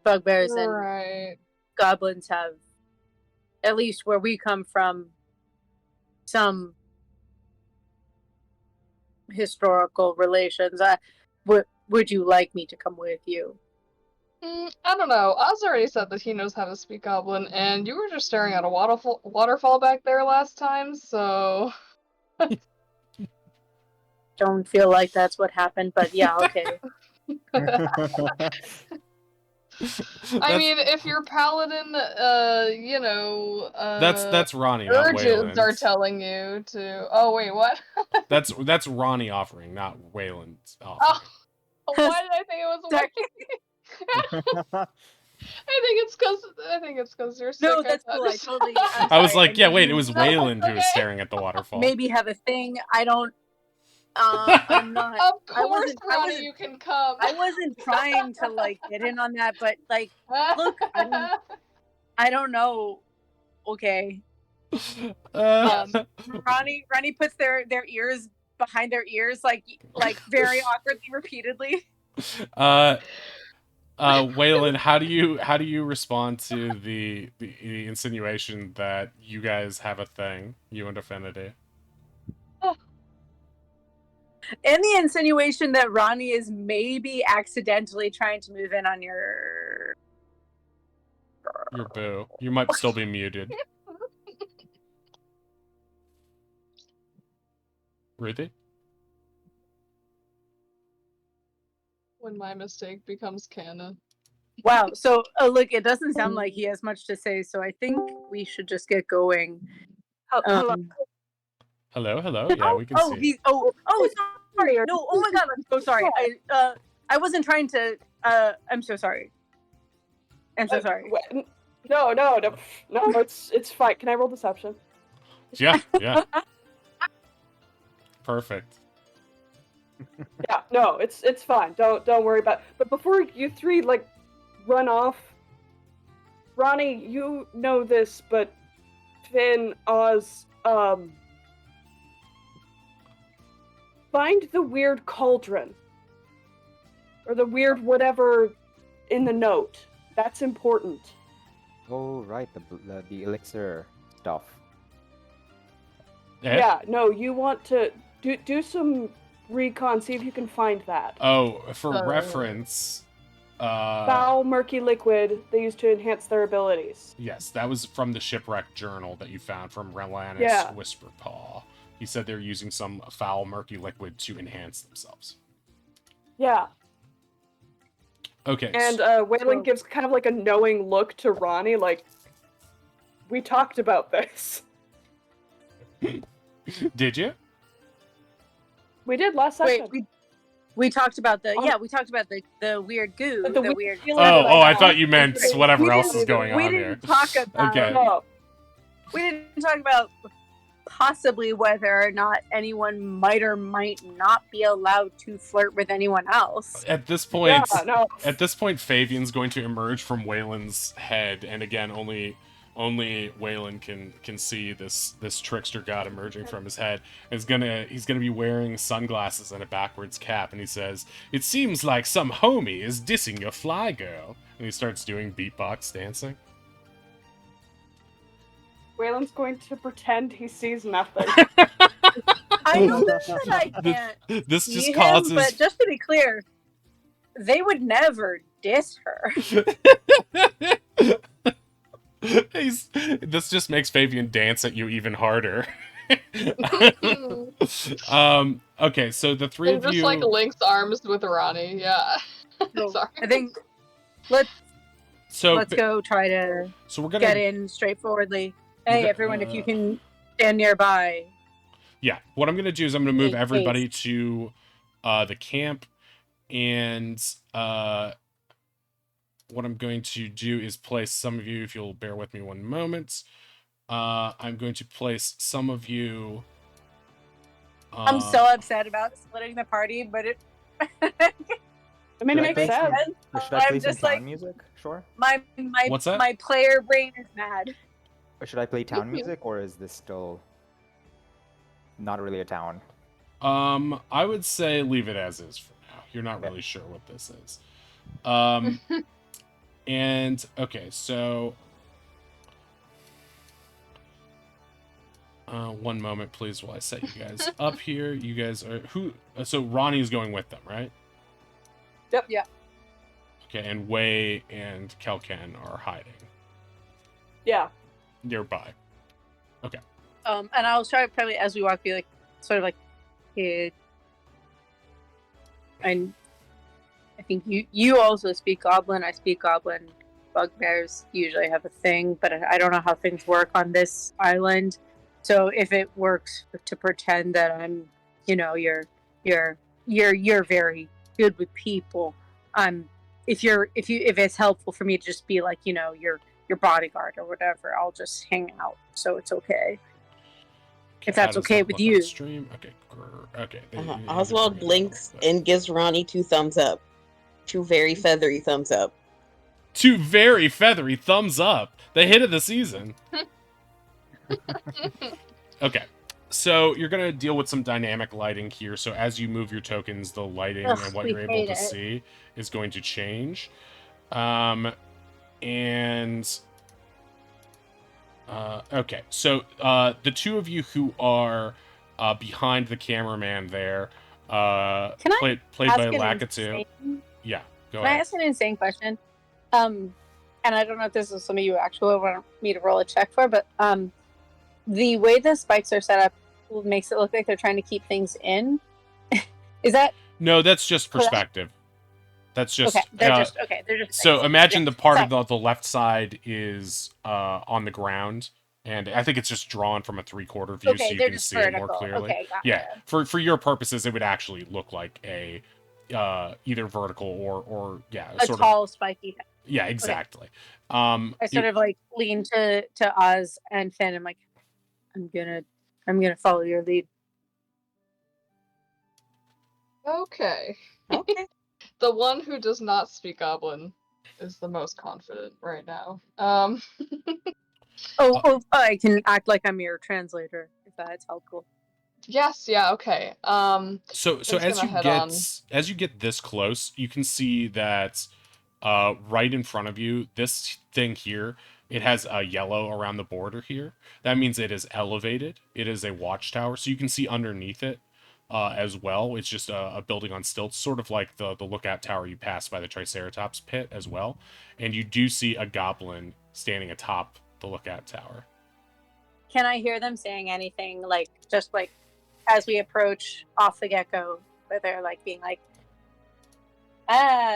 bugbears and Right. goblins have, at least where we come from, some historical relations. Would you like me to come with you? I don't know. Oz already said that he knows how to speak Goblin, and you were just staring at a waterfall back there last time, so... Don't feel like that's what happened, but yeah, okay. I mean, if your paladin, That's Ronnie, not urges Wayland. are telling you to... Oh, wait, what? That's Ronnie offering, not Wayland offering. Oh, why did I think it was Sorry. Wayland? I think it's because you're sick. No, that's cool. I totally. I'm I was sorry, like, yeah, wait, it maybe- was No, Wayland who was okay. staring at the waterfall. Maybe have a thing. I don't. I'm not. Of I course, wasn't- I Ronnie, wasn't- you can come. I wasn't trying to like get in on that, but like, look, I don't know. Okay. Ronnie puts their ears behind their ears, like very awkwardly, repeatedly. Waylon, how do you respond to the insinuation that you guys have a thing, you and Affinity? And the insinuation that Ronnie is maybe accidentally trying to move in on your boo. You might still be muted. Ruthie? When my mistake becomes canon. Wow. So, look, it doesn't sound like he has much to say, so I think we should just get going. Hello. Hello. Yeah, we can see. Sorry. No, oh my God, I'm so sorry. I wasn't trying to. I'm so sorry. I'm so sorry. No, it's fine. Can I roll deception? Yeah. Perfect. Yeah, no, it's fine. Don't worry about it. But before you three like run off, Ronnie, you know this, but Finn, Oz, find the weird cauldron. Or the weird whatever in the note. That's important. Oh, right, the elixir stuff. Ed? Yeah, no, you want to do some recon, see if you can find that. Oh, for reference, Foul, murky liquid they use to enhance their abilities. yes, that was from the shipwreck journal that you found from Relannis Yeah. Whisperpaw. He said they're using some foul, murky liquid to enhance themselves. Yeah. Okay. And Waylon gives kind of like a knowing look to Ronnie, like, we talked about this. Did you? We did last session. Wait, we talked about the we talked about the weird goo, the weird. Oh, I thought you meant whatever We else didn't- is going we on didn't here. talk about. Okay. No. We didn't talk about possibly whether or not anyone might or might not be allowed to flirt with anyone else. At this point, Yeah, no. Fabian's going to emerge from Waylon's head, and again, only Waylon can see this trickster god emerging from his head. He's gonna be wearing sunglasses and a backwards cap, and he says, "It seems like some homie is dissing your fly girl," and he starts doing beatbox dancing. Waylon's going to pretend he sees nothing. I know that I can't This see just him, causes but just to be clear, they would never diss her. This just makes Fabian dance at you even harder. Okay, so the three And of just you like links arms with Ronnie, yeah. Sorry. I think let's so go try to we're gonna get in straightforwardly. Hey, everyone, if you can stand nearby. Yeah, what I'm gonna do is I'm gonna move Make everybody to the camp, and what I'm going to do is place some of you, if you'll bear with me one moment. I'm going to place some of you. I'm so upset about splitting the party, but it. I mean, it Should I makes play some- sense. Should I play I'm some just town like music? Sure. What's that? My player brain is mad. Or should I play town music, or is this still not really a town? I would say leave it as is for now. You're not really sure what this is. And okay, so one moment, please, while I set you guys up here. You guys are who? So Ronnie's going with them, right? Yep. Yeah. Okay, and Wei and Kelken are hiding Yeah. nearby. And I'll try probably as we walk, be like, sort of like, hey, I think you also speak Goblin. I speak Goblin. Bugbears usually have a thing, but I don't know how things work on this island. So if it works to pretend that I'm, you're very good with people. If it's helpful for me to just be like, your bodyguard or whatever, I'll just hang out. So it's okay. If that's How does okay that with look on you. stream? Okay, okay. Oswald blinks and gives Ronnie 2 thumbs up. 2 very feathery thumbs up. 2 very feathery thumbs up. The hit of the season. Okay. So you're going to deal with some dynamic lighting here. So as you move your tokens, the lighting and what you're able to see is going to change. Okay. So the 2 of you who are behind the cameraman there, played by Lakitu. Yeah, go Can I ahead. ask an insane question? And I don't know if this is something you actually want me to roll a check for, but the way the spikes are set up makes it look like they're trying to keep things in. Is that? No, that's just perspective. That's just okay. They're just okay. They're just so spikes. imagine Yeah. the part Sorry. of the left side is on the ground, and I think it's just drawn from a 3/4 view, Okay, so you they're can just see it vertical. more clearly. Okay, gotcha. Yeah, for your purposes, it would actually look like a either vertical or A sort tall, of spiky. yeah, exactly. I sort of like lean to Oz and Finn. I'm like, I'm gonna follow your lead. Okay. Okay. The one who does not speak Goblin is the most confident right now. I can act like I'm your translator if that's helpful. Yes, yeah, okay. So Who's as gonna you head on? get this close, you can see that right in front of you, this thing here, it has a yellow around the border here. That means it is elevated. It is a watchtower, so you can see underneath it as well. It's just a building on stilts, sort of like the lookout tower you passed by the Triceratops pit as well. And you do see a goblin standing atop the lookout tower. Can I hear them saying anything like just like as we approach off the get-go, where they're like being like,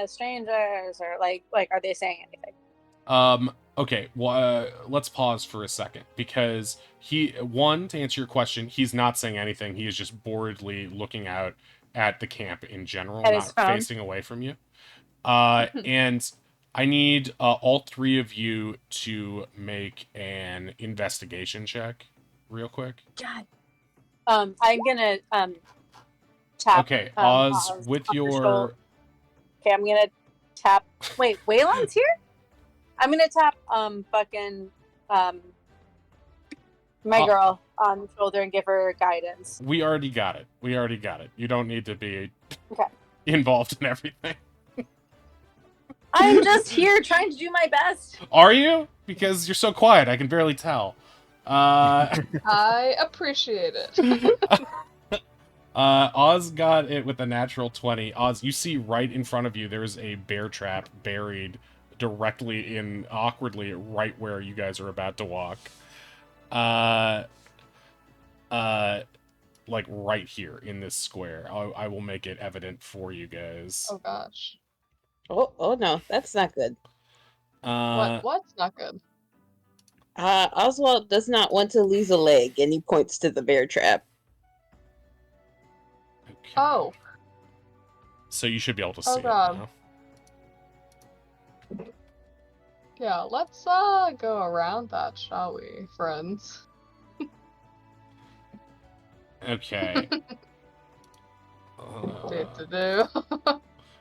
strangers, or like are they saying anything? Okay, well, let's pause for a second, because to answer your question, he's not saying anything. He is just boredly looking out at the camp in general, not facing away from you. And I need all 3 of you to make an investigation check real quick. God. I'm gonna tap. Okay, Oz, with your... Okay, I'm gonna tap. Wait, Waylon's here? I'm gonna tap fucking my girl on the shoulder and give her guidance. We already got it. You don't need to be involved in everything. I'm just here trying to do my best. Are you? Because you're so quiet, I can barely tell. I appreciate it. Oz got it with a natural 20. Oz, you see right in front of you, there's a bear trap buried directly awkwardly right where you guys are about to walk. Like right here in this square. I will make it evident for you guys. Oh gosh. Oh no, that's not good. What's not good? Oswald does not want to lose a leg, and he points to the bear trap. Okay. Oh. So you should be able to see it God. now. Yeah, let's go around that, shall we, friends? Okay.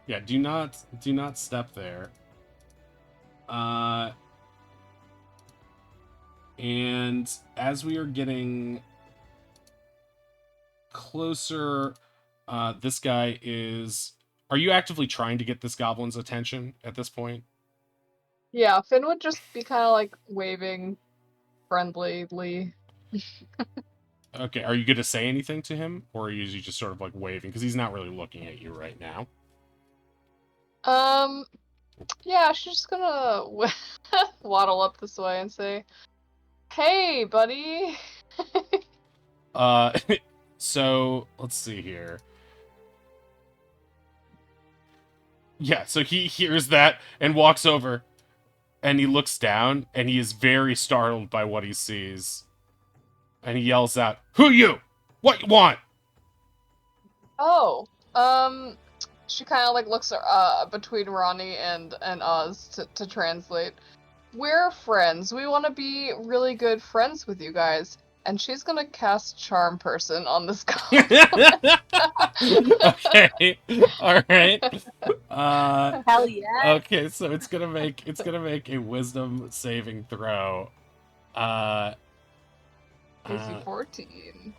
Yeah, do not step there. And as we are getting closer, this guy is... Are you actively trying to get this goblin's attention at this point? Yeah, Finn would just be kind of like waving friendlyly. Okay, are you going to say anything to him, or are you just sort of like waving because he's not really looking at you right now? Yeah, she's just gonna waddle up this way and say, "Hey, buddy." So let's see here. Yeah, so he hears that and walks over, and he looks down, and he is very startled by what he sees. And he yells out, "Who you? What you want?" Oh, she kind of like looks between Ronnie and Oz to translate. We're friends. We want to be really good friends with you guys. And she's gonna cast Charm Person on this guy. Okay, all right. Hell yeah. Okay, so it's gonna make a Wisdom saving throw. AC 14.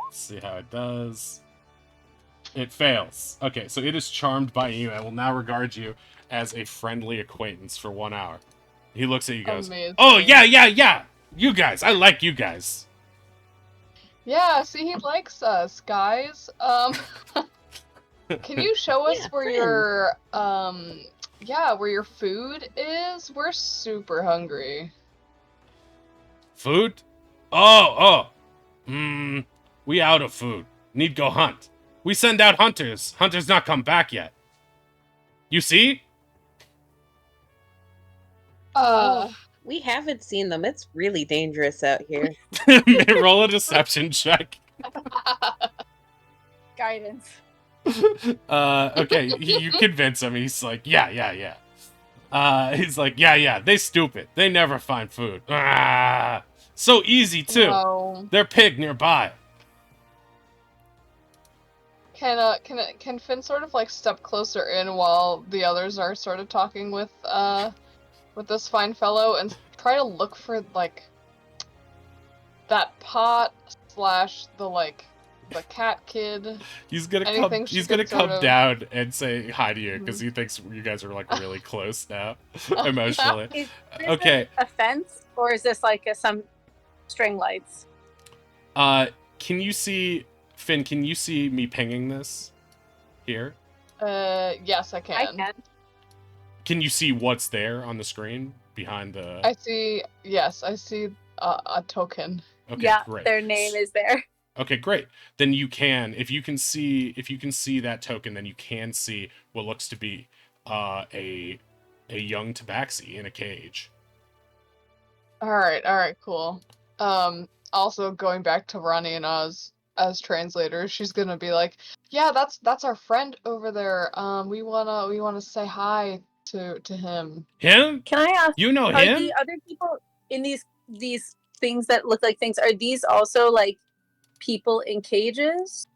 Let's see how it does. It fails. Okay, so it is charmed by you and will now regard you as a friendly acquaintance for 1 hour. He looks at you, goes, Amazing. "Oh yeah, you guys. I like you guys." Yeah, see, he likes us, guys. Can you show us Yeah, where where your food is? We're super hungry. Food? Oh. We out of food. Need go hunt. We send out hunters. Hunters not come back yet. You see? We haven't seen them. It's really dangerous out here. Roll a deception check. Guidance. Okay, you convince him. He's like, yeah. He's like, yeah, they stupid. They never find food. Ah, so easy, too. No. They're pig nearby. Can Finn sort of like step closer in while the others are sort of talking with this fine fellow and try to look for like that pot / the cat kid. He's gonna come down and say hi to you because he thinks you guys are like really close now, emotionally. Is this Okay. a fence, or is this like some string lights? Can you see, Finn? Can you see me pinging this here? Yes, I can. I can. Can you see what's there on the screen behind the? I see a token. Okay, Yeah, great. their name is there. Okay, great. Then you can, if you can see that token, then you can see what looks to be a young tabaxi in a cage. All right, cool. Also going back to Ronnie and Oz as translators, she's gonna be like, "Yeah, that's our friend over there. We wanna say hi to him." Him? Can I ask? You know Are him? the other people in these things that look like things? Are these also like people in cages,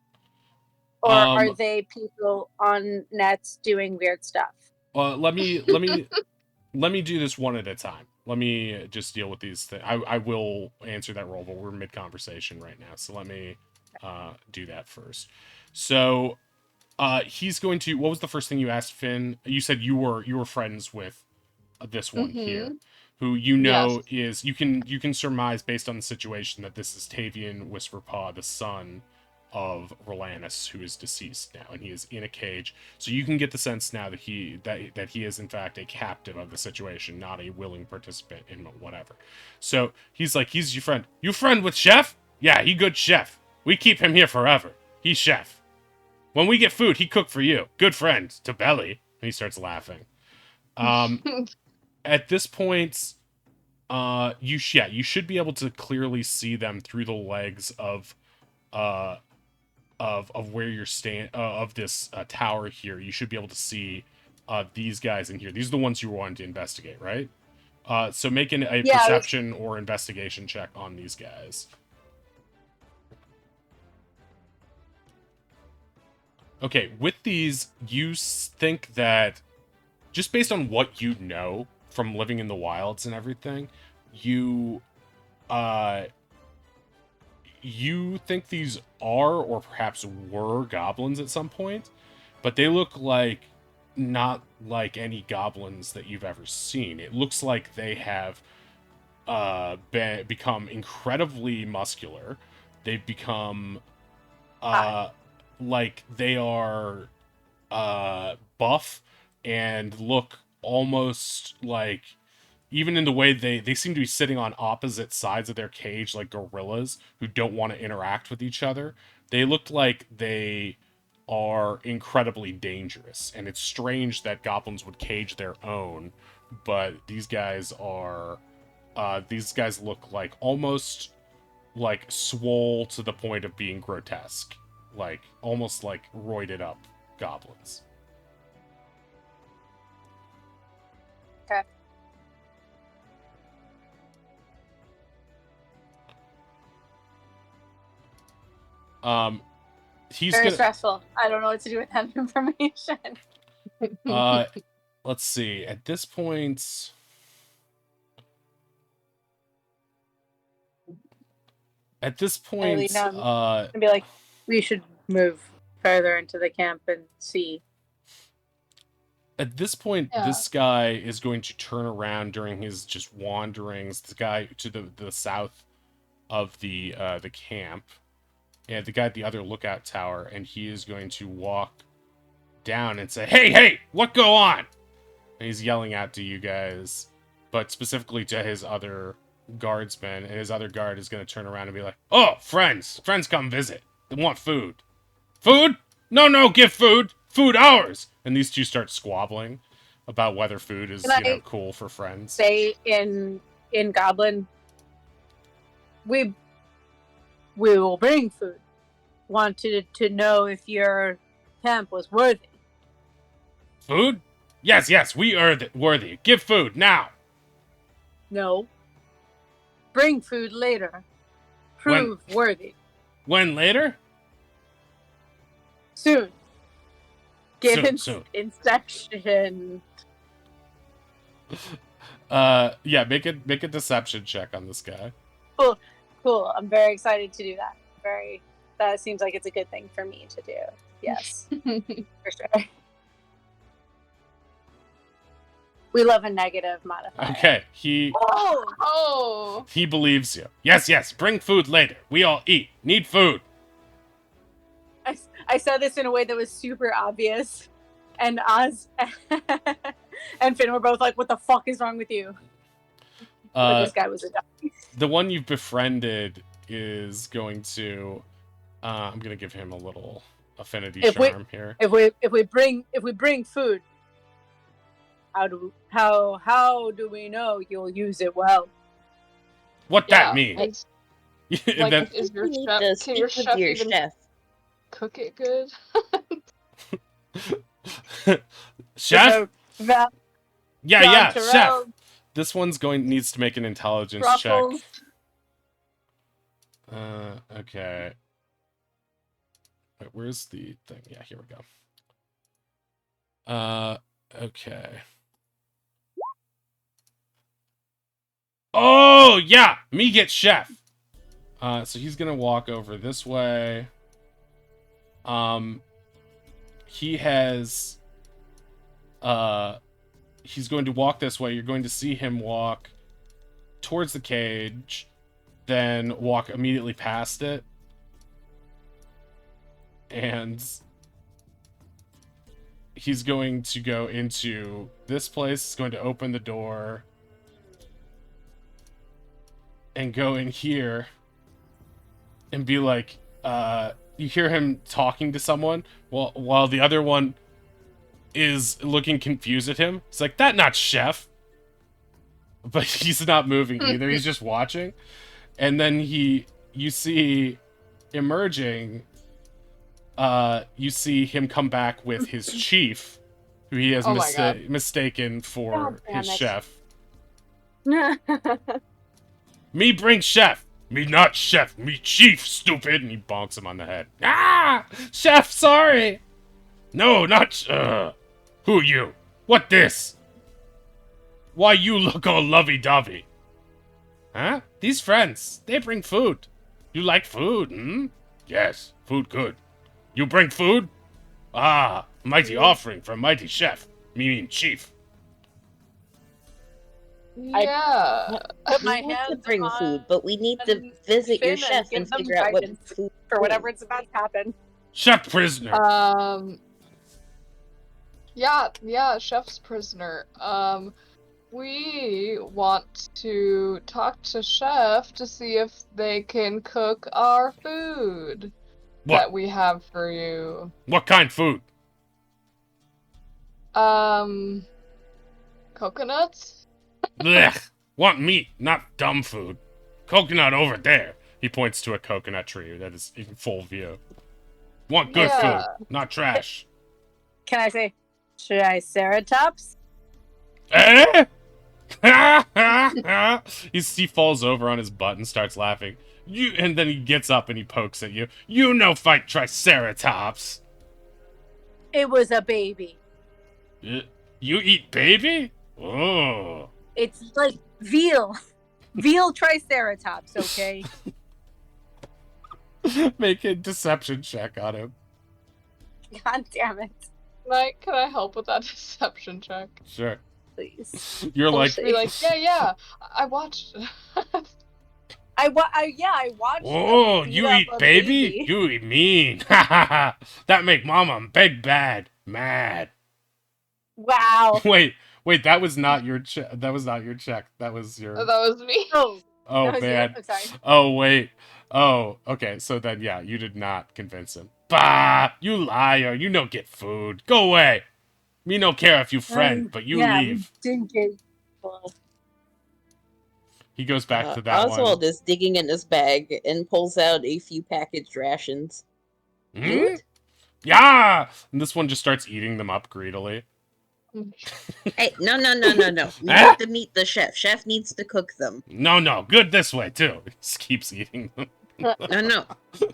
or are they people on nets doing weird stuff? Let me do this one at a time. Let me just deal with these things. I will answer that role, but we're mid conversation right now, so let me do that first. So he's going to. What was the first thing you asked, Finn? You said you were friends with this one here, who you know is you can surmise based on the situation that this is Tavian Whisperpaw, the son of Rolanus, who is deceased now, and he is in a cage. So you can get the sense now that he is in fact a captive of the situation, not a willing participant in whatever. So he's like, he's your friend. You friend with Chef? Yeah, he good chef. We keep him here forever. He's chef. When we get food, he cook for you. Good friend to Belly. And he starts laughing. At this point, you should be able to clearly see them through the legs of where you're staying of this tower here. You should be able to see these guys in here. These are the ones you wanted to investigate, right? So make a perception or investigation check on these guys. Okay, with these, you think that just based on what you know from living in the wilds and everything, you think these are or perhaps were goblins at some point, but they look like not like any goblins that you've ever seen. It looks like they have become incredibly muscular. They've become like they are buff and look almost like, even in the way they seem to be sitting on opposite sides of their cage like gorillas who don't want to interact with each other. They look like they are incredibly dangerous, and it's strange that goblins would cage their own, but these guys look like almost like swole to the point of being grotesque, like almost like roided up goblins. Okay. He's Very gonna stressful. I don't know what to do with that information. let's see. At this point, And be like, we should move further into the camp and see. At this point, this guy is going to turn around during his just wanderings. The guy to the south of the camp, and the guy at the other lookout tower, and he is going to walk down and say, "Hey, what go on?" And he's yelling out to you guys, but specifically to his other guardsmen. And his other guard is going to turn around and be like, "Oh, friends come visit. They want food. Food? No, give food. Food ours." And these two start squabbling about whether food is, cool for friends. Say in Goblin, we will bring food. Wanted to know if your camp was worthy. Food? Yes, we are worthy. Give food now. No. Bring food later. Prove worthy. When later? Soon. Give Soon. instruction. Yeah, make a deception check on this guy. Cool. I'm very excited to do that. That seems like it's a good thing for me to do. Yes. For sure. We love a negative modifier. Okay, Oh! he believes you. Yes, bring food later. We all eat. Need food. I said this in a way that was super obvious, and Oz and Finn were both like, "What the fuck is wrong with you?" But this guy was a dog. The one you've befriended is going to. I'm gonna give him a little affinity charm here. If we bring food, how do we know you'll use it well? What that mean? Like, then, is your You chef? need to Can your speak with chef even chef. cook it good? chef? Val- Yeah, Terrell, chef. This one's needs to make an intelligence Ruffles. check. Okay. Wait, where's the thing? Yeah, here we go. Okay. Oh, yeah! Me get chef! So he's gonna walk over this way. He has... he's going to walk this way. You're going to see him walk towards the cage, then walk immediately past it. And he's going to go into this place. He's going to open the door and go in here and be like, you hear him talking to someone while the other one is looking confused at him. It's like, that not chef. But he's not moving either. He's just watching. And then you see emerging, you see him come back with his chief, who he has mistaken for his chef. Me bring chef. Me not chef. Me chief, stupid. And he bonks him on the head. Ah! Chef, sorry. No, not... Who you? What this? Why you look all lovey-dovey? Huh? These friends, they bring food. You like food, hmm? Yes, food good. You bring food? Ah, mighty offering from mighty chef. Meaning chief. Yeah. Put We my want to hands bring on food, but we need to visit your Finn and chef give and them figure out what guidance food for whatever it's about to happen. Chef prisoner. Yeah, chef's prisoner. We want to talk to chef to see if they can cook our food that What? we have for you. What kind food? Coconuts? Blech. Want meat, not dumb food. Coconut over there. He points to a coconut tree that is in full view. Want good Yeah. food, not trash. Can I say Triceratops? Eh? He falls over on his butt and starts laughing. And then he gets up and he pokes at you. You no fight Triceratops. It was a baby. You eat baby? Oh. It's like veal. Veal Triceratops, okay? Make a deception check on him. God damn it. Can I help with that deception check? Sure. Please. You're I'll like, just be like, yeah, I watched. I watched. oh, them beat you up eat a baby? You eat mean. That make mama big bad. Mad. Wow. Wait, that was not your check. That was not your check. That was your... That was me. Oh, Oh, that was man. you? I'm sorry. Oh, wait. Oh, okay. So then, yeah, you did not convince him. Bah! You liar. You no get food. Go away. Me no care if you friend, but you yeah, leave. we didn't get. Well, He goes back to that Oswald one. is digging in his bag and pulls out a few packaged rations. Hmm? Food? Yeah! And this one just starts eating them up greedily. Hey, no. We have to meet the chef. Chef needs to cook them. No. Good this way, too. He just keeps eating them. No.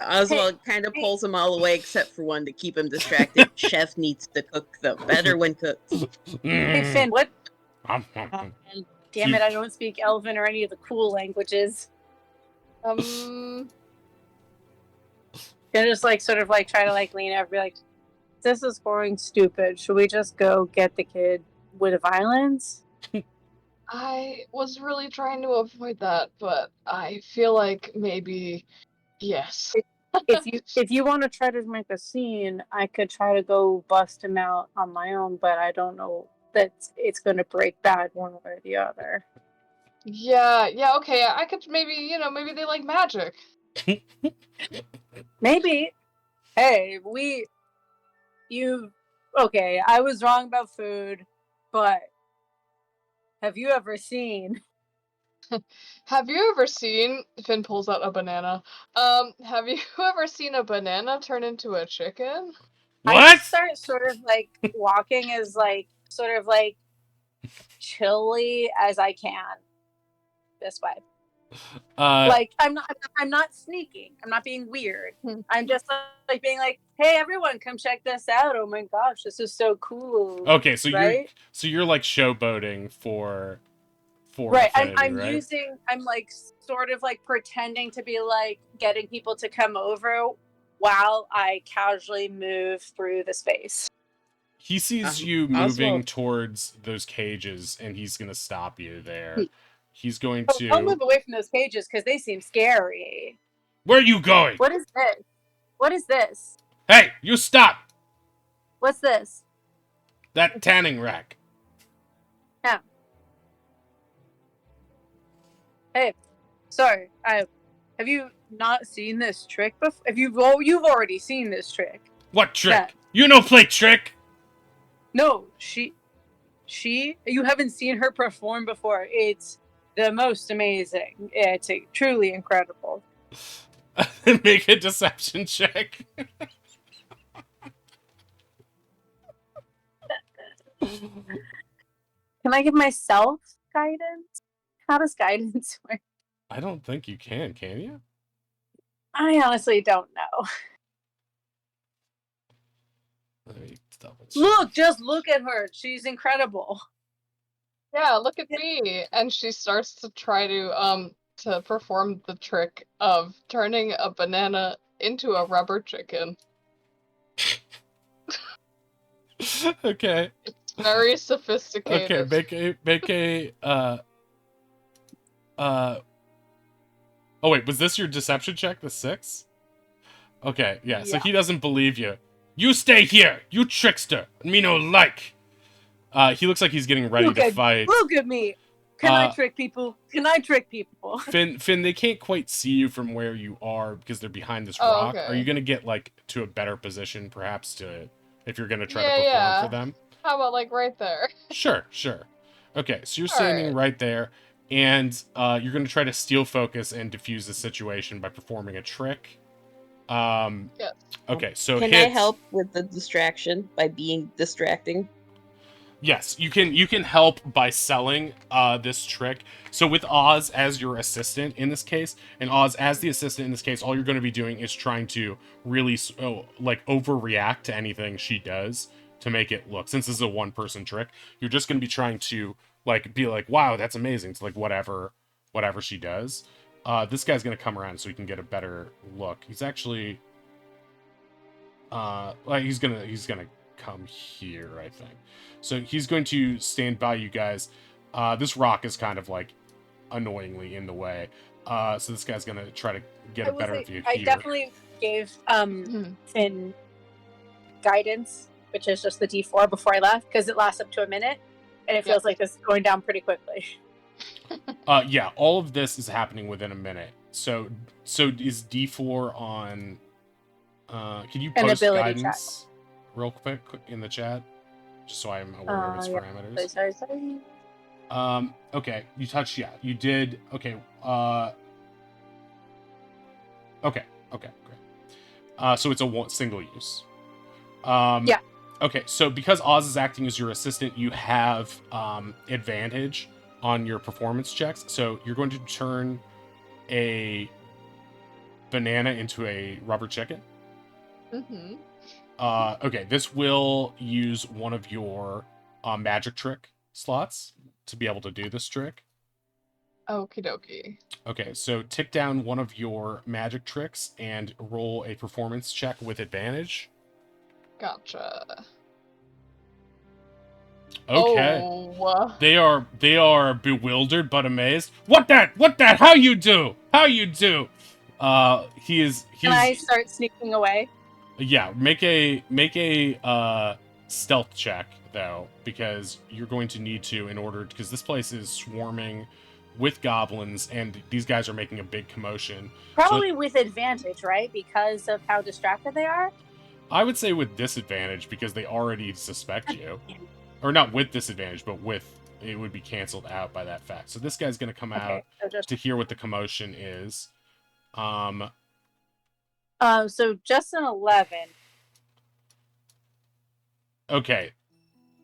Oswald kind of pulls them all away except for one to keep him distracted. Chef needs to cook them. Better when cooked. hey Finn, what? Mm. Damn it! I don't speak Elven or any of the cool languages. Um, Gonna just like sort of like try to like lean over, and be like, "This is going stupid. Should we just go get the kid with the violence?" I was really trying to avoid that, but I feel like maybe yes. If you want to try to make a scene, I could try to go bust him out on my own, but I don't know that it's going to break bad one way or the other. Yeah, okay. I could maybe maybe they like magic. Maybe. Hey, okay, I was wrong about food, but have you ever seen? Have you ever seen Finn pulls out a banana? Have you ever seen a banana turn into a chicken? I What? just start sort of like walking as like sort of like chilly as I can this way. Like I'm not sneaking. I'm not being weird. I'm just like being like, hey everyone, come check this out. Oh my gosh, this is so cool. Okay, so right? you're like showboating for right. Affinity, I'm right? I'm like sort of like pretending to be like getting people to come over while I casually move through the space. He sees you moving Oswald. towards those cages, and he's gonna stop you there. He's going Oh, to... I'll move away from those pages because they seem scary. Where are you going? What is this? What is this? Hey, you stop! What's this? That tanning rack. Yeah. Hey, sorry. Have you not seen this trick before? You've already seen this trick. What trick? Yeah. You no play trick. No, she. You haven't seen her perform before. It's the most amazing. It's truly incredible. Make a deception check. Can I give myself guidance? How does guidance work? I don't think you can you? I honestly don't know. Let me double check. Look, just look at her. She's incredible. Yeah, look at me. And she starts to try to perform the trick of turning a banana into a rubber chicken. Okay. It's very sophisticated. Okay, make a oh wait, was this your deception check, the 6? Okay, yeah, so Yeah. he doesn't believe you. You stay here, you trickster, me no like. He looks like he's getting ready to fight. Look at me. Can I Uh, trick people? Can I trick people? Finn, they can't quite see you from where you are because they're behind this Oh, rock. okay. Are you gonna get like to a better position, perhaps, to if you're gonna try to Yeah, perform yeah. for them? How about like right there? Sure. Okay, so you're standing right there, and you're gonna try to steal focus and diffuse the situation by performing a trick. Yes. Okay, so Can I help with the distraction by being distracting? Yes, you can help by selling this trick. So with Oz as your assistant in this case, and Oz as the assistant in this case, all you're going to be doing is trying to really like overreact to anything she does to make it look. Since this is a one-person trick, you're just going to be trying to like be like, "Wow, that's amazing!" to like whatever she does. This guy's going to come around so he can get a better look. He's actually like he's gonna come here, I think. So he's going to stand by you guys. This rock is kind of like annoyingly in the way. So this guy's gonna try to get a better view I here. definitely gave Finn guidance, which is just the D4 before I left, because it lasts up to a minute, and it feels like this is going down pretty quickly. Yeah, all of this is happening within a minute. So is D4 on? Can you An post ability guidance real quick in the chat, just so I'm aware of its parameters? Sorry. Okay, you touched, yeah, you did, okay, okay, great. So it's a single use. Yeah. Okay, so because Oz is acting as your assistant, you have advantage on your performance checks, so you're going to turn a banana into a rubber chicken. Mm-hmm. Okay, this will use one of your magic trick slots to be able to do this trick. Okie dokie. Okay, so tick down one of your magic tricks and roll a performance check with advantage. Gotcha. Okay. Oh. They are bewildered but amazed. What that? How you do? He's Can I start sneaking away? Yeah, make a stealth check though, because you're going to need to in order, because this place is swarming with goblins and these guys are making a big commotion. Probably with advantage, right? Because of how distracted they are? I would say with disadvantage because they already suspect you. Or not with disadvantage, but it would be canceled out by that fact. So this guy's going to come out to hear what the commotion is. So just an 11. Okay.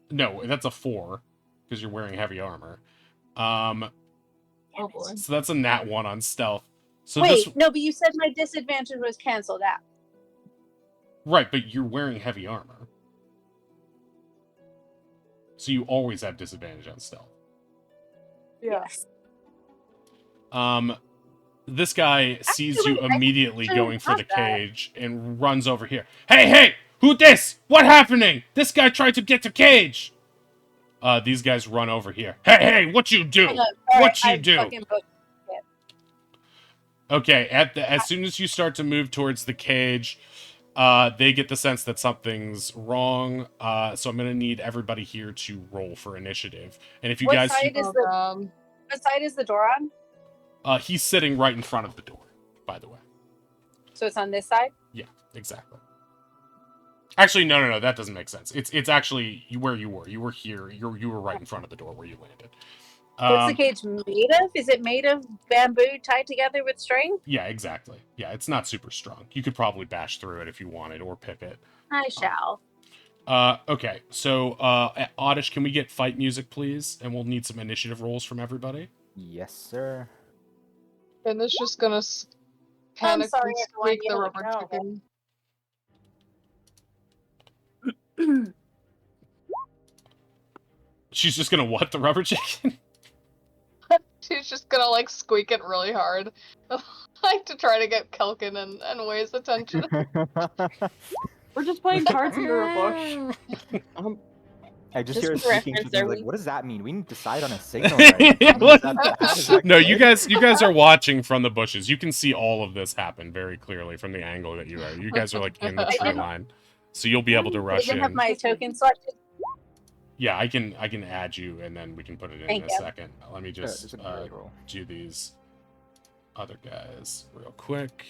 No, that's a 4 because you're wearing heavy armor. Oh boy. So that's a nat 1 on stealth. So Wait, no, but you said my disadvantage was canceled out. Right, but you're wearing heavy armor. So you always have disadvantage on stealth. Yes. This guy sees you immediately going for the that. cage and runs over here. Hey! Who this? What happening? This guy tried to get to cage! These guys run over here. Hey! What you do? What you do? Okay, as soon as you start to move towards the cage, they get the sense that something's wrong. So I'm gonna need everybody here to roll for initiative. And if you guys, what side is the door on? He's sitting right in front of the door, by the way. So it's on this side? Yeah, exactly. Actually, no, that doesn't make sense. It's actually where you were. You were here. You were right in front of the door where you landed. What's the cage made of? Is it made of bamboo tied together with string? Yeah, exactly. Yeah, it's not super strong. You could probably bash through it if you wanted, or pick it. I shall. Okay, so Oddish, can we get fight music, please? And we'll need some initiative rolls from everybody. Yes, sir. And it's just gonna panic sorry, and squeak the everyone, rubber chicken. She's just gonna what, the rubber chicken? She's just gonna like squeak it really hard. Like to try to get Kelkin and Way's attention. We're just playing cards under a bush. I just Just hear for a speaking to reference, me are like, we- what does that mean? We need to decide on a signal right now. What? Is that bad? Is that No, you good? guys are watching from the bushes. You can see all of this happen very clearly from the angle that you are. You guys are like in the tree line, so you'll be able to rush Did I have in. my token selected? Yeah, I can add you, and then we can put it in Thank a you. second. Let me It's just a great roll. do these other guys real quick.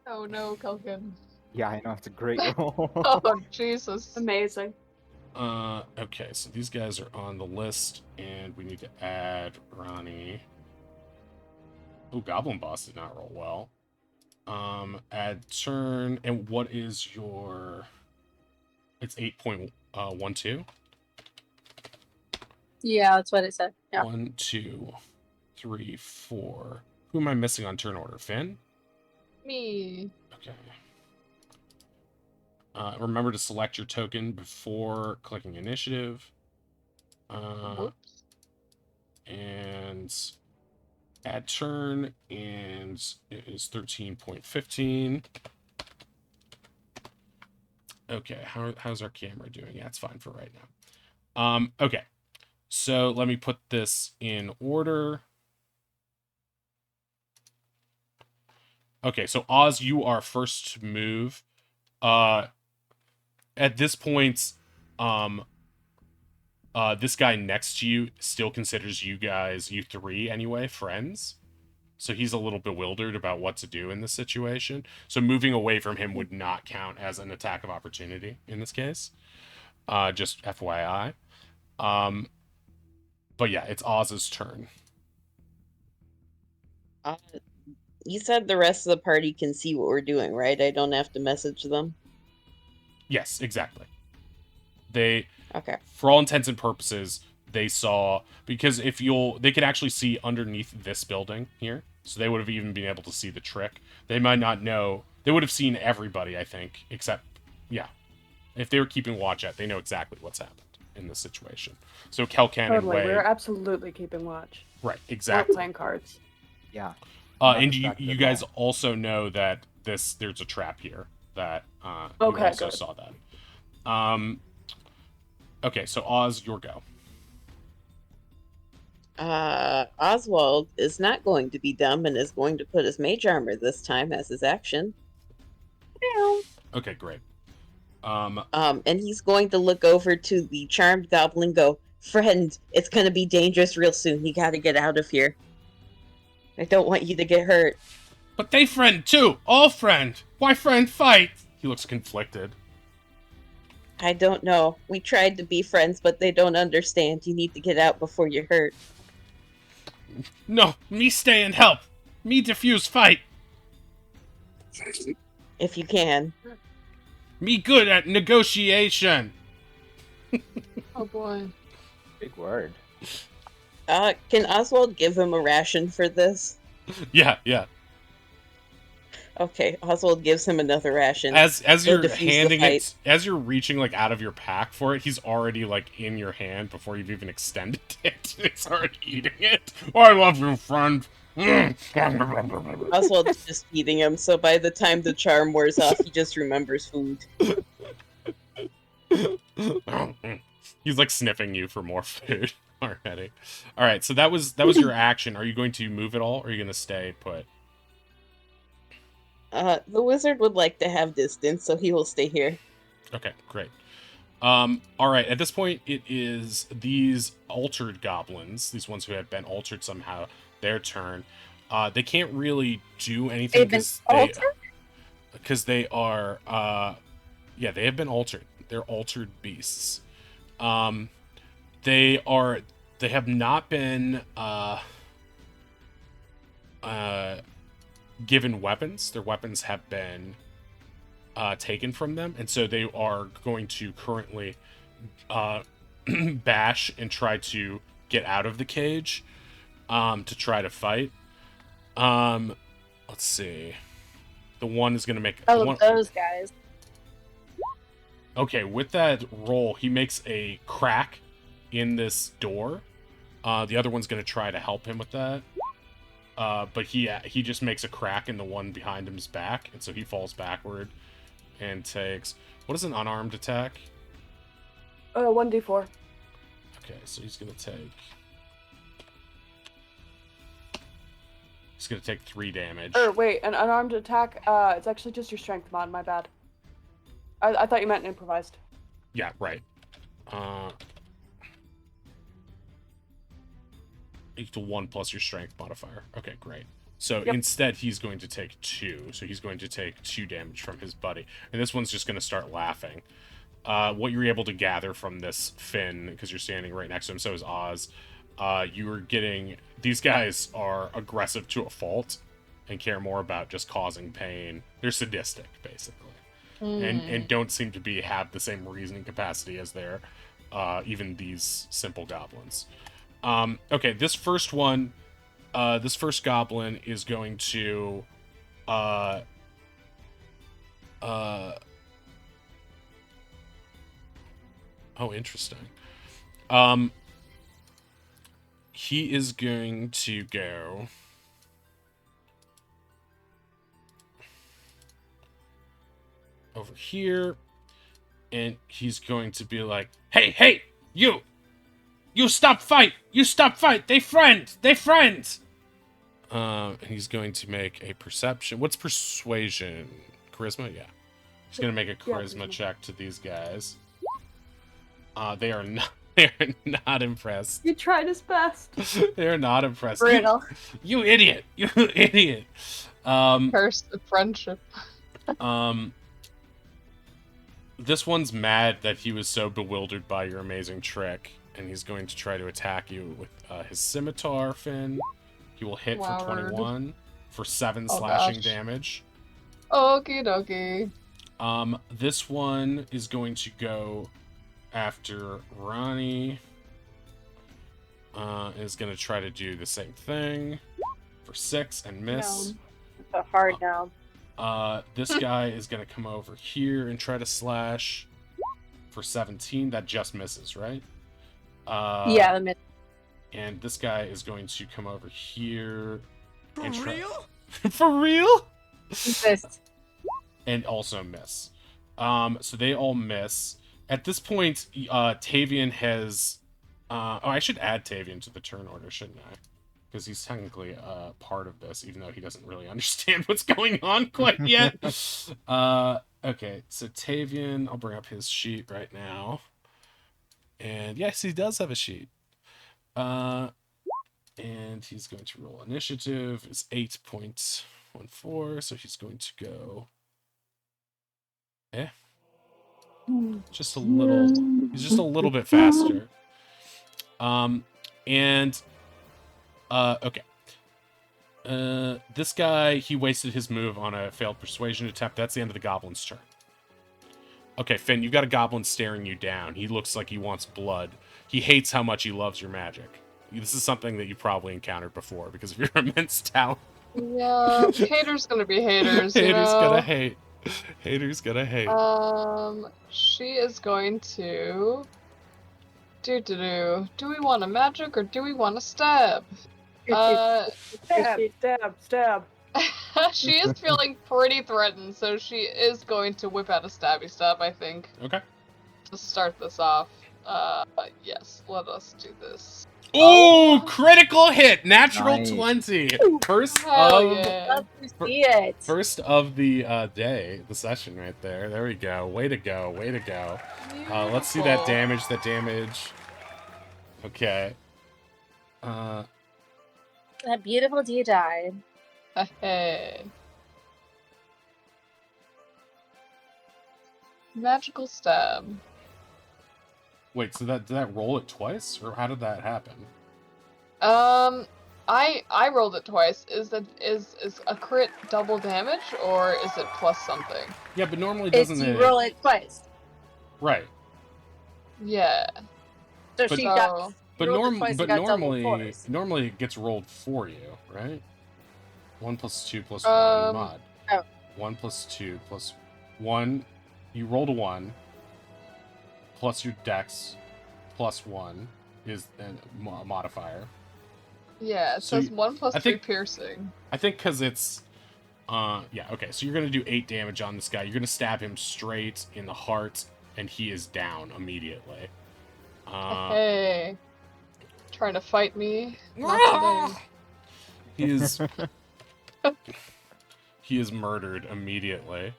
Oh no, Kelkin. Yeah, I know, it's a great roll. Oh Jesus. Amazing. Okay, so these guys are on the list, and we need to add Ronnie. Oh, Goblin Boss did not roll well. Add turn, and what is your... It's 8.12? Yeah, that's what it said. Yeah. 1, 2, 3, 4. Who am I missing on turn order? Finn? Me. Okay. Remember to select your token before clicking initiative. Whoops. And add turn, and it is 13.15. Okay, how's our camera doing? Yeah, it's fine for right now. Okay. So let me put this in order. Okay, so Oz, you are first to move. At this point, this guy next to you still considers you guys, you three anyway, friends. So he's a little bewildered about what to do in this situation. So moving away from him would not count as an attack of opportunity in this case. Just FYI. But yeah, it's Oz's turn. You said the rest of the party can see what we're doing, right? I don't have to message them. Yes, exactly. Okay. For all intents and purposes, they saw, because they could actually see underneath this building here, so they would have even been able to see the trick. They might not know, they would have seen everybody, I think, except, yeah. If they were keeping watch they know exactly what's happened in this situation. So Kelkan and Totally, Wei, we're absolutely keeping watch. right, We're exactly. playing cards. Yeah. And distracted you at guys all. also know that there's a trap here that you Okay, also good. saw that. Okay, so Oz, your go. Oswald is not going to be dumb and is going to put his mage armor this time as his action. Okay, great. And he's going to look over to the charmed goblin and go, "Friend, it's gonna be dangerous real soon. You gotta get out of here. I don't want you to get hurt." But they friend too. All friend. Why friend fight? He looks conflicted. I don't know. We tried to be friends, but they don't understand. You need to get out before you're hurt. No, me stay and help. Me defuse fight. If you can. Me good at negotiation. Oh boy. Big word. Can Oswald give him a ration for this? Yeah. Okay, Oswald gives him another ration. As Go you're defuse the handing fight. it, as you're reaching like out of your pack for it, he's already like in your hand before you've even extended it. He's already eating it. Oh, I love you, friend. Oswald's just feeding him, so by the time the charm wears off, he just remembers food. He's like sniffing you for more food already. All right, so that was your action. Are you going to move at all, or are you going to stay put? The wizard would like to have distance, so he will stay here. Okay, great. All right, at this point, it is these altered goblins, these ones who have been altered somehow, their turn. They can't really do anything They've been altered? because they are, yeah, they have been altered. They're altered beasts. They have not been, given weapons. Their weapons have been taken from them, and so they are going to currently bash and try to get out of the cage to try to fight. Let's see. The one is going to make... those guys. Okay, with that roll, he makes a crack in this door. The other one's going to try to help him with that. But he just makes a crack in the one behind him's back, and so he falls backward. and takes... What is an unarmed attack? 1d4. Okay, so he's gonna take... He's gonna take 3 damage. Wait, an unarmed attack? It's actually just your strength mod, my bad. I thought you meant improvised. Yeah, right. Equal 1 plus your strength modifier. Okay, great. So instead, he's going to take 2. So he's going to take 2 damage from his buddy. And this one's just going to start laughing. What you're able to gather from this, Finn, because you're standing right next to him, so is Oz, you are getting... These guys are aggressive to a fault and care more about just causing pain. They're sadistic, basically. And don't seem to have the same reasoning capacity as their even these simple goblins. Okay, this first one, this first goblin is going to oh, interesting. He is going to go over here, and he's going to be like, hey, you stop fight, they friend. And he's going to make a perception. What's persuasion? Charisma? Yeah. He's going to make a charisma check to these guys. They are not impressed. He tried his best. They're not impressed. Brutal. You idiot. Curse the friendship. This one's mad that he was so bewildered by your amazing trick, and he's going to try to attack you with his scimitar, Finn. He will hit for 21 for 7 slashing damage. Okie dokie. This one is going to go after Ronnie. Is going to try to do the same thing for 6 and miss. No. It's a hard no. This guy is going to come over here and try to slash for 17. That just misses, right? Yeah, the miss. And this guy is going to come over here. For real? For real? Missed. And also miss. So they all miss. At this point, Tavian has... I should add Tavian to the turn order, shouldn't I? Because he's technically part of this, even though he doesn't really understand what's going on quite yet. Okay, so Tavian, I'll bring up his sheet right now. And yes, he does have a sheet. And he's going to roll initiative. It's 8.14, so he's going to go... just a little... He's just a little bit faster. Okay. This guy, he wasted his move on a failed persuasion attempt. That's the end of the goblin's turn. Okay, Finn, you've got a goblin staring you down. He looks like he wants blood. He hates how much he loves your magic. This is something that you probably encountered before because of your immense talent. Yeah, haters gonna be haters. Haters gonna hate. Haters gonna hate. She is going to... Do we want a magic or do we want a stab? Stab. She is feeling pretty threatened, so she is going to whip out a stabby stab, I think. Okay. To start this off. Yes, let us do this. Ooh, critical hit! Natural Nice. 20! First Hell of... yeah. Love to see it. First of the day, the session right there. There we go. Way to go. Way to go. Let's see that damage. Okay. That beautiful D died. Hey. Magical stab. Wait, so did that roll it twice? Or how did that happen? I rolled it twice. Is a crit double damage or is it plus something? Yeah, but normally It's doesn't you it... roll it twice. Right. Yeah. So But- she got. But, rolled it twice, you got double normally fours. it gets rolled for you, right? 1 plus 2 plus 1 mod. Oh. 1 plus 2 plus 1. You rolled a 1. Plus your dex plus 1 is a modifier. Yeah, it So says 1 plus I 3 think- piercing. I think because it's Yeah, okay, so you're gonna do 8 damage on this guy. You're gonna stab him straight in the heart, and he is down immediately. Hey. Trying to fight me? Not today. He is... he is murdered immediately.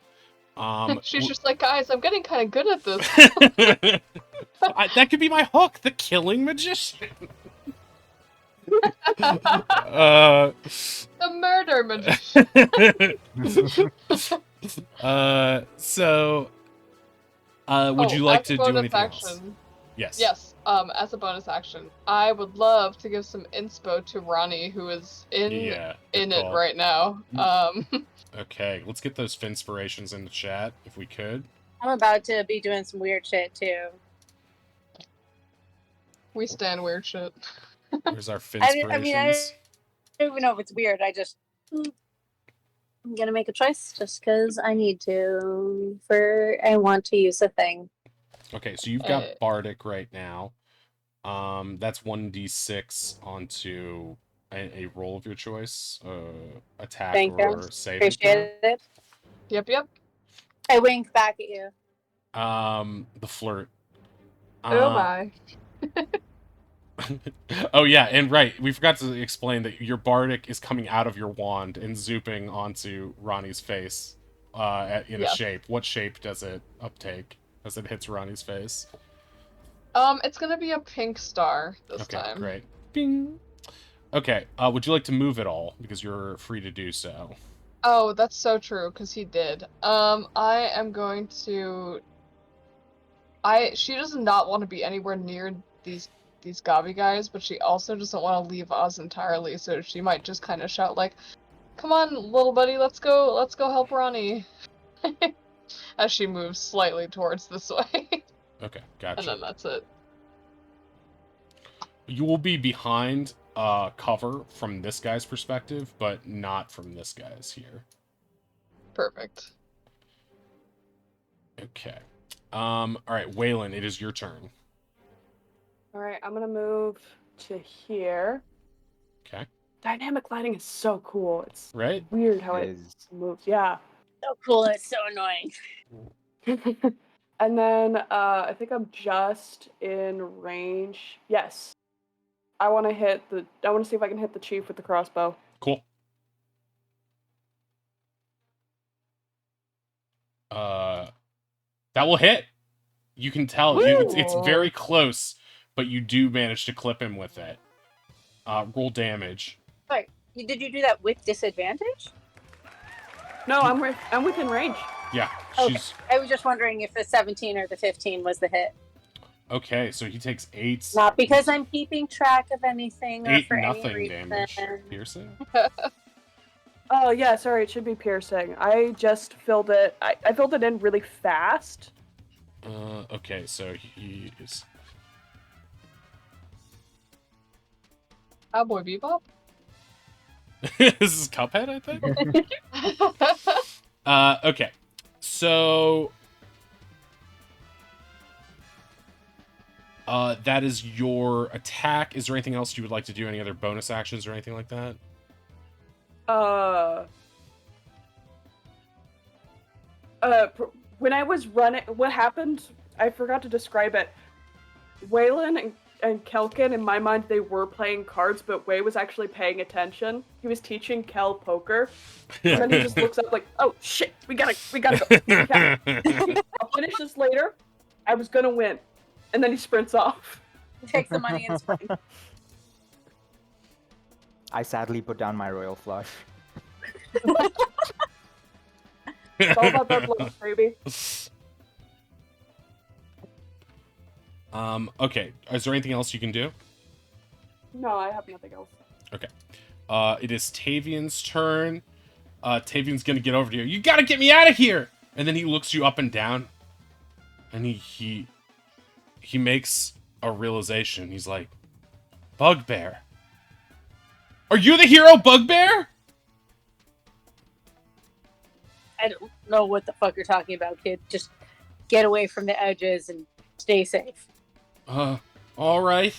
She's just like, guys, I'm getting kind of good at this. That could be my hook, the killing magician. The murder magician. Would you like as to a do bonus anything action, else? Yes. Yes. As a bonus action, I would love to give some inspo to Ronnie, who is in Good it call. right now. Okay, let's get those finspirations in the chat, if we could. I'm about to be doing some weird shit too. We stand weird shit. Where's our finspirations? I mean, I don't even know if it's weird. I'm gonna make a choice just because I need to. I want to use a thing. Okay, so you've got Bardic right now. That's 1d6 onto a roll of your choice. Attack Thank or you. saving throw. Appreciate it. Yep. I wink back at you. The flirt. Oh my. Oh yeah, and right, we forgot to explain that your Bardic is coming out of your wand and zooping onto Ronnie's face in a shape. What shape does it uptake as it hits Ronnie's face? It's gonna be a pink star this time. Okay, great. Bing. Okay, would you like to move at all? Because you're free to do so. Oh, that's so true, because he did. I am going to... She does not want to be anywhere near these gobby guys, but she also doesn't want to leave us entirely, so she might just kind of shout like, "Come on, little buddy, let's go help Ronnie." As she moves slightly towards this way. Okay, gotcha. And then that's it. You will be behind cover from this guy's perspective, but not from this guy's here. Perfect. Okay. Alright, Waylon, it is your turn. Alright, I'm gonna move to here. Okay. Dynamic lighting is so cool. It's right? Weird how it moves. Yeah. So cool. It's so annoying. And then I think I'm just in range. Yes. I want to see if I can hit the chief with the crossbow. Cool. That will hit. You can tell. It's very close, but you do manage to clip him with it. Roll damage. Sorry, did you do that with disadvantage? No, I'm within range. Yeah, okay. I was just wondering if the 17 or the 15 was the hit. Okay, so he takes 8. Not because I'm keeping track of anything or for any reason. Damage. Piercing? Oh, yeah, sorry, it should be piercing. I just filled it. I filled it in really fast. Okay, so he is... Cowboy Bebop? This is Cuphead, I think? Okay. So... that is your attack. Is there anything else you would like to do? Any other bonus actions or anything like that? When I was running, what happened, I forgot to describe it. Waylon and Kelkin, in my mind, they were playing cards, but Way was actually paying attention. He was teaching Kel poker. And then he just looks up like, oh shit, we gotta go. Okay. I'll finish this later. I was gonna win. And then he sprints off. He takes the money and sprints. I sadly put down my royal flush. It's all about that blood, baby. Okay. Is there anything else you can do? No, I have nothing else. Okay. It is Tavian's turn. Tavian's gonna get over to you. You gotta get me out of here! And then he looks you up and down. And he makes a realization. He's like, Bugbear. Are you the hero, Bugbear? I don't know what the fuck you're talking about, kid. Just get away from the edges and stay safe. Alright.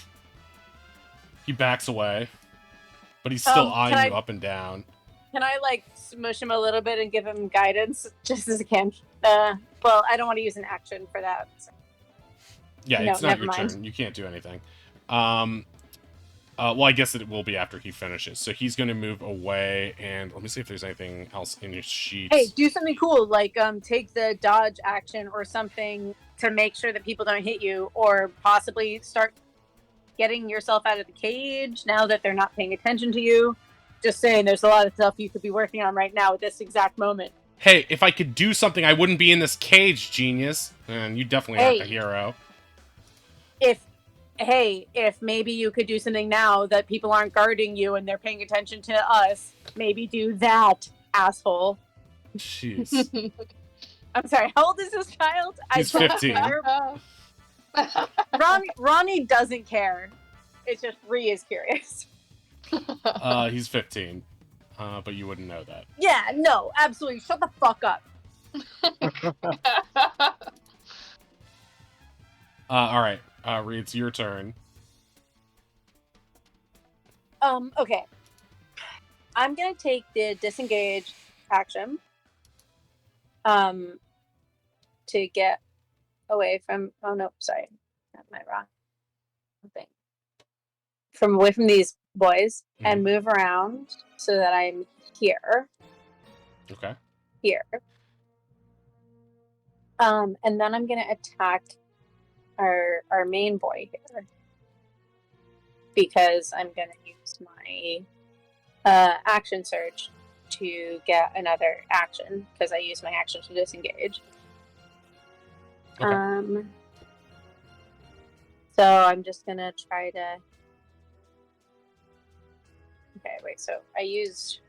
He backs away. But he's still eyeing you up and down. I like smush him a little bit and give him guidance just as I can? Well, I don't want to use an action for that. So. Yeah, No, it's not never your mind. turn. You can't do anything. Well, I guess it will be after he finishes. So he's going to move away, and let me see if there's anything else in his sheets. Hey, do something cool, like take the dodge action or something to make sure that people don't hit you, or possibly start getting yourself out of the cage now that they're not paying attention to you. Just saying, there's a lot of stuff you could be working on right now at this exact moment. Hey, if I could do something, I wouldn't be in this cage, genius. And you definitely aren't a hero. If maybe you could do something now that people aren't guarding you and they're paying attention to us, maybe do that, asshole. Jeez. I'm sorry, how old is this child? He's 15. Ronnie doesn't care. It's just Ree is curious. He's 15. But you wouldn't know that. Yeah, no, absolutely. Shut the fuck up. Alright. Ree, it's your turn. Okay. I'm gonna take the disengage action. To get away from. Oh no, sorry, that's my wrong thing. From away from these boys and move around so that I'm here. Okay. Here. And then I'm gonna attack our main boy here because I'm gonna use my action surge to get another action because I use my action to disengage. Okay. So I'm just gonna try to. Okay, wait. So I used.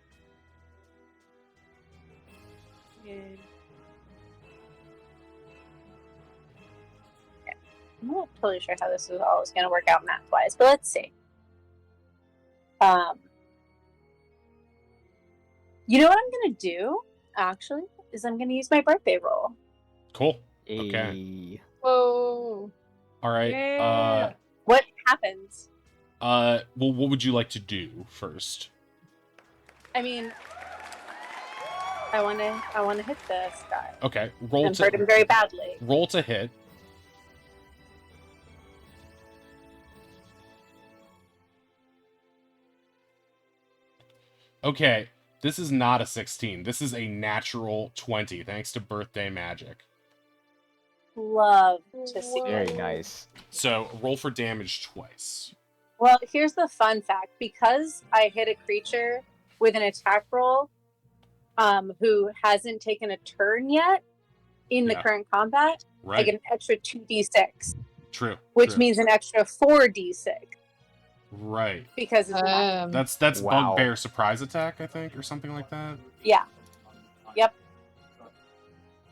I'm not totally sure how this is always going to work out math-wise, but let's see. You know what I'm going to do, actually, is I'm going to use my birthday roll. Cool. Okay. Whoa. All right. Yeah. What happens? Well, what would you like to do first? I mean, I want to hit this guy. Okay. And hurt him very badly. Roll to hit. Okay, this is not a 16. This is a natural 20, thanks to birthday magic. Love to see Very it. nice. So, roll for damage twice. Well, here's the fun fact. Because I hit a creature with an attack roll who hasn't taken a turn yet in the current combat, Right. I get an extra 2d6. True. Which means an extra 4d6. Right. Because it's That's Wow. Bugbear surprise attack, I think, or something like that. Yeah. Yep.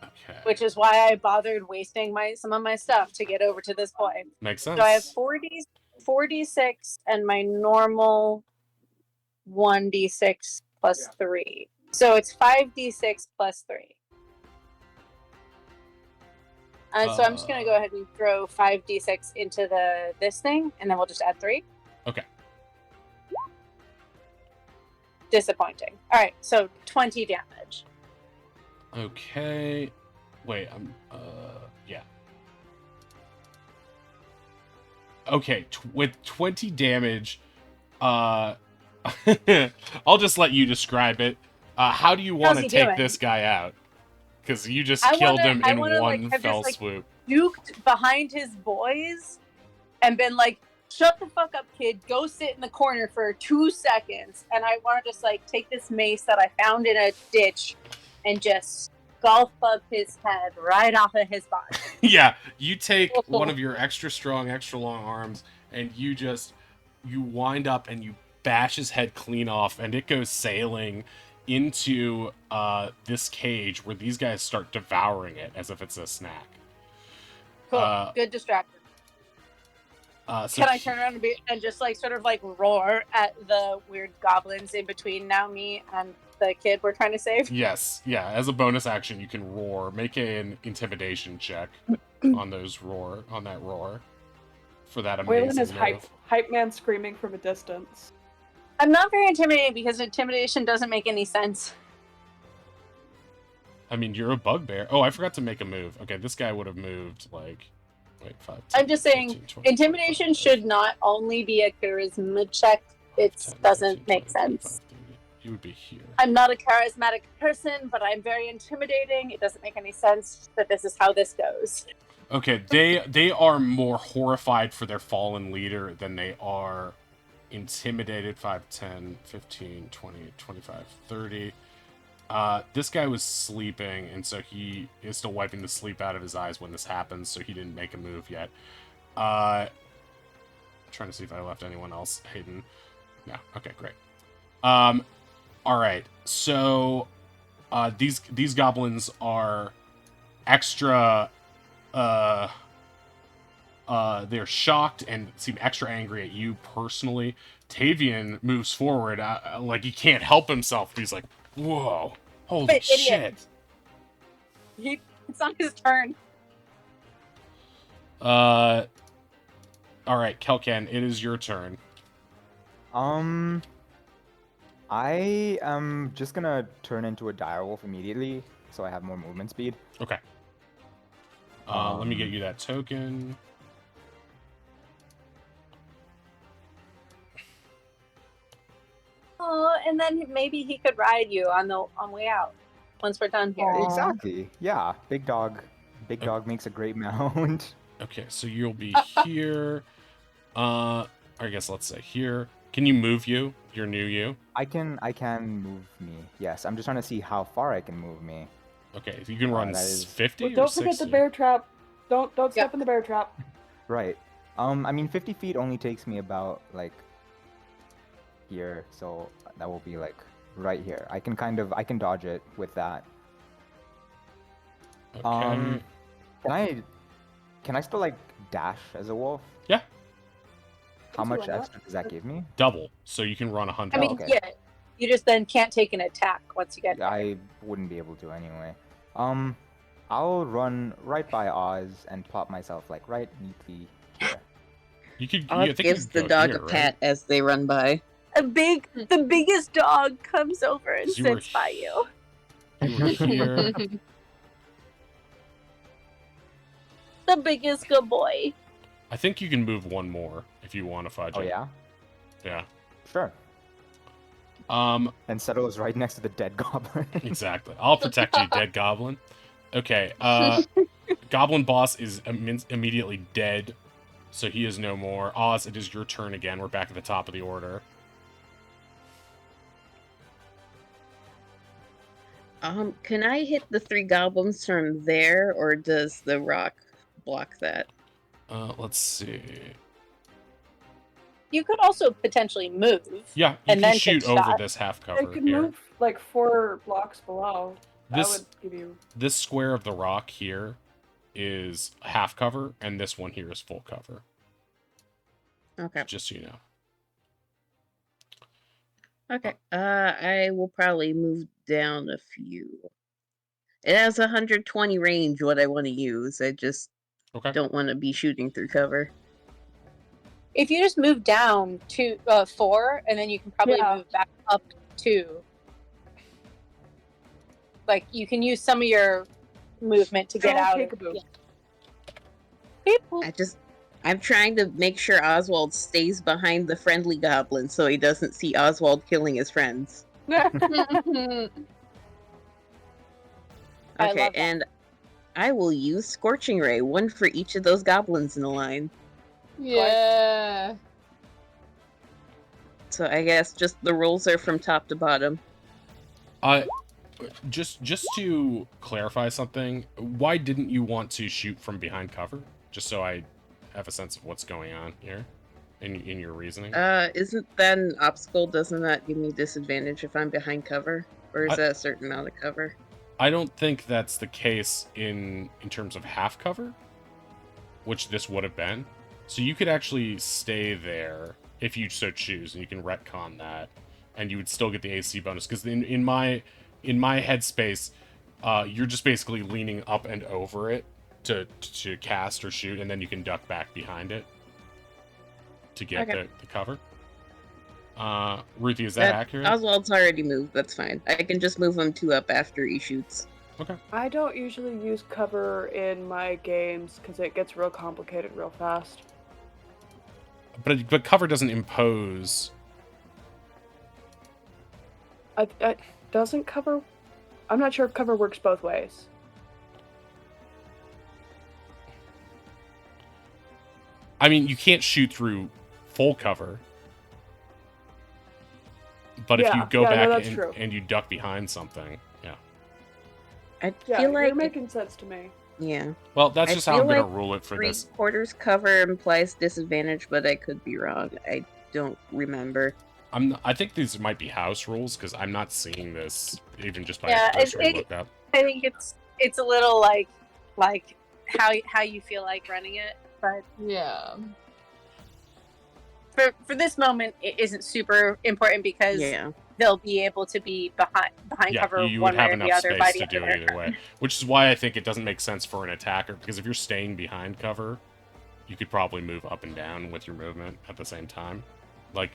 Okay. Which is why I bothered wasting some of my stuff to get over to this point. Makes sense. So I have 4d6 and my normal 1d6 plus 3. So it's 5d6 plus 3. So I'm just going to go ahead and throw 5d6 into this thing, and then we'll just add 3. Okay. Disappointing. All right, so 20 damage. Okay. Wait, yeah. Okay, with 20 damage, I'll just let you describe it. How do you want to take this guy out? Because you just killed him in one fell swoop. Duked behind his boys and been like, shut the fuck up, kid. Go sit in the corner for 2 seconds. And I want to just take this mace that I found in a ditch and just golf bug his head right off of his body. Yeah, you take one of your extra strong, extra long arms and you wind up and you bash his head clean off and it goes sailing into this cage where these guys start devouring it as if it's a snack. Cool. Good distraction. So Can I turn around and just roar at the weird goblins in between now me and the kid we're trying to save? Yes, yeah. As a bonus action, you can roar. Make an intimidation check on that roar for that amazing Waylon is move. hype man screaming from a distance. I'm not very intimidating because intimidation doesn't make any sense. I mean, you're a bugbear. Oh, I forgot to make a move. Okay, this guy would have moved like. Wait, 5, 10, I'm just saying, 15, 20, intimidation 25, should not only be a charisma check. It 10, doesn't 15, make 20, 25, sense. 30. You would be here. I'm not a charismatic person, but I'm very intimidating. It doesn't make any sense that this is how this goes. Okay, they are more horrified for their fallen leader than they are intimidated. 5, 10, 15, 20, 25, 30. This guy was sleeping, and so he is still wiping the sleep out of his eyes when this happens, so he didn't make a move yet. Trying to see if I left anyone else hidden. No. Okay, great. Alright, so these goblins are extra they're shocked and seem extra angry at you personally. Tavian moves forward, like he can't help himself. He's like, "Whoa, holy But idiot. shit!" It's not his turn. All right, Kelkan, it is your turn. I am just gonna turn into a direwolf immediately, so I have more movement speed. Okay. Let me get you that token. Oh, and then maybe he could ride you on way out once we're done here. Aw. Exactly. Yeah, big dog. Big dog makes a great mount. Okay, so you'll be here. I guess let's say here. Can you move you? Your new you? I can move me. Yes, I'm just trying to see how far I can move me. Okay, if you can run that is- 50 But or don't 60? forget the bear trap. Don't step in the bear trap. Right. I mean 50 feet only takes me about like here, so that will be like right here. I can dodge it with that. Okay. Can I still like dash as a wolf? Yeah. How Something much like that. extra does that give me? Double, so you can run 100. I mean, okay. yeah, you just then can't take an attack once you get there. I wouldn't be able to anyway. I'll run right by Oz and plop myself like right neatly here. You could. Oz I think gives you the could dog go a here, pat as they run by. The biggest dog comes over and You were sits by you. Right? You were here. The biggest good boy. I think you can move one more if you want to fudge Oh it. yeah? Yeah. Sure. And settles right next to the dead goblin. Exactly. I'll protect you, dead goblin. Okay. Goblin boss is immediately dead, so he is no more. Oz, it is your turn again. We're back at the top of the order. Can I hit the 3 goblins from there, or does the rock block that? Let's see. You could also potentially move. Yeah, you And can then shoot take over shots. this half It cover could here. move like 4 blocks below. That This would give you. this square of the rock here is half cover, and this one here is full cover. Okay. Just so you know. Okay. I will probably move down a few. It has 120 range, what I want to use. I just Okay. don't want to be shooting through cover. If you just move down to 4, and then you can probably Yeah. move back up 2. Like, you can use some of your movement to get Go out. peekaboo. Beep, boop. I'm trying to make sure Oswald stays behind the friendly goblin so he doesn't see Oswald killing his friends. I Okay, love that. and I will use Scorching Ray, 1 for each of those goblins in the line. Yeah. So I guess just the rolls are from top to bottom. Just to clarify something, why didn't you want to shoot from behind cover? Just so I have a sense of what's going on here in your reasoning. Isn't that an obstacle? Doesn't that give me disadvantage if I'm behind cover? Or is that a certain amount of cover? I don't think that's the case in terms of half cover, which this would have been. So you could actually stay there if you so choose, and you can retcon that, and you would still get the AC bonus. Because in my headspace, you're just basically leaning up and over it to cast or shoot, and then you can duck back behind it to get Okay. the cover. Ruthie, is that accurate? Oswald's already moved. That's fine. I can just move him 2 up after he shoots. Okay. I don't usually use cover in my games because it gets real complicated real fast. But cover doesn't impose. Doesn't cover? I'm not sure if cover works both ways. I mean, you can't shoot through full cover. But if you go back and you duck behind something, yeah. I feel like you're making sense to me. Yeah. Well, that's just how I'm going to rule it for 3/4 cover implies disadvantage, but I could be wrong. I don't remember. I think these might be house rules because I'm not seeing this even just by a cursory look up. I think it's a little like how you feel like running it, but Yeah. For this moment, it isn't super important because they'll be able to be behind cover you one would have way or the enough other space by to the do end it of their either way. Which is why I think it doesn't make sense for an attacker, because if you're staying behind cover, you could probably move up and down with your movement at the same time. Like,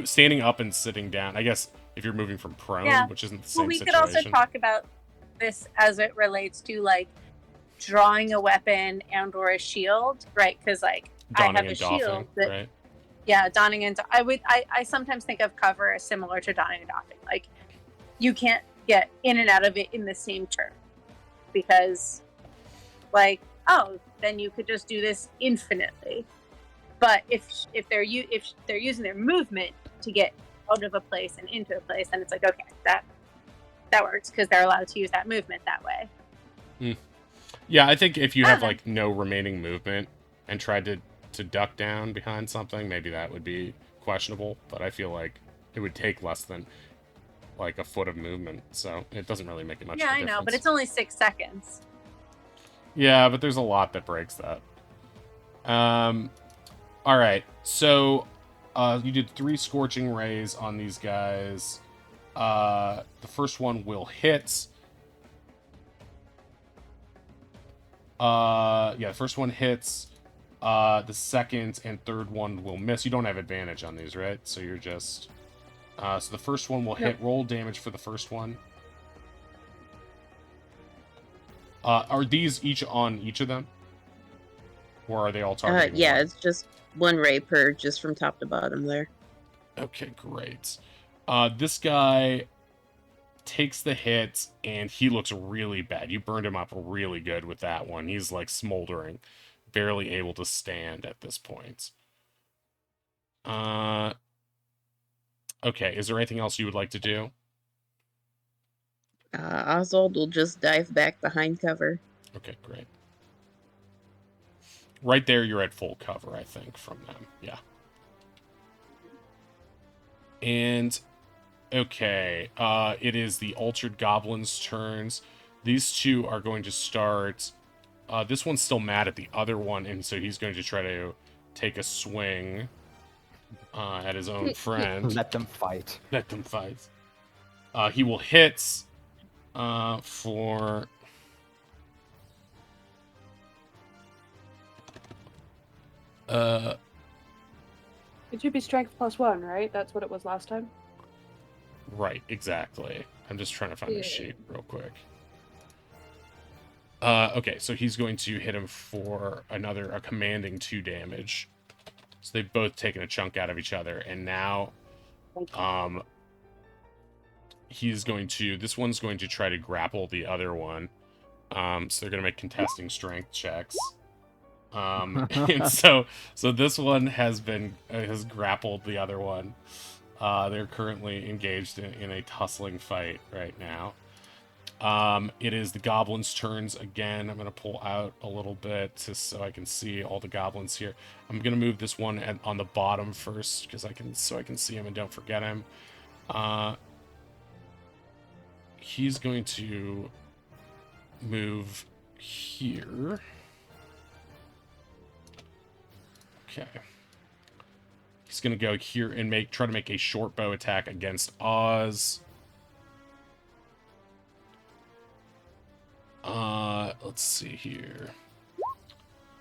standing up and sitting down, I guess if you're moving from prone, which isn't the same situation. Well, we could also talk about this as it relates to, like, drawing a weapon and or a shield, right? Because, like, donning I have a shield that... Right? Yeah, donning and... I sometimes think of cover as similar to donning and doffing. Like, you can't get in and out of it in the same turn. Because, like, oh, then you could just do this infinitely. But if they're using their movement to get out of a place and into a place, then it's like, okay, that works because they're allowed to use that movement that way. Yeah, I think if you have like no remaining movement and tried to duck down behind something, maybe that would be questionable. But I feel like it would take less than like a foot of movement, so it doesn't really make it much. Yeah, I know, but it's only 6 seconds. Yeah, but there's a lot that breaks that. All right, so you did 3 scorching rays on these guys. The first one will hit. The first one hits. The second and third one will miss. You don't have advantage on these, right? So you're just... so the first one will hit. Roll damage for the first one. Are these each on each of them? Or are they all targeting yeah, one? it's just 1 ray per, just from top to bottom there. Okay, great. This guy takes the hit, and he looks really bad. You burned him up really good with that one. He's, like, smoldering. Barely able to stand at this point. Okay, is there anything else you would like to do? Oswald will just dive back behind cover. Okay, great. Right there, you're at full cover, I think, from them. Yeah. And, okay, it is the Altered Goblin's turns. These two are going to start... this one's still mad at the other one, and so he's going to try to take a swing at his own friend. Let them fight. Let them fight. He will hit for... It should be strength +1, right? That's what it was last time. Right, exactly. I'm just trying to find the sheet real quick. Okay, so he's going to hit him for a commanding 2 damage. So they've both taken a chunk out of each other, and now, this one's going to try to grapple the other one. So they're going to make contesting strength checks. And so this one has grappled the other one. They're currently engaged in a tussling fight right now. It is the goblins' turns again. I'm going to pull out a little bit so I can see all the goblins here. I'm going to move this one on the bottom first so I can see him and don't forget him. He's going to move here. Okay. He's going to go here and try to make a short bow attack against Oz. Let's see here.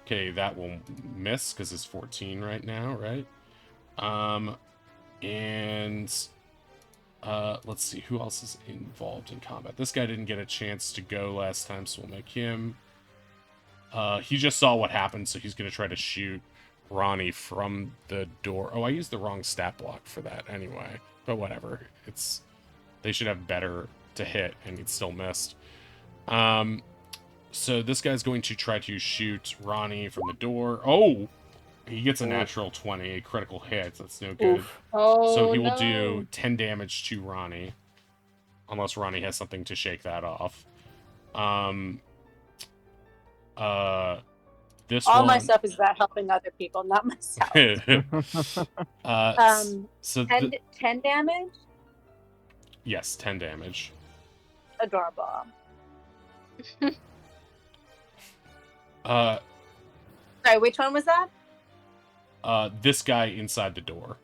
Okay, that will miss because it's 14 right now, right? And let's see, who else is involved in combat? This guy didn't get a chance to go last time, so we'll make him. He just saw what happened, so he's going to try to shoot Ronnie from the door. Oh, I used the wrong stat block for that anyway. But whatever. They should have better to hit, and he still missed. So this guy's going to try to shoot Ronnie from the door. Oh! He gets a natural 20, a critical hit. That's no good. Oof. Oh, So he will no. do 10 damage to Ronnie. Unless Ronnie has something to shake that off. This All one... my stuff is about helping other people, not myself. So 10 damage? yes, 10 damage. Adorable. Sorry, which one was that? This guy inside the door.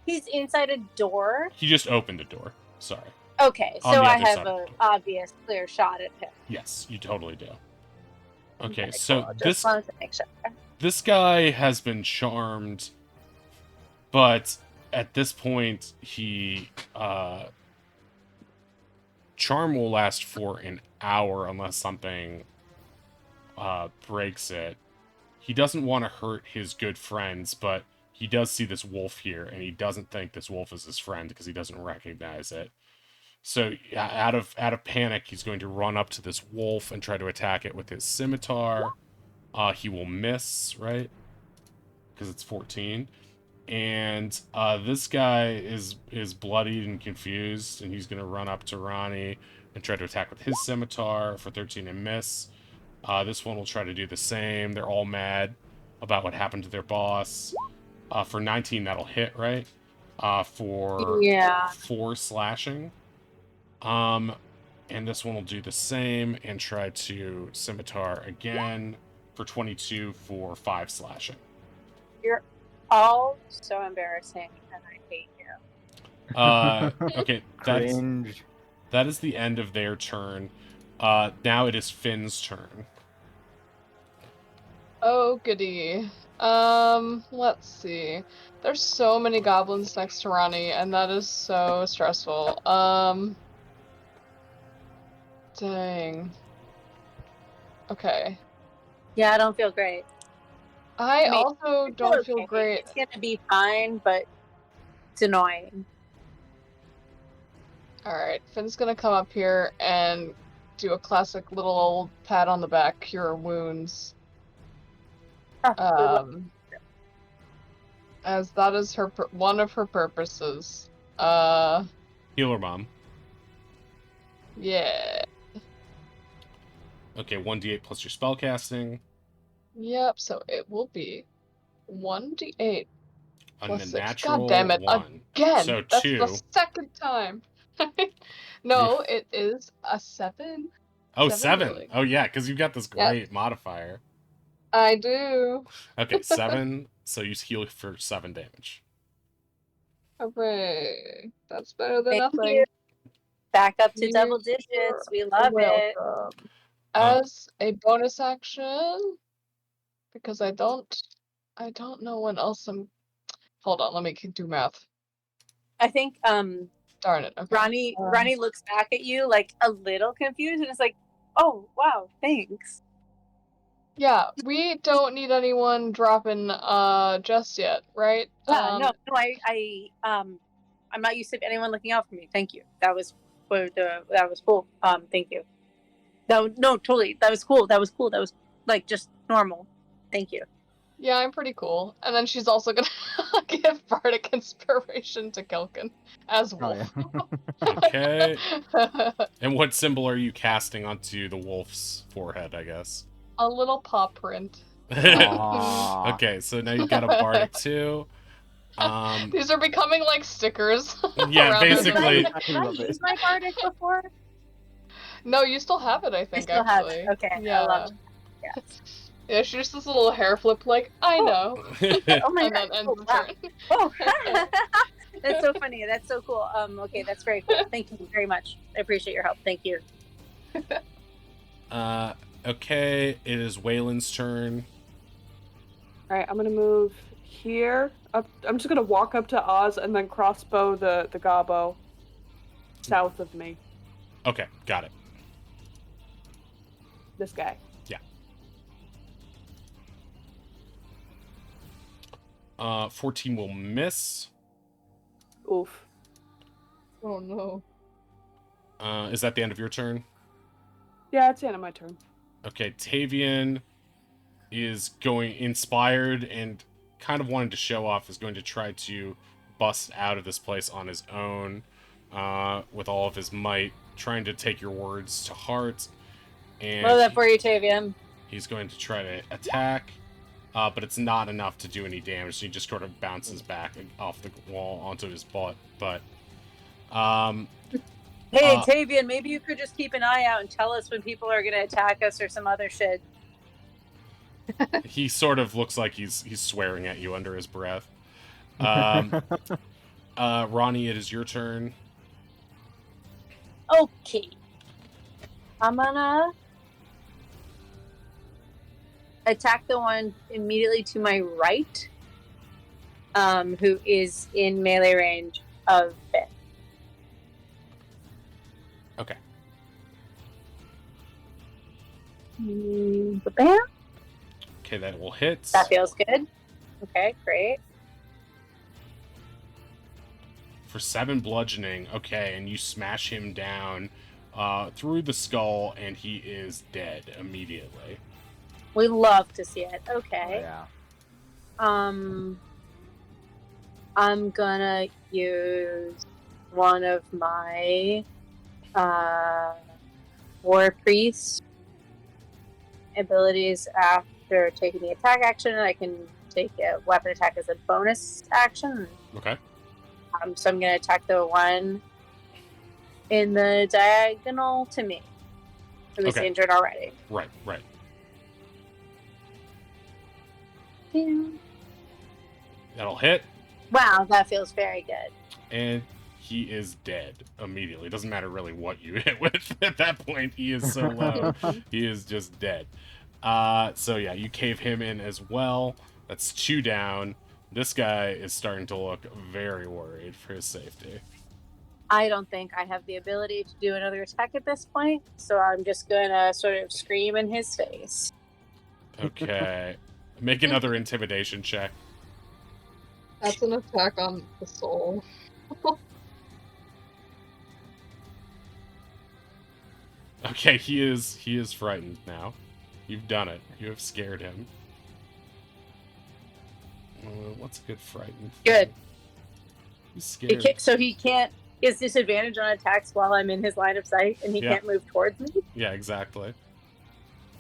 He's inside a door? He just opened the door. Sorry. Okay, On so the I other have side of the an door. obvious, clear shot at him. Yes, you totally do. Okay, Okay, so cool. Just wanted to make sure. this guy has been charmed, but at this point, charm will last for an hour unless something breaks it. He doesn't want to hurt his good friends, but he does see this wolf here, and he doesn't think this wolf is his friend because he doesn't recognize it. So out of panic, he's going to run up to this wolf and try to attack it with his scimitar. He will miss, right? Because it's 14. And this guy is bloodied and confused, and he's going to run up to Ronnie and try to attack with his scimitar for 13 and miss. This one will try to do the same. They're all mad about what happened to their boss. For 19, that'll hit, right? For 4 slashing. And this one will do the same and try to scimitar again for 22 for 5 slashing. You're all so embarrassing, and I hate you. Okay, Cringe. that is the end of their turn. Now it is Finn's turn. Oh, goody. Let's see. There's so many goblins next to Ronnie, and that is so stressful. Dang. Okay. Yeah, I don't feel great. I mean, also It's don't okay. feel great. It's gonna be fine, but it's annoying. Alright, Finn's gonna come up here and do a classic little old pat on the back, cure wounds. As that is her one of her purposes. Healer Mom. Yeah. Okay, 1d8 plus your spellcasting. Yep, so it will be 1d8 On plus a 6. natural God damn it, 1. again! So That's 2. the second time. No, it is a 7. Oh, 7 7. really. Oh, yeah, because you've got this great modifier. I do. Okay, 7. So you heal for 7 damage. Hooray. That's better than Thank nothing. you. Back up to You double digits. We love it. welcome. As a bonus action, because I don't know when else I'm. Hold on, let me do math. I think Darn it. Okay. Ronnie looks back at you like a little confused and is like, "Oh, wow, thanks." Yeah, we don't need anyone dropping just yet, right? Yeah, no, I'm not used to anyone looking out for me. Thank you. That was cool. Thank you. No, totally. That was cool. That was like just normal. Thank you. Yeah, I'm pretty cool. And then she's also gonna give Bardic Inspiration to Kelkin as Oh, Wolf. yeah. Okay. And what symbol are you casting onto the wolf's forehead, I guess? A little paw print. Aw. Okay, so now you've got a bardic too. These are becoming like stickers. Yeah, around the basically. room. Did I use my bardic before? No, you still have it, I I think, still have actually. it. Okay, Yeah. I love it. Yeah. Yeah, she's just this little hair flip like, I know. Oh my And god. then ends Oh, the wow. turn. Oh. That's so funny. That's so cool. Okay, that's very cool. Thank you very much. I appreciate your help. Thank you. Okay, it is Waylon's turn. All right, I'm gonna move here. I'm just gonna walk up to Oz and then crossbow the gobbo south of me. Okay, got it. This guy. Yeah. 14 will miss. Oof. Oh no. Is that the end of your turn? Yeah, it's the end of my turn. Okay, Tavian is going inspired and kind of wanting to show off, is going to try to bust out of this place on his own with all of his might, trying to take your words to heart. And Love that for you, Tavian. he's going to try to attack, but it's not enough to do any damage. So he just sort of bounces back off the wall onto his butt. But Hey, Tavian, maybe you could just keep an eye out and tell us when people are going to attack us or some other shit. he sort of looks like he's swearing at you under his breath. Ronnie, it is your turn. Okay. I'm gonna attack the one immediately to my right, who is in melee range of Finn. Okay. Bam. Okay, that will hit. That feels good. Okay, great. For 7 bludgeoning. Okay, and you smash him down through the skull, and he is dead immediately. We love to see it. Oh, Okay. yeah. I'm gonna use one of my War Priest abilities after taking the attack action. I can take a weapon attack as a bonus action. Okay. So I'm gonna attack the one in the diagonal to me, who is Okay. injured already. Right. Yeah. That'll hit, Wow, that feels very good. and he is dead immediately. It doesn't matter really what you hit with at that point. He is so low. He is just dead. So yeah, you cave him in as well. That's 2 down. This guy is starting to look very worried for his safety. I don't think I have the ability to do another attack at this point, so I'm just gonna sort of scream in his face. Okay. Make another intimidation check. That's an attack on the soul. Okay, he is frightened now. You've done it. You have scared him. What's a good frightened? Good. He's He scared. can't, so he can't. He has disadvantage on attacks while I'm in his line of sight, and he Yeah. can't move towards me. Yeah, exactly.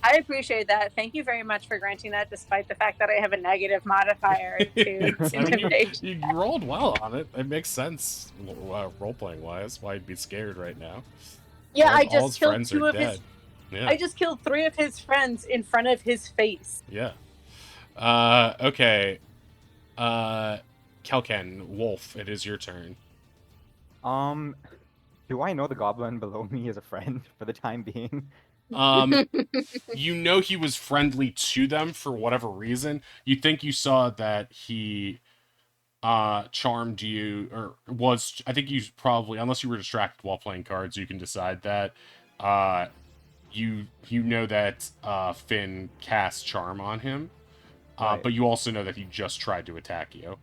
I appreciate that. Thank you very much for granting that, despite the fact that I have a negative modifier to I mean, intimidation. you rolled well on it. It makes sense, role playing wise, why he'd be scared right now. Yeah, All- I all just his killed friends 2 are of his. dead. Yeah. I just killed 3 of his friends in front of his face. Yeah. Okay. Kelken, Wolf, it is your turn. Do I know the goblin below me as a friend for the time being? You know he was friendly to them for whatever reason. You think you saw that he charmed you, or was, I think you probably, unless you were distracted while playing cards, you can decide that. You know that Finn cast charm on him. Right. But you also know that he just tried to attack you.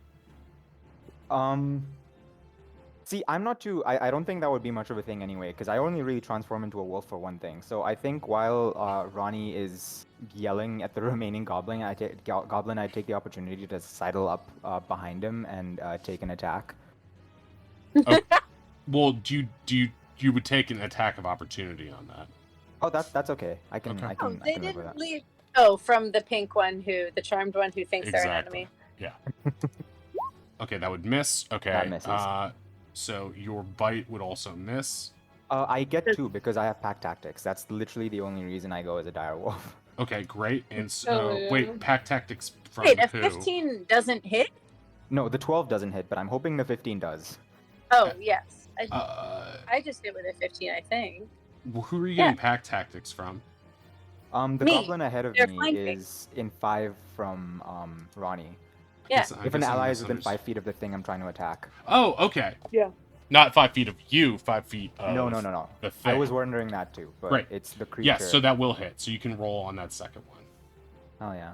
See, I'm not too. I don't think that would be much of a thing anyway, because I only really transform into a wolf for one thing. So I think while Ronnie is yelling at the remaining goblin, I take the opportunity to sidle up behind him and take an attack. Well, you would take an attack of opportunity on that. Oh, that's okay. I can. Okay. I Oh, can. I they can live with didn't that. leave. Oh, from the pink one, the charmed one who thinks they're an Exactly. enemy. Yeah. Okay, that would miss. Okay. That misses. So your bite would also miss. I get 2 because I have pack tactics. That's literally the only reason I go as a dire wolf. Okay, great. And Oh, so, yeah. wait, pack tactics from Wait, a who? 15 doesn't hit? No, the 12 doesn't hit, but I'm hoping the 15 does. Oh, yes. I just hit with a 15, I think. Who are you getting pack tactics from? The Me. goblin ahead of They're me flanking. is in 5 from Ronnie. Yeah. I If an guess I ally is within misunderstood. 5 feet of the thing I'm trying to attack. Oh, okay. Yeah. Not 5 feet of you, 5 feet of No. the I thing. was wondering that too, but Right. it's the creature. Yes, so that will hit. So you can roll on that second one. Oh yeah.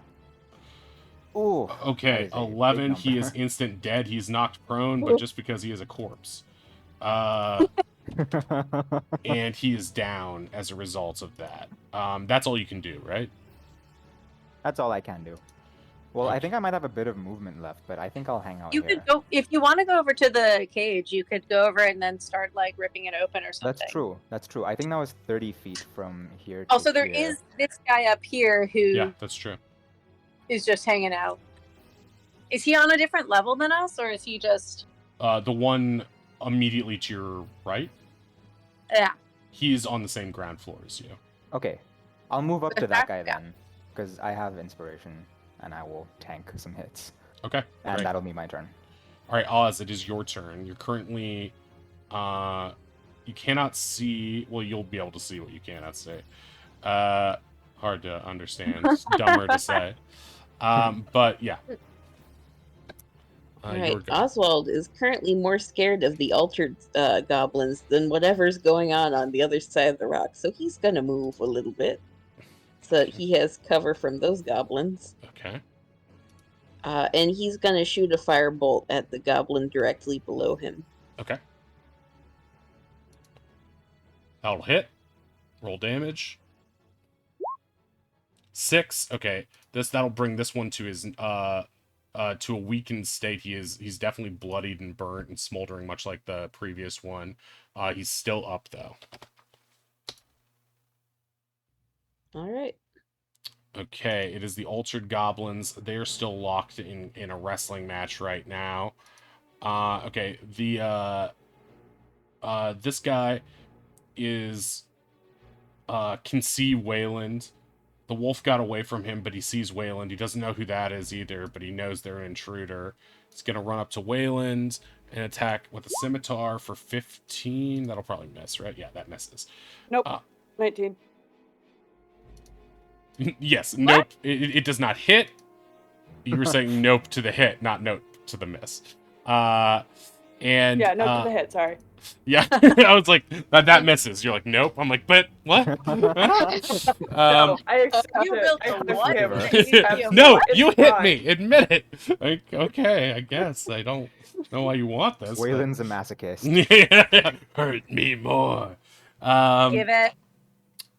Ooh. that Okay, is a big 11. He is number. instant dead. He's knocked prone, but just because he is a corpse. And he is down as a result of that. That's all you can do, right? That's all I can do. Well, I Okay. think I might have a bit of movement left, but I think I'll hang out You here. could go if you want to go over to the cage. You could go over and then start like ripping it open or something. That's true. That's true. I think that was 30 feet from here to Also, there here. is this guy up here who is Yeah, that's true. just hanging out. Is he on a different level than us, or is he just? The one immediately to your right, Yeah. he's on the same ground floor as you. Okay. I'll move up But to the that fact- guy yeah. then, because I have inspiration, and I will tank some hits. Okay. And Alright. that'll be my turn. Alright, Oz, it is your turn. You're currently you cannot see, well, you'll be able to see what you cannot see. Hard to understand. It's dumber to say. But yeah. Alright, You're good. Oswald is currently more scared of the altered goblins than whatever's going on the other side of the rock, so he's gonna move a little bit so that he has cover from those goblins. Okay. And he's gonna shoot a firebolt at the goblin directly below him. Okay. That'll hit. Roll damage. 6. Okay. That'll bring this one to his to a weakened state. He's definitely bloodied and burnt and smoldering, much like the previous one. He's still up though. Alright. Okay, it is the altered goblins. They are still locked in a wrestling match right now. Okay, this guy is can see Wayland. The wolf got away from him, but he sees Wayland. He doesn't know who that is either, but he knows they're an intruder. He's gonna run up to Wayland and attack with a scimitar for 15. That'll probably miss, right? Yeah, that misses. Nope. 19. Yes, nope. It does not hit. You were saying nope to the hit, not nope to the miss. And Yeah, nope to the hit, sorry. yeah, I was like, that misses. You're like, nope. I'm like, but what? No, I accept You it. built I a understand. what? It's No, fine. you It's hit fine. me. Admit it. Like, okay, I guess I don't know why you want this. but- Wayland's a masochist. Yeah, hurt me more. Give it.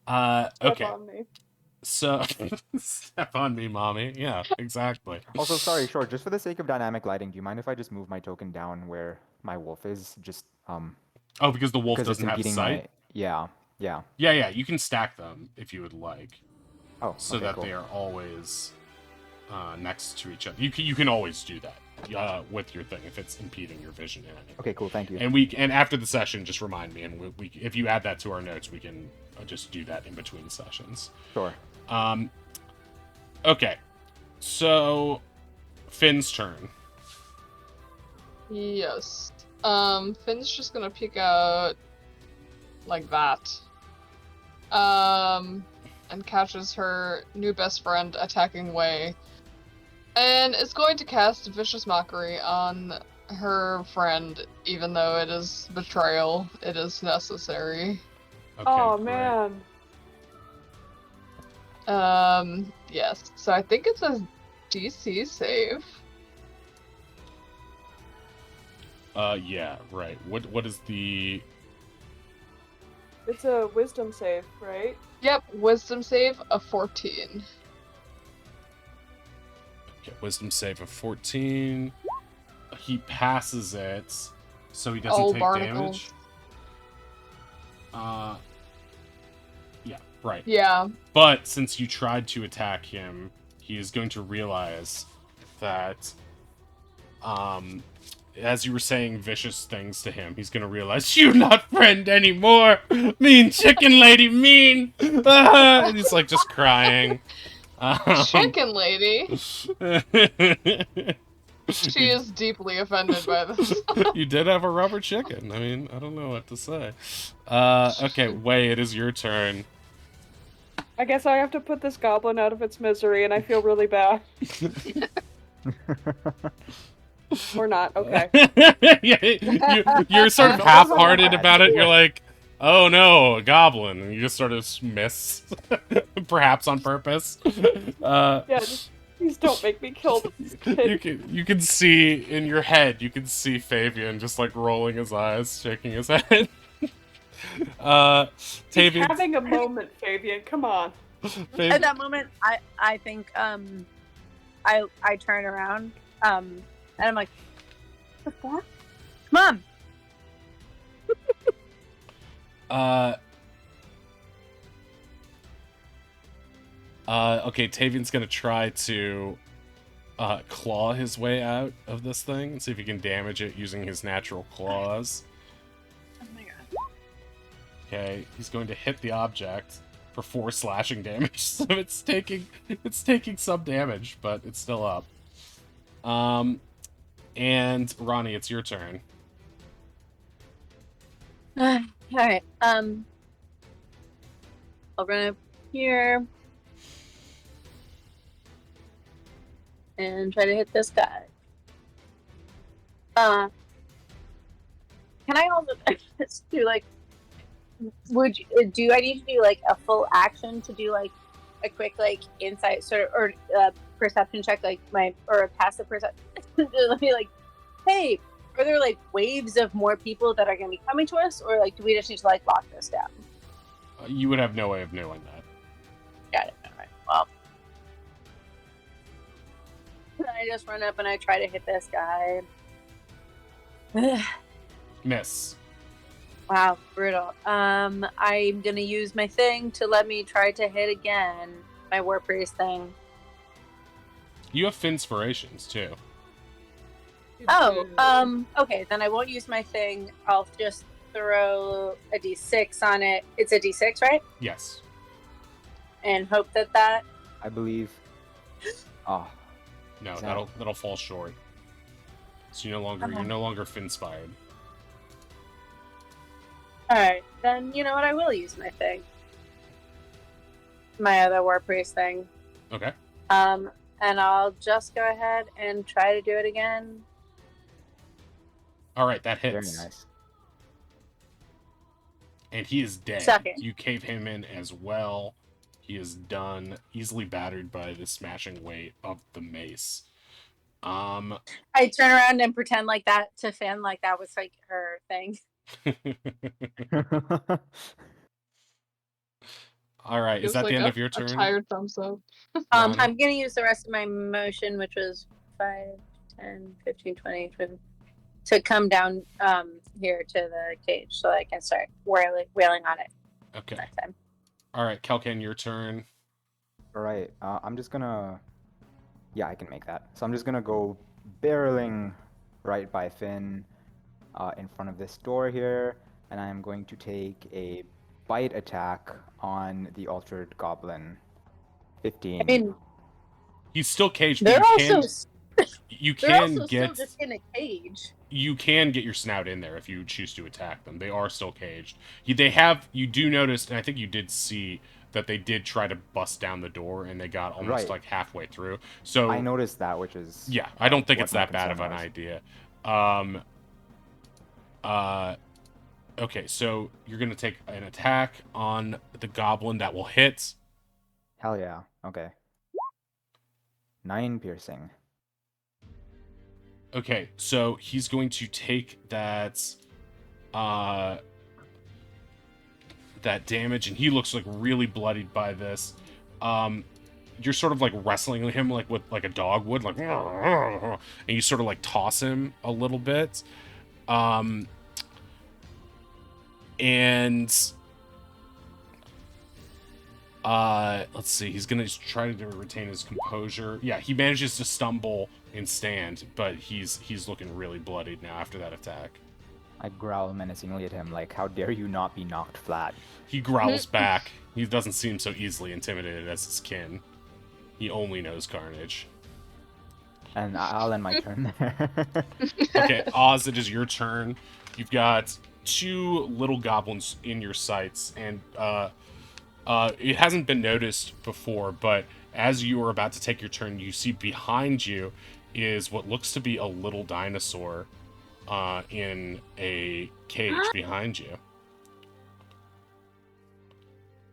Step Okay. on me. So, step on me, mommy. Yeah, exactly. Also, sorry, sure. Just for the sake of dynamic lighting, do you mind if I just move my token down where my wolf is? Just Oh, because the wolf because it's doesn't have impeding sight. my. Yeah. Yeah. You can stack them if you would like, Oh, so okay, that cool. they are always next to each other. You can always do that with your thing if it's impeding your vision in any way. Okay, cool. Thank you. And after the session, just remind me, and we if you add that to our notes, we can just do that in between sessions. Sure. Okay, so Finn's turn. Yes. Finn's just gonna peek out like that. And catches her new best friend attacking Wei. And is going to cast Vicious Mockery on her friend, even though it is betrayal, it is necessary. Okay, Oh, great. man. Yes. So I think it's a DC save. Yeah, right. What is the? It's a wisdom save, right? Yep, wisdom save of 14. Okay, wisdom save of 14. He passes it, so he doesn't Oh, take barnacles. damage. Yeah, right. Yeah. But since you tried to attack him, he is going to realize that, as you were saying vicious things to him, he's going to realize, you're not friend anymore! Mean chicken lady, mean! Ah! And he's like just crying. Chicken lady. She is deeply offended by this. You did have a rubber chicken. I mean, I don't know what to say. Okay, Wei, it is your turn. I guess I have to put this goblin out of its misery, and I feel really bad. Or not. Okay. Yeah, you're sort of No, half-hearted no, about it. no. You're like, oh no, a goblin. And you just sort of miss, perhaps on purpose. Yeah. Just please don't make me kill this kid. you can see in your head, you can see Fabian just like rolling his eyes, shaking his head. He's Tavian, having a moment, Fabian. Come on. At that moment, I think I turn around and I'm like, what the fuck? Come on. Okay, Tavian's gonna try to claw his way out of this thing and see if he can damage it using his natural claws. Oh my god. Okay, he's going to hit the object for 4 slashing damage, so it's taking some damage, but it's still up. And Ronnie, it's your turn. All right. I'll run up here and try to hit this guy. Can I also do like? Do I need to do like a full action to do like a quick like insight sort of or perception check like or a passive perception? Like, hey, are there like waves of more people that are going to be coming to us, or like do we just need to like lock this down? You would have no way of knowing that. Got it. All right. Well, I just run up and I try to hit this guy. Miss. Wow, brutal. I'm gonna use my thing to let me try to hit again. My War Priest thing. You have Finspirations too. Oh, okay, then I won't use my thing. I'll just throw a d6 on it. It's a d6, right? Yes. And hope that I believe. Oh, No, Is that- that'll fall short. So you're no longer Finspired. Alright, then you know what, I will use my thing. My other War Priest thing. Okay. And I'll just go ahead and try to do it again. All right, that very hits. nice. And he is dead. Suck it. You cave him in as well. He is done, easily battered by the smashing weight of the mace. I turn around and pretend like that to Finn, like that was like her thing. All right, is Gives, that like, the end a- of your A turn? tired thumbs up. Ronnie? I'm gonna use the rest of my motion, which was 5, 10, 15, 20, 20 to come down here to the cage so I can start wailing on it Okay. next time. All right, Kelken, your turn. All right, I'm just gonna. Yeah, I can make that. So I'm just gonna go barreling right by Finn, in front of this door here, and I'm going to take a bite attack on the altered goblin. 15. I mean, He's still caged, they're but you also can still get just in a cage. you can get your snout in there if you choose to attack them. They are still caged. You do notice, and I think you did see that they did try to bust down the door, and they got almost Right. like halfway through. So I noticed that, which is. yeah, I don't think what it's my that bad of concern an was. idea. Okay, so you're gonna take an attack on the goblin that will hit. Hell yeah. Okay. 9 piercing. Okay, so he's going to take that damage, and he looks like really bloodied by this. You're sort of like wrestling him like with like a dog would, like, and you sort of like toss him a little bit. And let's see, he's gonna just try to retain his composure. Yeah, he manages to stumble and stand, but he's looking really bloodied now after that attack. I growl menacingly at him, like, how dare you not be knocked flat? He growls back. He doesn't seem so easily intimidated as his kin. He only knows carnage. And I'll end my turn there. Okay, Oz, it is your turn. You've got 2 little goblins in your sights, and it hasn't been noticed before, but as you are about to take your turn, you see behind you is what looks to be a little dinosaur in a cage behind you.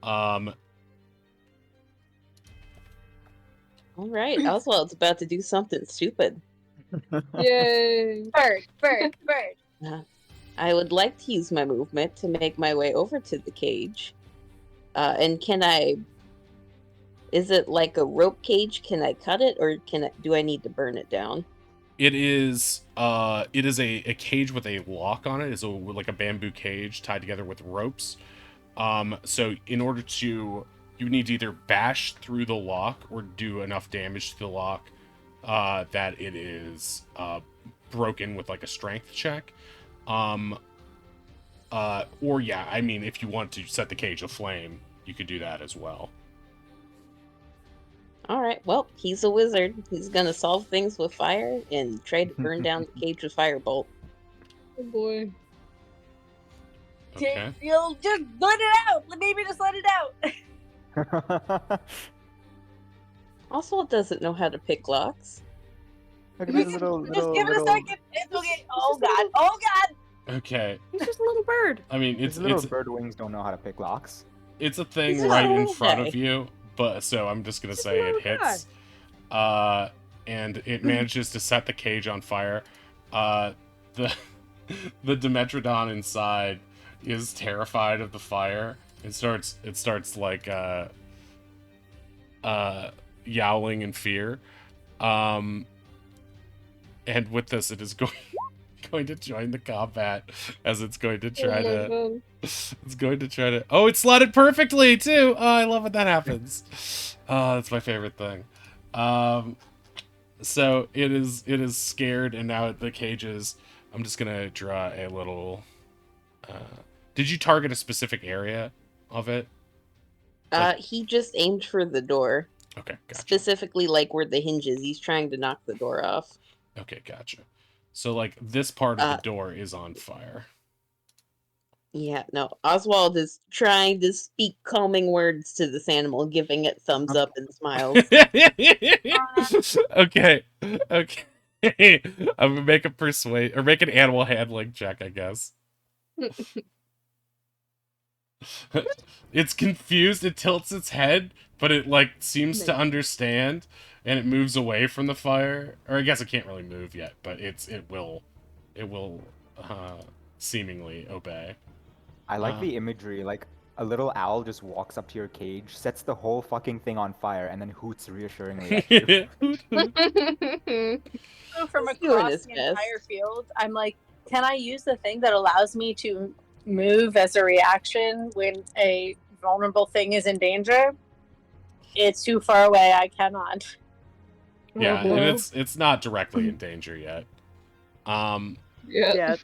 All right, Oswald's about to do something stupid. Yay! Bird. I would like to use my movement to make my way over to the cage. And can I? Is it like a rope cage? Can I cut it, or do I need to burn it down? It is a cage with a lock on it. It's like a bamboo cage tied together with ropes. So in order to, you need to either bash through the lock or do enough damage to the lock that it is broken with like a strength check. Or yeah, I mean, if you want to set the cage aflame, you could do that as well. All right. Well, he's a wizard. He's gonna solve things with fire and try to burn down the cage with firebolt. Oh boy. Okay. You'll just let it out. Maybe just let it out. Oswald doesn't know how to pick locks. Look at this little, Just give it a second. It's okay. Oh god. Oh god. Okay. He's just a little bird. I mean, These little bird wings don't know how to pick locks. it's a thing He's a right in little front guy. of you, but so I'm just gonna He's a say it little hits. And it manages to set the cage on fire. The the Dimetrodon inside is terrified of the fire. It starts like yowling in fear. And with this, it is going to join the combat as it's going to try to. It's going to try to. Oh, it slotted perfectly too. Oh, I love when that happens. Oh, that's my favorite thing. So it is scared, and now the cage is. I'm just gonna draw a little. Did you target a specific area of it? He just aimed for the door. Okay, gotcha. Specifically, like where the hinge is. He's trying to knock the door off. Okay, gotcha. So like this part of the door is on fire. Yeah, no. Oswald is trying to speak calming words to this animal, giving it thumbs up and smiles. Okay. I'm gonna make a make an animal handling check, I guess. It's confused, it tilts its head, but it like seems to understand, and it moves away from the fire. Or I guess it can't really move yet, but it will seemingly obey. I like the imagery, like a little owl just walks up to your cage, sets the whole fucking thing on fire, and then hoots reassuringly at you. So from He's doing across his the best. entire field, I'm like, can I use the thing that allows me to move as a reaction when a vulnerable thing is in danger? It's too far away. I cannot. Yeah, and it's not directly in danger yet. Yeah.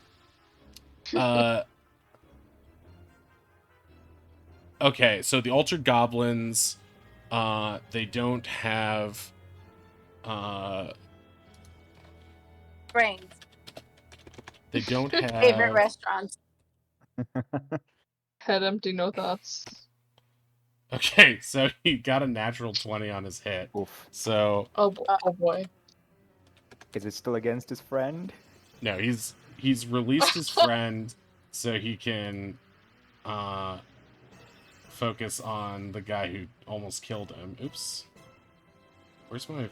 Okay, so the altered goblins, they don't have, Brains. they don't have. Favorite restaurants. Head empty, no thoughts. Okay, so he got a natural 20 on his hit. Oof. So Oh boy. Is it still against his friend? no, he's released his friend so he can focus on the guy who almost killed him. Oops. Where's my... I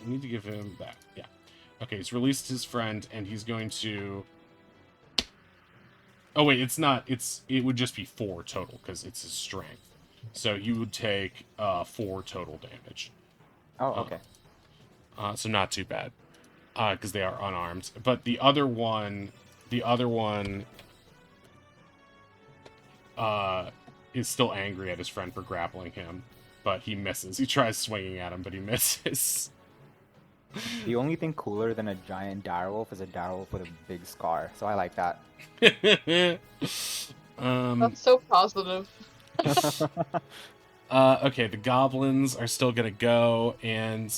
need to give him that. Yeah. Okay, he's released his friend, and he's going to... Oh, wait, it's not... It would just be 4 total, because it's his strength. So you would take 4 total damage. Oh, okay. So not too bad. Because they are unarmed. But the other one... is still angry at his friend for grappling him, but he misses. He tries swinging at him, but he misses. The only thing cooler than a giant direwolf is a direwolf with a big scar, so I like that. That's so positive. Okay, the goblins are still gonna go, and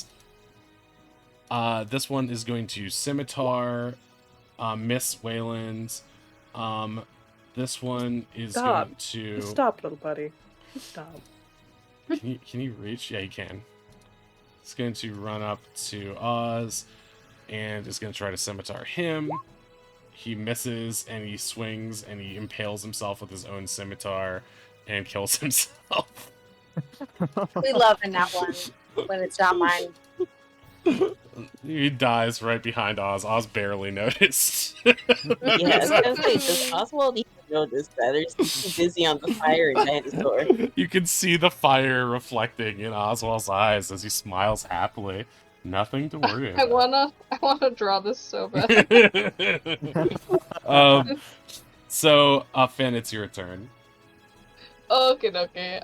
this one is going to scimitar, miss Wayland. This one is going to... Stop, little buddy. Stop. Can you reach? Yeah, you can. He's going to run up to Oz and is going to try to scimitar him. He misses and he swings and he impales himself with his own scimitar and kills himself. We love in that one when it's not mine. He dies right behind Oz. Oz barely noticed. Yeah, I was gonna say, does Oswald even notice that? Or is he too busy on the fire and dinosaur? You can see the fire reflecting in Oswald's eyes as he smiles happily. Nothing to worry I about. wanna draw this so bad. So, Finn, it's your turn. Okay.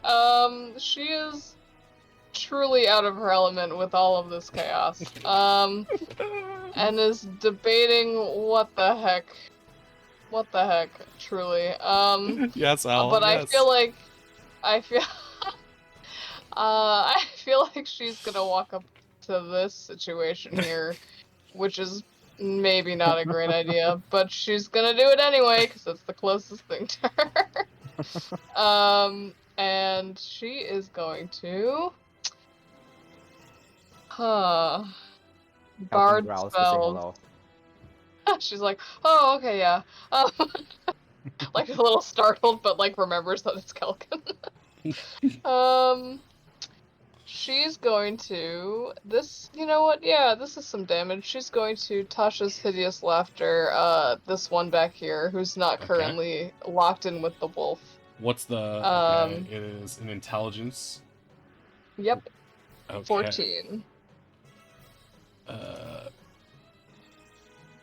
She is truly out of her element with all of this chaos. And is debating what the heck, truly. Yes, Al. But yes. I feel like she's gonna walk up to this situation here, which is maybe not a great idea, but she's gonna do it anyway because it's the closest thing to her. And she is going to, bard growls to say spells. hello. She's like, oh, okay, yeah. Like a little startled, but like remembers that it's Kelkin. She's going to this. You know what? Yeah, this is some damage. She's going to Tasha's hideous laughter. This one back here, who's not currently locked in with the wolf. What's the? Okay, it is an intelligence. Yep. Okay. 14.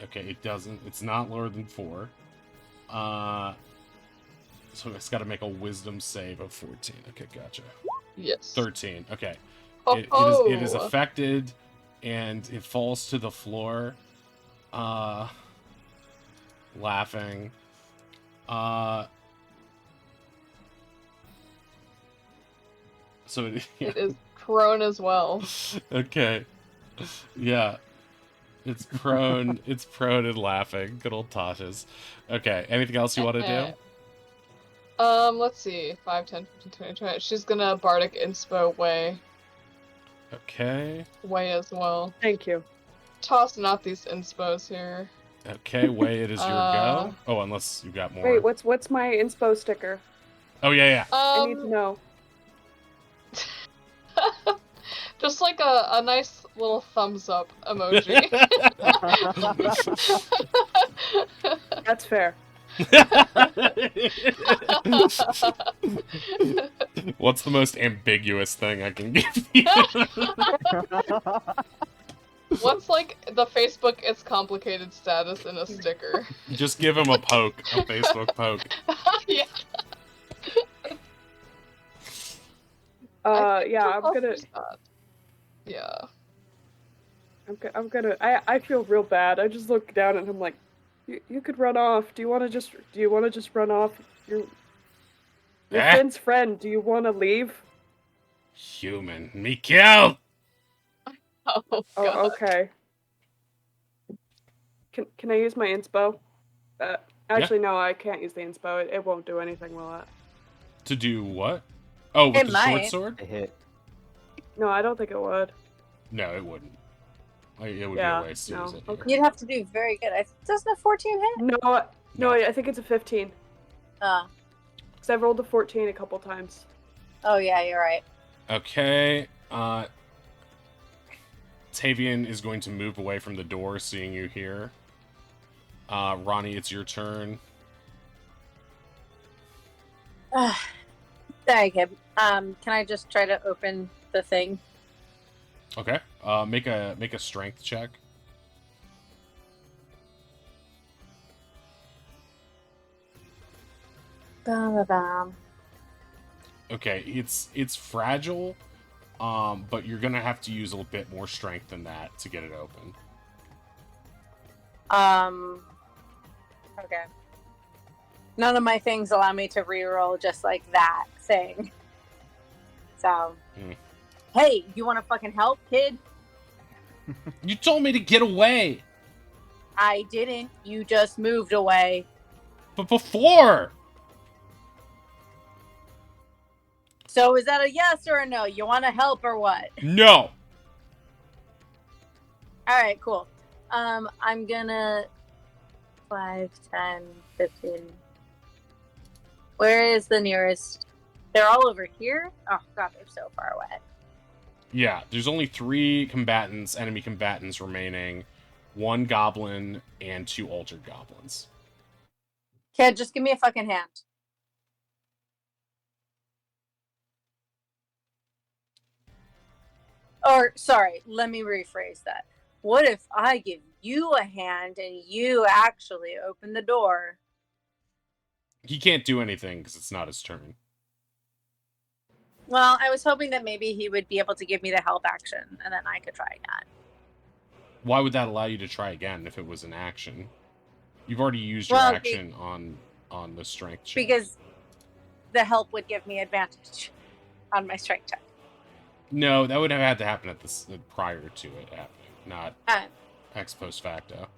Okay, it doesn't. It's not lower than 4. So it's got to make a wisdom save of 14. Okay, gotcha. Yes. 13. Okay. Oh, It is affected, and it falls to the floor. Laughing. So it is prone as well. Okay. Yeah. It's prone. It's prone and laughing. Good old Tasha's. Okay. Anything else you want to do? Let's see. 5, 10, 15, 20, 20. She's gonna Bardic Inspo Way. Okay. Way as well. Thank you. Tossing out these Inspos here. Okay, Way, it is your go. Oh, unless you got more. Wait, what's my inspo sticker? Oh, yeah. I need to know. Just like a nice little thumbs up emoji. That's fair. What's the most ambiguous thing I can give you? What's like the Facebook It's Complicated status in a sticker? Just give him a poke, a Facebook poke. Yeah. Yeah, I'm gonna. Yeah. I feel real bad. I just look down and I'm like, you could run off. Do you want to just run off? You're Finn's friend. Do you want to leave? Human, me kill. Oh, okay. Can I use my inspo? Actually, no, I can't use the inspo. It won't do anything with that. To do what? Oh, with the short sword? A hit. No, I don't think it would. No, it wouldn't. It would be a waste to use it. Okay. You'd have to do very good. Doesn't a 14 hit? No, I think it's a 15. Because I've rolled a 14 a couple times. Oh, yeah, you're right. Okay. Tavian is going to move away from the door, seeing you here. Ronnie, it's your turn. Sorry, kid. Can I just try to open the thing? Okay. Make a strength check. Okay, it's fragile, but you're gonna have to use a bit more strength than that to get it open. Okay. None of my things allow me to reroll just like that thing. So, Hey, you want to fucking help, kid? You told me to get away. I didn't. You just moved away. But before. So is that a yes or a no? You want to help or what? No. All right, cool. I'm gonna 5, 10, 15. Where is the nearest? They're all over here? Oh, God, they're so far away. Yeah, there's only 3 combatants, enemy combatants remaining. 1 goblin and 2 altered goblins. Kid, just give me a fucking hand. Or, sorry, let me rephrase that. What if I give you a hand and you actually open the door? He can't do anything because it's not his turn. Well, I was hoping that maybe he would be able to give me the help action, and then I could try again. Why would that allow you to try again if it was an action? You've already used your action on the strength check. Because the help would give me advantage on my strength check. No, that would have had to happen at this prior to it happening, not ex post facto.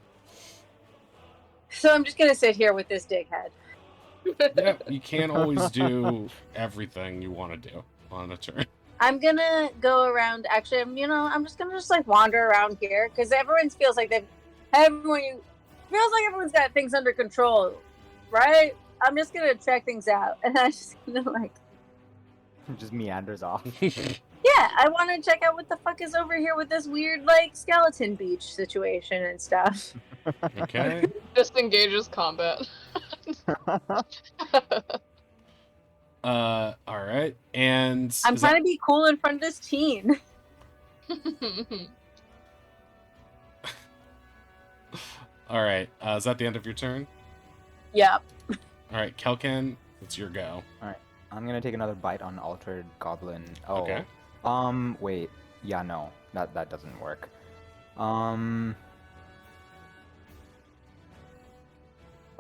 So I'm just gonna sit here with this dighead. Yeah, you can't always do everything you want to do on a turn. I'm gonna go around. Actually, I'm just gonna like wander around here because everyone feels like everyone's got things under control, right? I'm just gonna check things out, and I'm just gonna like just meanders off. Yeah, I want to check out what the fuck is over here with this weird like skeleton beach situation and stuff. Okay. Disengages combat. All right, and I'm trying to be cool in front of this teen. All right, is that the end of your turn? Yep. All right, Kelken, it's your go. All right, I'm gonna take another bite on Altered Goblin. Oh, Okay. Wait. Yeah, no, that doesn't work.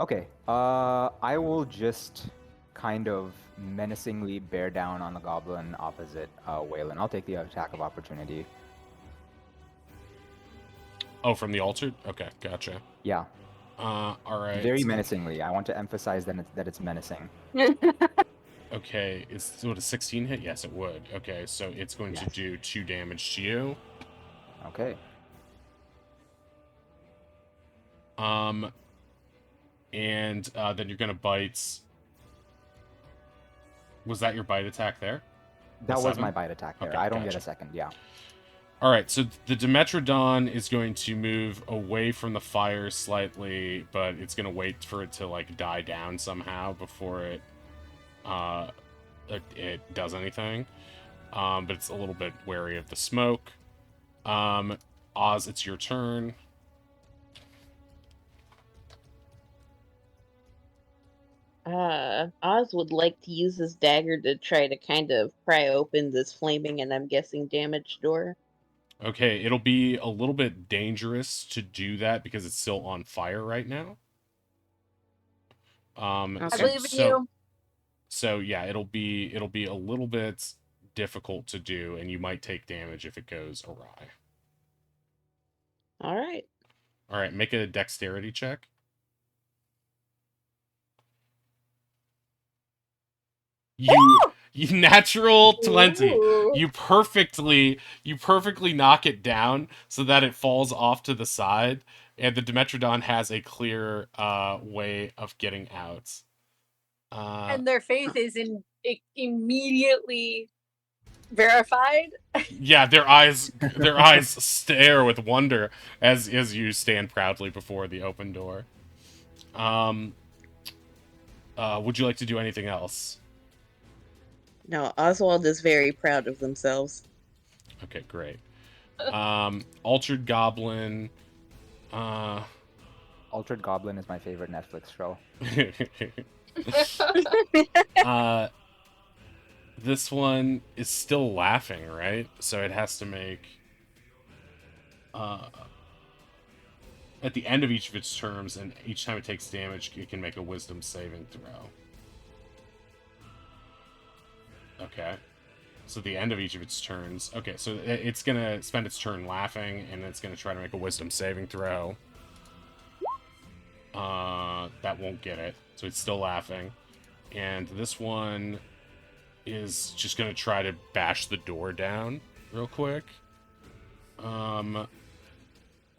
Okay. I will just kind of menacingly bear down on the goblin opposite Waylon. I'll take the attack of opportunity. Oh, from the altered? Okay, gotcha. Yeah. All right. Very menacingly. I want to emphasize that it's menacing. Okay, would a 16 hit? Yes, it would. Okay, so it's going to do 2 damage to you. Okay. And then you're gonna bite. Was that your bite attack there? That was my bite attack there. Okay, I don't gotcha. get a second, yeah. Alright, so the Dimetrodon is going to move away from the fire slightly, but it's gonna wait for it to like die down somehow before it does anything. But it's a little bit wary of the smoke. Oz, it's your turn. Oz would like to use his dagger to try to kind of pry open this flaming and I'm guessing damaged door. Okay, it'll be a little bit dangerous to do that because it's still on fire right now. I believe in you. So yeah, it'll be a little bit difficult to do, and you might take damage if it goes awry. All right, make a dexterity check. You natural 20. Ooh. You perfectly knock it down so that it falls off to the side, and the Dimetrodon has a clear way of getting out. And their faith is immediately verified. Yeah, their eyes stare with wonder as you stand proudly before the open door. Would you like to do anything else? No, Oswald is very proud of themselves. Okay, great. Altered Goblin. Altered Goblin is my favorite Netflix show. This one is still laughing, right? So it has to make at the end of each of its turns, and each time it takes damage, it can make a wisdom saving throw. Okay. So the end of each of its turns. Okay, so it's gonna spend its turn laughing, and it's gonna try to make a wisdom saving throw. That won't get it. So it's still laughing. And this one is just gonna try to bash the door down real quick.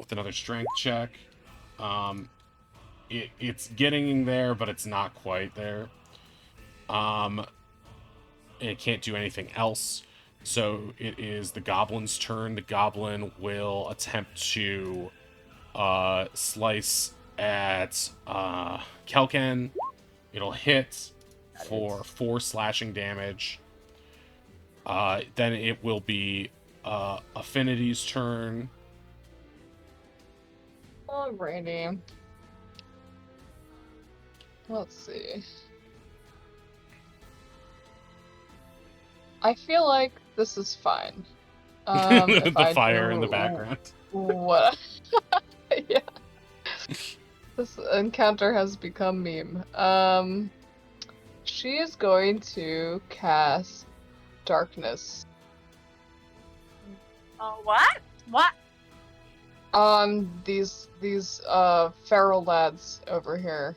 with another strength check. It's getting there, but it's not quite there. It can't do anything else. So it is the goblin's turn. The goblin will attempt to slice at Kelken. It'll hit for 4 slashing damage. Then it will be Affinity's turn. Alrighty. Let's see. I feel like this is fine. If The I fire do in the background. What? Yeah. This encounter has become meme. She is going to cast Darkness Oh, what? What? on these feral lads over here.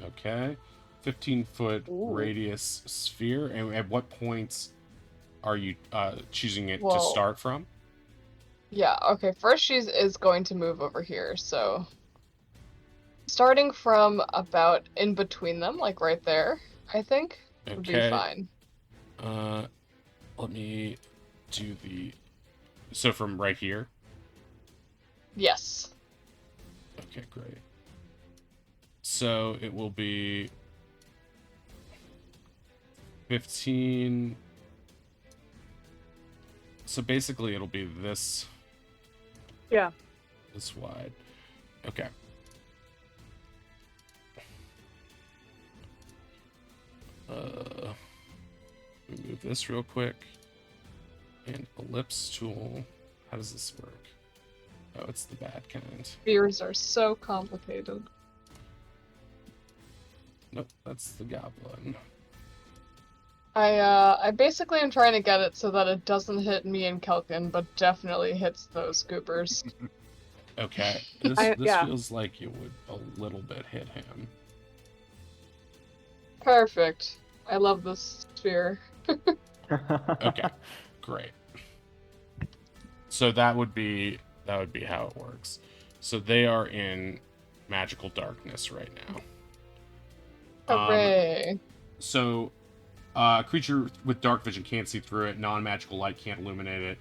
Okay. 15-foot Ooh. radius sphere. And at what points are you choosing it to Well- start from? Yeah, okay, first she is going to move over here, so starting from about in between them, like right there, I think, would be Okay. fine. Let me do the... So from right here? Yes. Okay, great. So it will be 15... So basically it'll be this... Yeah. This wide. Okay. Remove this real quick. And ellipse tool. How does this work? Oh, it's the bad kind. Spheres are so complicated. Nope, that's the goblin. I basically am trying to get it so that it doesn't hit me and Kelkin, but definitely hits those goobers. Okay, this yeah. feels like it would a little bit hit him. Perfect. I love this sphere. Okay, great. So that would be how it works. So they are in magical darkness right now. Hooray. So a creature with dark vision can't see through it. Non-magical light can't illuminate it.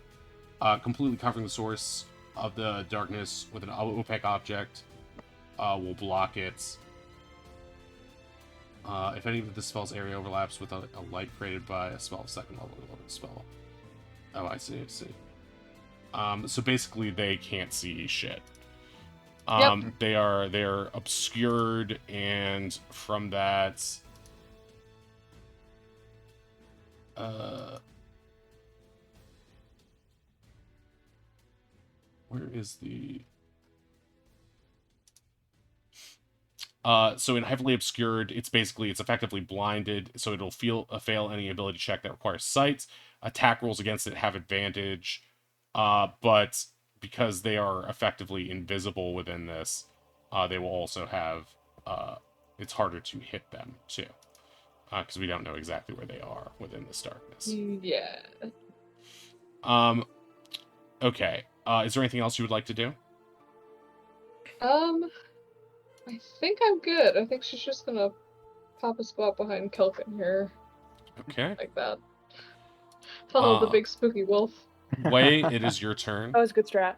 Completely covering the source of the darkness with an opaque object will block it. If any of the spell's area overlaps with a light created by a spell of second level spell. Oh, I see. So basically, they can't see shit. Yep. They're obscured, and from that, where is the? So in heavily obscured, it's effectively blinded, so it'll fail any ability check that requires sight. Attack rolls against it have advantage, but because they are effectively invisible within this, they will also have. It's harder to hit them too, because we don't know exactly where they are within this darkness. Yeah. Okay. Is there anything else you would like to do? I think I'm good. I think she's just gonna pop a spot behind Kelkin here, Okay. like that. Follow the big spooky wolf. Way, it is your turn. That was a good strat.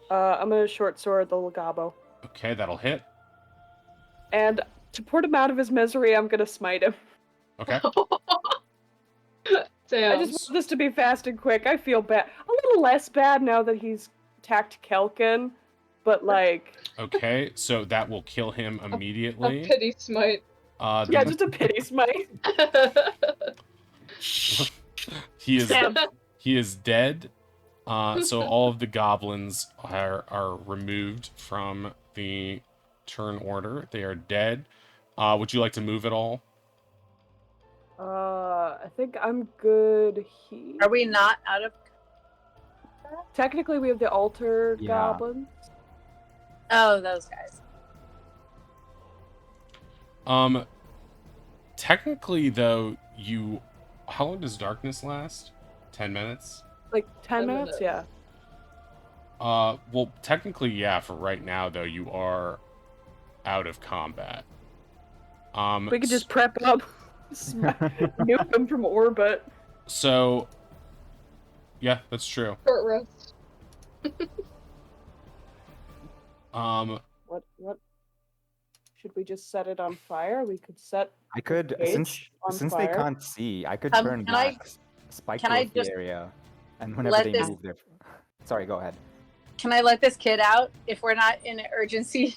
I'm gonna short sword the Legabo. Okay, that'll hit. And to put him out of his misery, I'm gonna smite him. Okay. Damn. I just want this to be fast and quick. I feel bad. A little less bad now that he's attacked Kelkin, but like... Okay, so that will kill him A immediately. pity smite. Yeah, just a pity smite. He is dead. So all of the goblins are removed from the turn order. They are dead. Would you like to move at all? I think I'm good here. Are we not out of? Technically, we have the altar Yeah. goblins. Oh, those guys. Technically though, how long does darkness last? 10 minutes? Like 10 10 minutes? Yeah. Well, technically, yeah. For right now, though, you are out of combat. We could just prep up, nuke them from orbit. So, yeah, that's true. Short rest. What? Should we just set it on fire? We could set. I could, the since cage on since fire. they can't see, I could Can turn I- back, spike can I growth the just area, and whenever let they this- move, they're. Sorry, go ahead. Can I let this kid out if we're not in an urgency?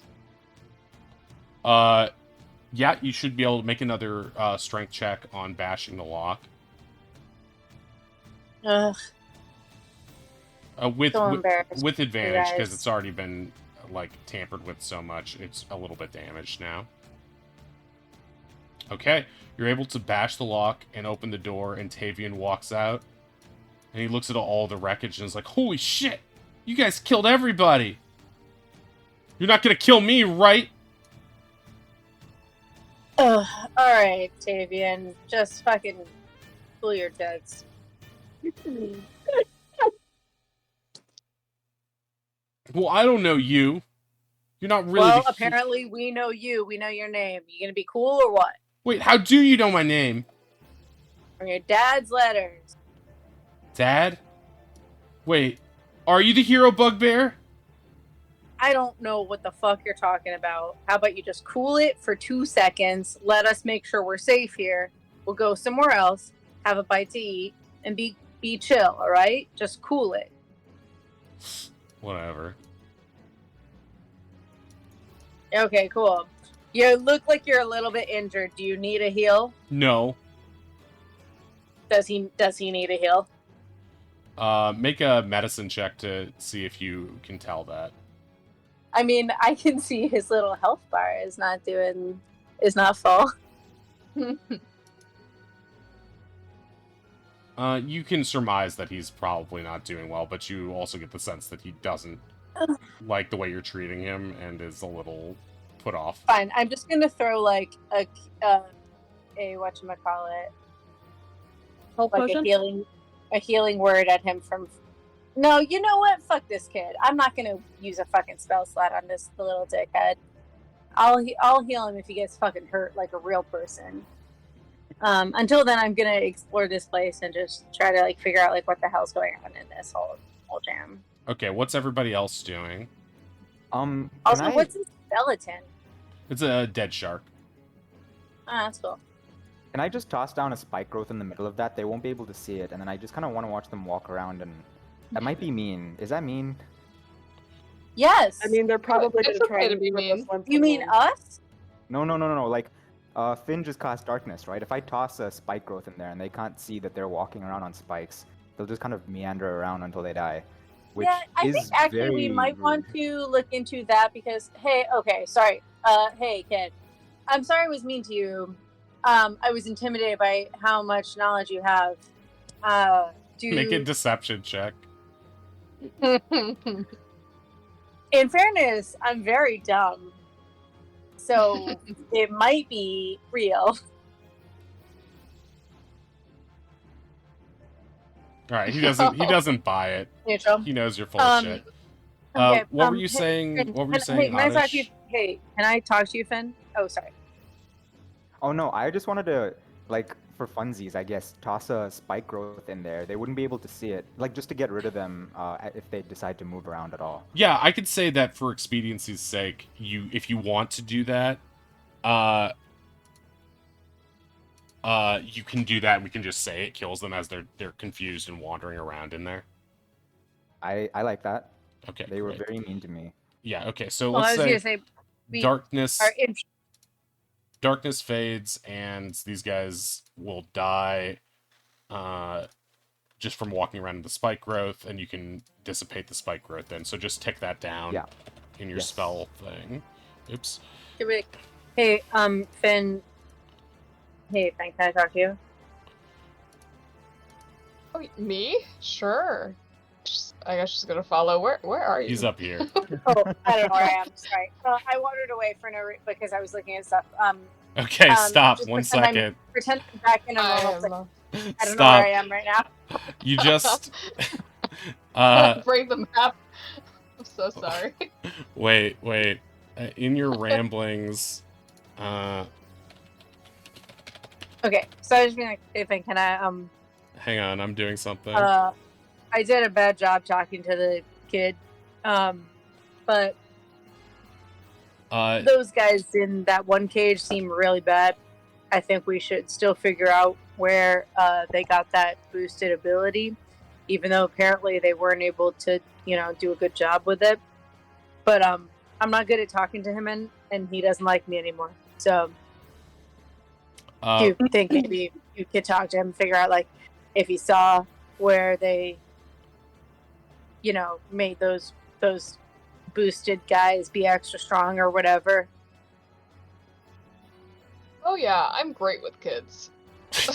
Yeah, you should be able to make another strength check on bashing the lock. Ugh, With so with, embarrassed. with advantage because guys. it's already been like tampered with so much. It's a little bit damaged now. Okay, you're able to bash the lock and open the door, and Tavian walks out, and he looks at all the wreckage and is like, "Holy shit! You guys killed everybody! You're not gonna kill me, right?" Ugh, all right, Tavian, just fucking cool your tits. Well, I don't know you. You're not really. Well, the- apparently we know you. We know your name. You gonna be cool or what? Wait, how do you know my name? From your dad's letters. Dad? Wait, are you the hero bugbear? I don't know what the fuck you're talking about. How about you just cool it for 2 seconds? Let us make sure we're safe here. We'll go somewhere else, have a bite to eat, and be chill. All right? Just cool it. Whatever. Okay, cool. You look like you're a little bit injured. Do you need a heal? No. Does he need a heal? Make a medicine check to see if you can tell that. I mean, I can see his little health bar is not full. You can surmise that he's probably not doing well, but you also get the sense that he doesn't like the way you're treating him and is a little put off. Fine. I'm just gonna throw like a whatchamacallit, Health like potion? a healing word at him from. No, you know what? Fuck this kid. I'm not gonna use a fucking spell slot on this little dickhead. I'll heal him if he gets fucking hurt like a real person. Until then, I'm gonna explore this place and just try to like figure out like what the hell's going on in this whole jam. Okay, what's everybody else doing? Can Also, I- what's a skeleton? It's a dead shark. Ah, that's cool. Can I just toss down a spike growth in the middle of that? They won't be able to see it, and then I just kind of want to watch them walk around, and that might be mean. Is that mean? Yes. I mean, they're probably It's going to try okay to and be rip mean. us limb you from mean limb. us? No. Like, Finn just cast darkness, right? If I toss a spike growth in there and they can't see that they're walking around on spikes, they'll just kind of meander around until they die. Which Yeah, I is think actually we very might want rude. to look into that because hey, kid. I'm sorry I was mean to you. I was intimidated by how much knowledge you have. Make a deception check. In fairness, I'm very dumb. So it might be real. All right, he doesn't buy it. Neutral. He knows you're full of shit. Okay, What were you hey, saying? Finn, What were you can- saying, Hey, can I talk to you? Oddish? Hey, can I talk to you, Finn? Oh, sorry. Oh no, I just wanted to, like, for funsies, I guess, toss a spike growth in there. They wouldn't be able to see it, like, just to get rid of them if they decide to move around at all. Yeah, I could say that for expediency's sake, if you want to do that, you can do that. And we can just say it kills them as they're confused and wandering around in there. I like that. Okay, They were great. very mean to me. Yeah. Okay, so Well, I let's was say, gonna say we darkness. are Darkness fades, and these guys will die just from walking around in the spike growth, and you can dissipate the spike growth then. So just tick that down Yeah. in your Yes. spell thing. Oops. Hey, Finn. Hey, Finn, can I talk to you? Oh, me? Sure. I guess she's gonna follow. Where are you? He's up here. Oh, I don't know where I am. Sorry. I wandered away for because I was looking at stuff. Okay, stop. just 1 pretend I'm- second. Pretend I'm back in a I normal am, place. I don't know Stop. where I am right now. You just Bring the map. so sorry. Wait. In your ramblings, Okay, so I was just being like, hey, can I hang on, I'm doing something. I did a bad job talking to the kid, but those guys in that one cage seem really bad. I think we should still figure out where they got that boosted ability, even though apparently they weren't able to, do a good job with it. But I'm not good at talking to him, and he doesn't like me anymore. So do you think maybe you could talk to him and figure out, like, if he saw where they, made those boosted guys be extra strong or whatever? Oh yeah, I'm great with kids. She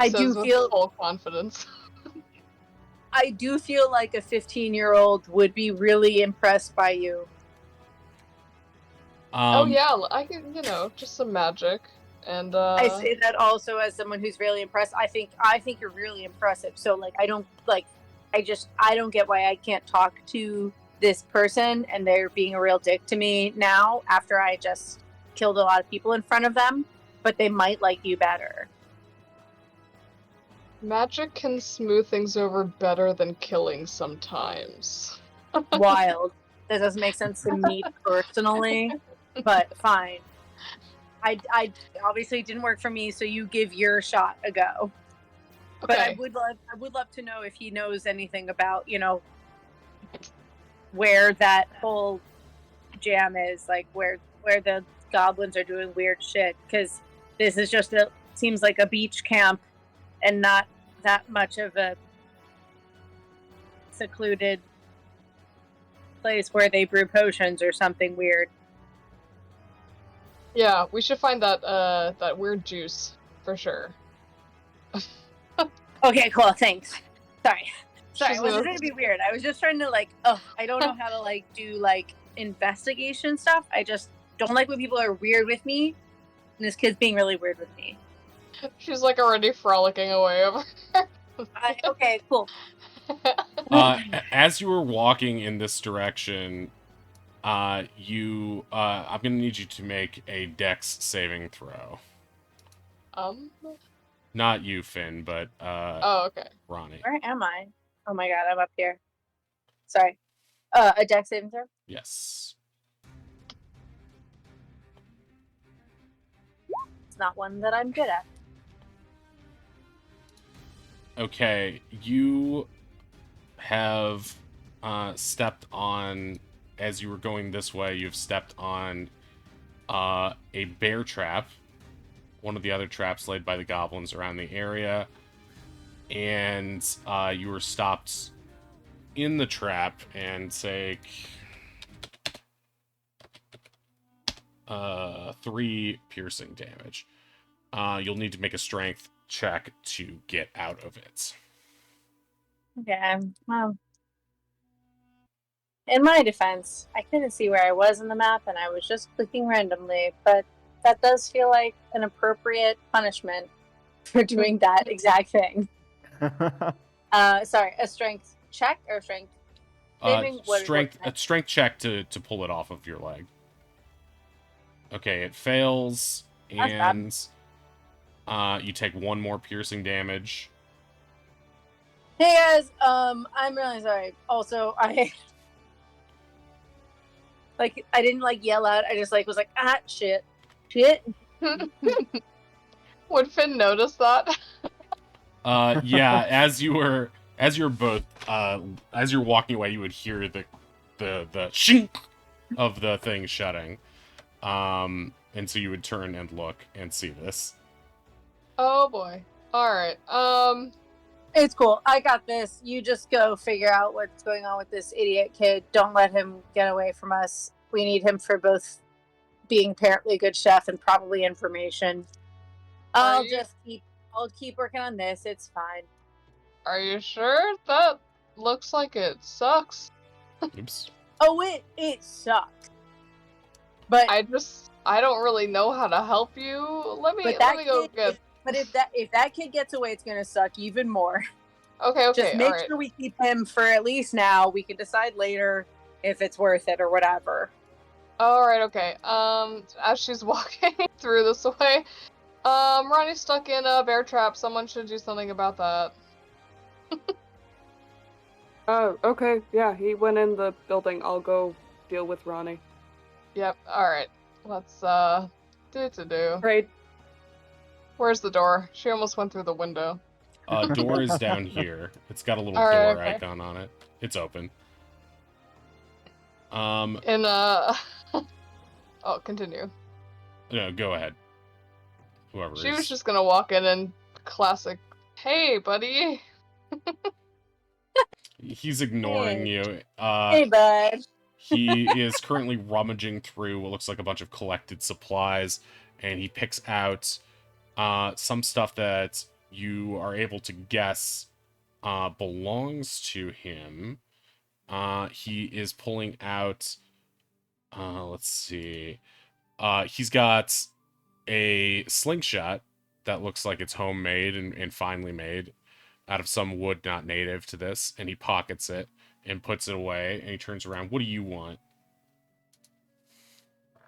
I says do with feel- full confidence. I do feel like a 15-year-old would be really impressed by you. Oh yeah, I can, just some magic, and I say that also as someone who's really impressed. I think you're really impressive. So like, I don't get why I can't talk to this person and they're being a real dick to me now after I just killed a lot of people in front of them, but they might like you better. magic can smooth things over better than killing sometimes. Wild. That doesn't make sense to me personally, but fine. I obviously it didn't work for me, so you give your shot a go. Okay. But I would love to know if he knows anything about, where that whole jam is, like where the goblins are doing weird shit, because this is just seems like a beach camp and not that much of a secluded place where they brew potions or something weird. Yeah, we should find that weird juice for sure. Okay, cool, thanks. Sorry, She's I wasn't gonna- trying to be weird. I was just trying to I don't know how to do investigation stuff. I just don't like when people are weird with me, and this kid's being really weird with me. She's already frolicking away over. Okay, cool. As you were walking in this direction, I'm gonna need you to make a Dex saving throw. Not you, Finn, but Oh, okay. Ronnie. Where am I? Oh my god, I'm up here. Sorry. A dex saving throw? Yes. It's not one that I'm good at. Okay, you have stepped on, as you were going this way, you've stepped on a bear trap, one of the other traps laid by the goblins around the area, and you were stopped in the trap and take 3 piercing damage. You'll need to make a strength check to get out of it. Okay, well. In my defense, I couldn't see where I was in the map and I was just clicking randomly, but that does feel like an appropriate punishment for doing that exact thing. Sorry, a strength check or strength saving? Strength check to pull it off of your leg. Okay, it fails, and you take 1 more piercing damage. Hey guys, I'm really sorry. Also, I didn't yell out. I just was shit. Would Finn notice that? Yeah, as you're walking away, you would hear the shink of the thing shutting. And so you would turn and look and see this. Oh boy. Alright, It's cool. I got this. You just go figure out what's going on with this idiot kid. Don't let him get away from us. We need him for both being apparently a good chef and probably information. I'll keep working on this. It's fine. Are you sure? That looks like it sucks. Oops. Oh, it sucks. But I don't really know how to help you. Let me go get. But if that kid gets away, it's gonna suck even more. Okay, Just all make right. sure we keep him for at least now. We can decide later if it's worth it or whatever. All right, okay. As she's walking through this way, Ronnie's stuck in a bear trap. Someone should do something about that. Okay, yeah, he went in the building. I'll go deal with Ronnie. Yep. All right. Let's do. Great. Where's the door? She almost went through the window. Door is down here. It's got a little All right, door okay. icon on it. It's open. In oh, continue. No, go ahead. Whoever She is. was just gonna walk in and classic, hey, buddy. He's ignoring Hey. you. Hey, bud. He is currently rummaging through what looks like a bunch of collected supplies, and he picks out some stuff that you are able to guess belongs to him. He is pulling out, let's see. He's got a slingshot that looks like it's homemade and finely made out of some wood not native to this, and he pockets it and puts it away, and he turns around. What do you want?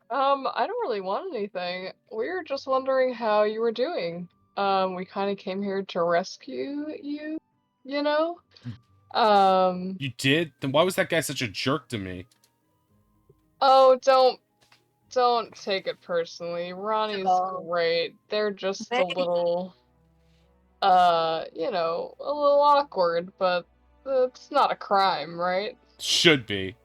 I don't really want anything. We were just wondering how you were doing. We kind of came here to rescue you, you know? You did? Then why was that guy such a jerk to me? Oh, don't take it personally. Ronnie's Oh. great. They're just a Maybe. little, you know, a little awkward, but it's not a crime, right? Should be.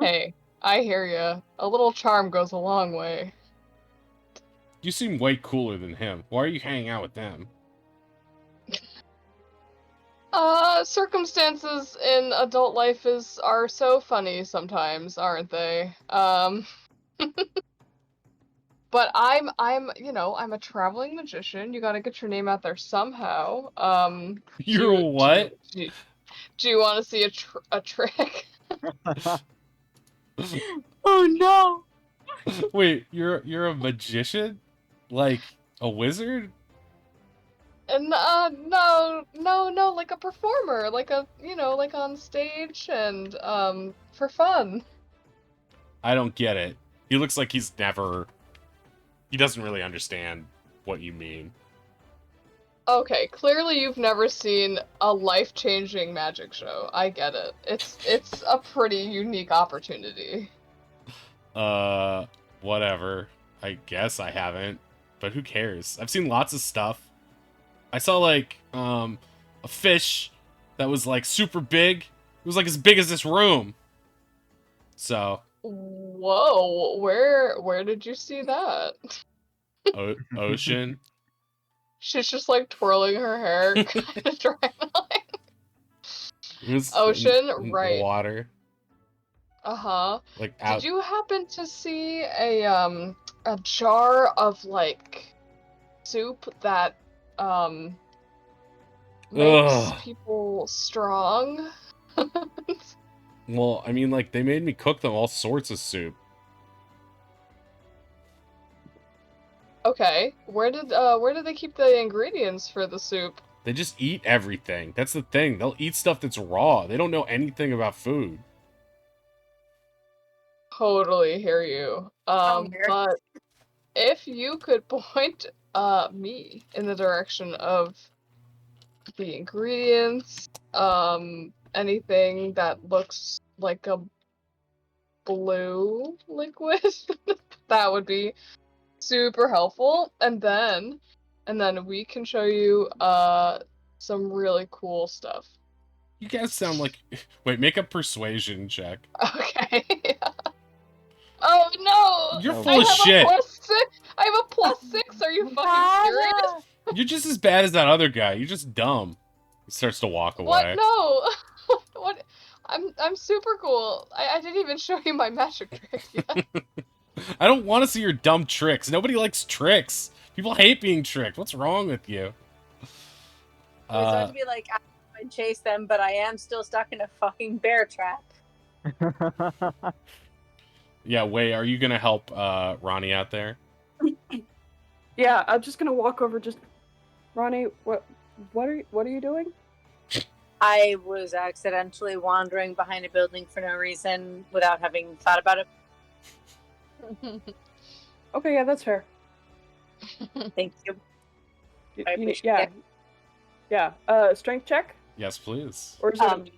Hey, I hear ya. A little charm goes a long way. You seem way cooler than him. Why are you hanging out with them? Circumstances in adult life are so funny sometimes, aren't they? But I'm you know, I'm a traveling magician. You gotta get your name out there somehow. You're a what? Do you want to see a trick? Oh no! Wait, you're a magician? Like a wizard? And no, like a performer, like a, you know, like on stage and for fun. I don't get it. He looks like he doesn't really understand what you mean. Okay, clearly you've never seen a life-changing magic show. I get it. It's a pretty unique opportunity. Whatever. I guess I haven't, but who cares? I've seen lots of stuff. I saw like a fish that was like super big. It was like as big as this room. So, Whoa, where did you see that? ocean. She's just like twirling her hair, kind of trying to like. It was Ocean, in right. water. Uh-huh. Like out. Did you happen to see a jar of like soup that makes Ugh. people strong? Well, I mean, like they made me cook them all sorts of soup. Okay, where did they keep the ingredients for the soup? They just eat everything. That's the thing. They'll eat stuff that's raw. They don't know anything about food. Totally hear you. Hunger. But if you could point me in the direction of the ingredients, anything that looks like a blue liquid, that would be super helpful. And then we can show you some really cool stuff. You guys sound like. Wait, make a persuasion check. Okay. Oh no! You're Oh, full of shit. I have a +6. Are you fucking serious? You're just as bad as that other guy. You're just dumb. He starts to walk away. What? No. What? I'm super cool. I didn't even show you my magic trick yet. I don't want to see your dumb tricks. Nobody likes tricks. People hate being tricked. What's wrong with you? I was about to be like, I'd chase them, but I am still stuck in a fucking bear trap. Yeah, Wei, are you gonna help Ronnie out there? Yeah, I'm just gonna walk over. Just Ronnie, What are you doing? I was accidentally wandering behind a building for no reason without having thought about it. Okay, yeah, that's fair. Thank you. I You- appreciate yeah. it. Yeah. Strength check? Yes, please. Or is it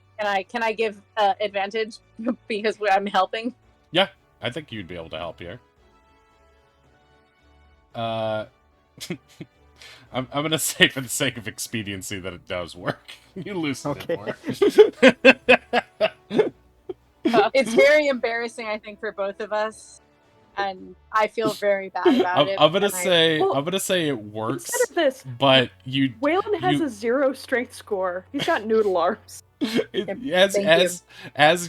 Can I give advantage because I'm helping? Yeah, I think you'd be able to help here. I'm gonna say for the sake of expediency that it does work. You loosen Okay. it more. It's very embarrassing, I think, for both of us, and I feel very bad about it. I'm gonna and say Well, I'm gonna say it works, instead of this, but you Waylon has a 0 strength score. He's got noodle arms. as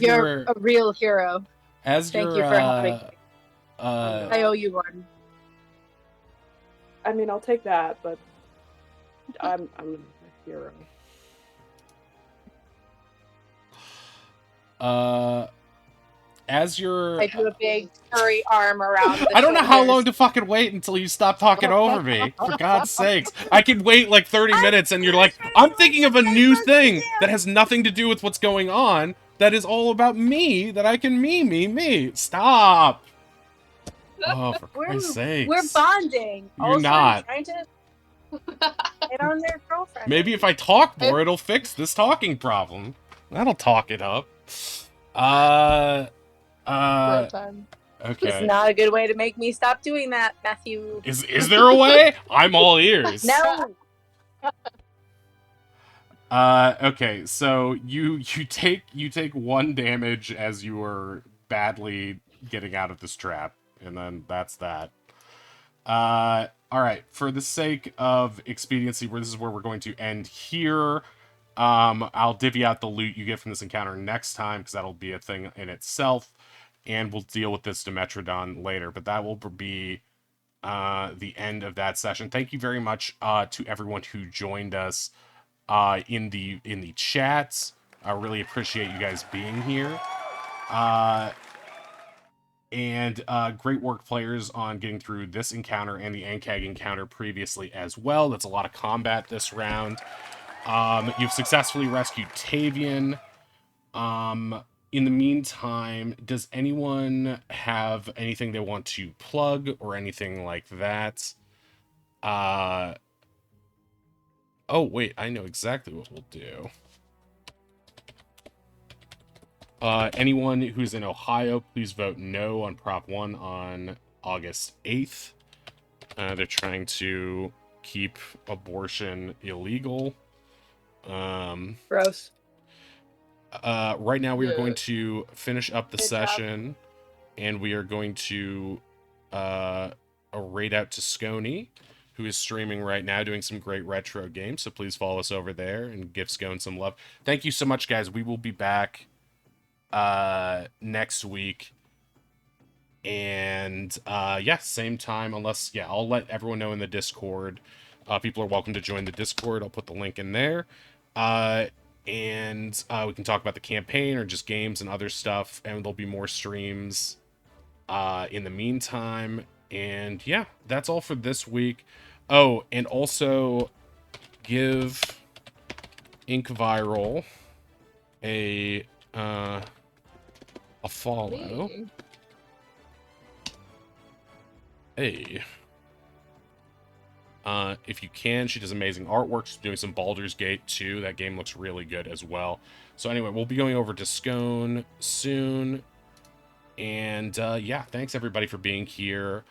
You're your a real hero. as Thank your you for helping. I uh owe you one. I mean, I'll take that, but I'm a hero. as your I do a big furry arm around the I don't know how long shoulders. to fucking wait until you stop talking over me. For God's sakes. I can wait like 30 minutes and you're like, I'm thinking of a new thing that has nothing to do with what's going on, that is all about me, that I can me. Stop. Oh, for Christ's sakes. We're bonding. You're also, not. I'm trying to hit on their girlfriend. Maybe if I talk more, it'll fix this talking problem. That'll talk it up. Right time. It's Okay. not a good way to make me stop doing that, Matthew. Is there a way? I'm all ears. No. Okay, so you take 1 damage as you are badly getting out of this trap, and then that's that. Alright, for the sake of expediency, this is where we're going to end here. I'll divvy out the loot you get from this encounter next time, because that'll be a thing in itself, and we'll deal with this Dimetrodon later, but that will be the end of that session. Thank you very much to everyone who joined us in the chats. I really appreciate you guys being here. And great work, players, on getting through this encounter and the Ankag encounter previously as well. That's a lot of combat this round. You've successfully rescued Tavian. In the meantime, does anyone have anything they want to plug or anything like that? Oh, wait, I know exactly what we'll do. Anyone who's in Ohio, please vote no on Prop 1 on August 8th. They're trying to keep abortion illegal. Gross. Right now, we are Yeah. going to finish up the Good job. session, and we are going to raid out to Scony, who is streaming right now, doing some great retro games. So please follow us over there and give Scone some love. Thank you so much, guys. We will be back next week, and yeah, same time, unless I'll let everyone know in the Discord. People are welcome to join the Discord. I'll put the link in there, and we can talk about the campaign or just games and other stuff, and there'll be more streams in the meantime. And yeah, that's all for this week. Oh, and also give Ink Viral a follow. Me. Hey. If you can, she does amazing artwork. She's doing some Baldur's Gate 2. That game looks really good as well. So anyway, we'll be going over to Scone soon. And yeah, thanks everybody for being here.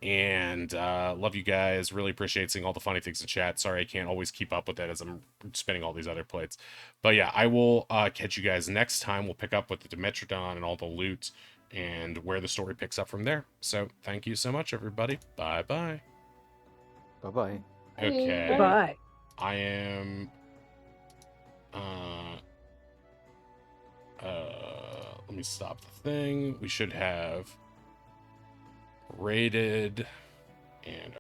And love you guys. Really appreciate seeing all the funny things in chat. Sorry I can't always keep up with it as I'm spinning all these other plates. But yeah, I will catch you guys next time. We'll pick up with the Dimetrodon and all the loot and where the story picks up from there. So thank you so much, everybody. Bye-bye. Bye-bye. Okay. Bye. I am... let me stop the thing. We should have rated and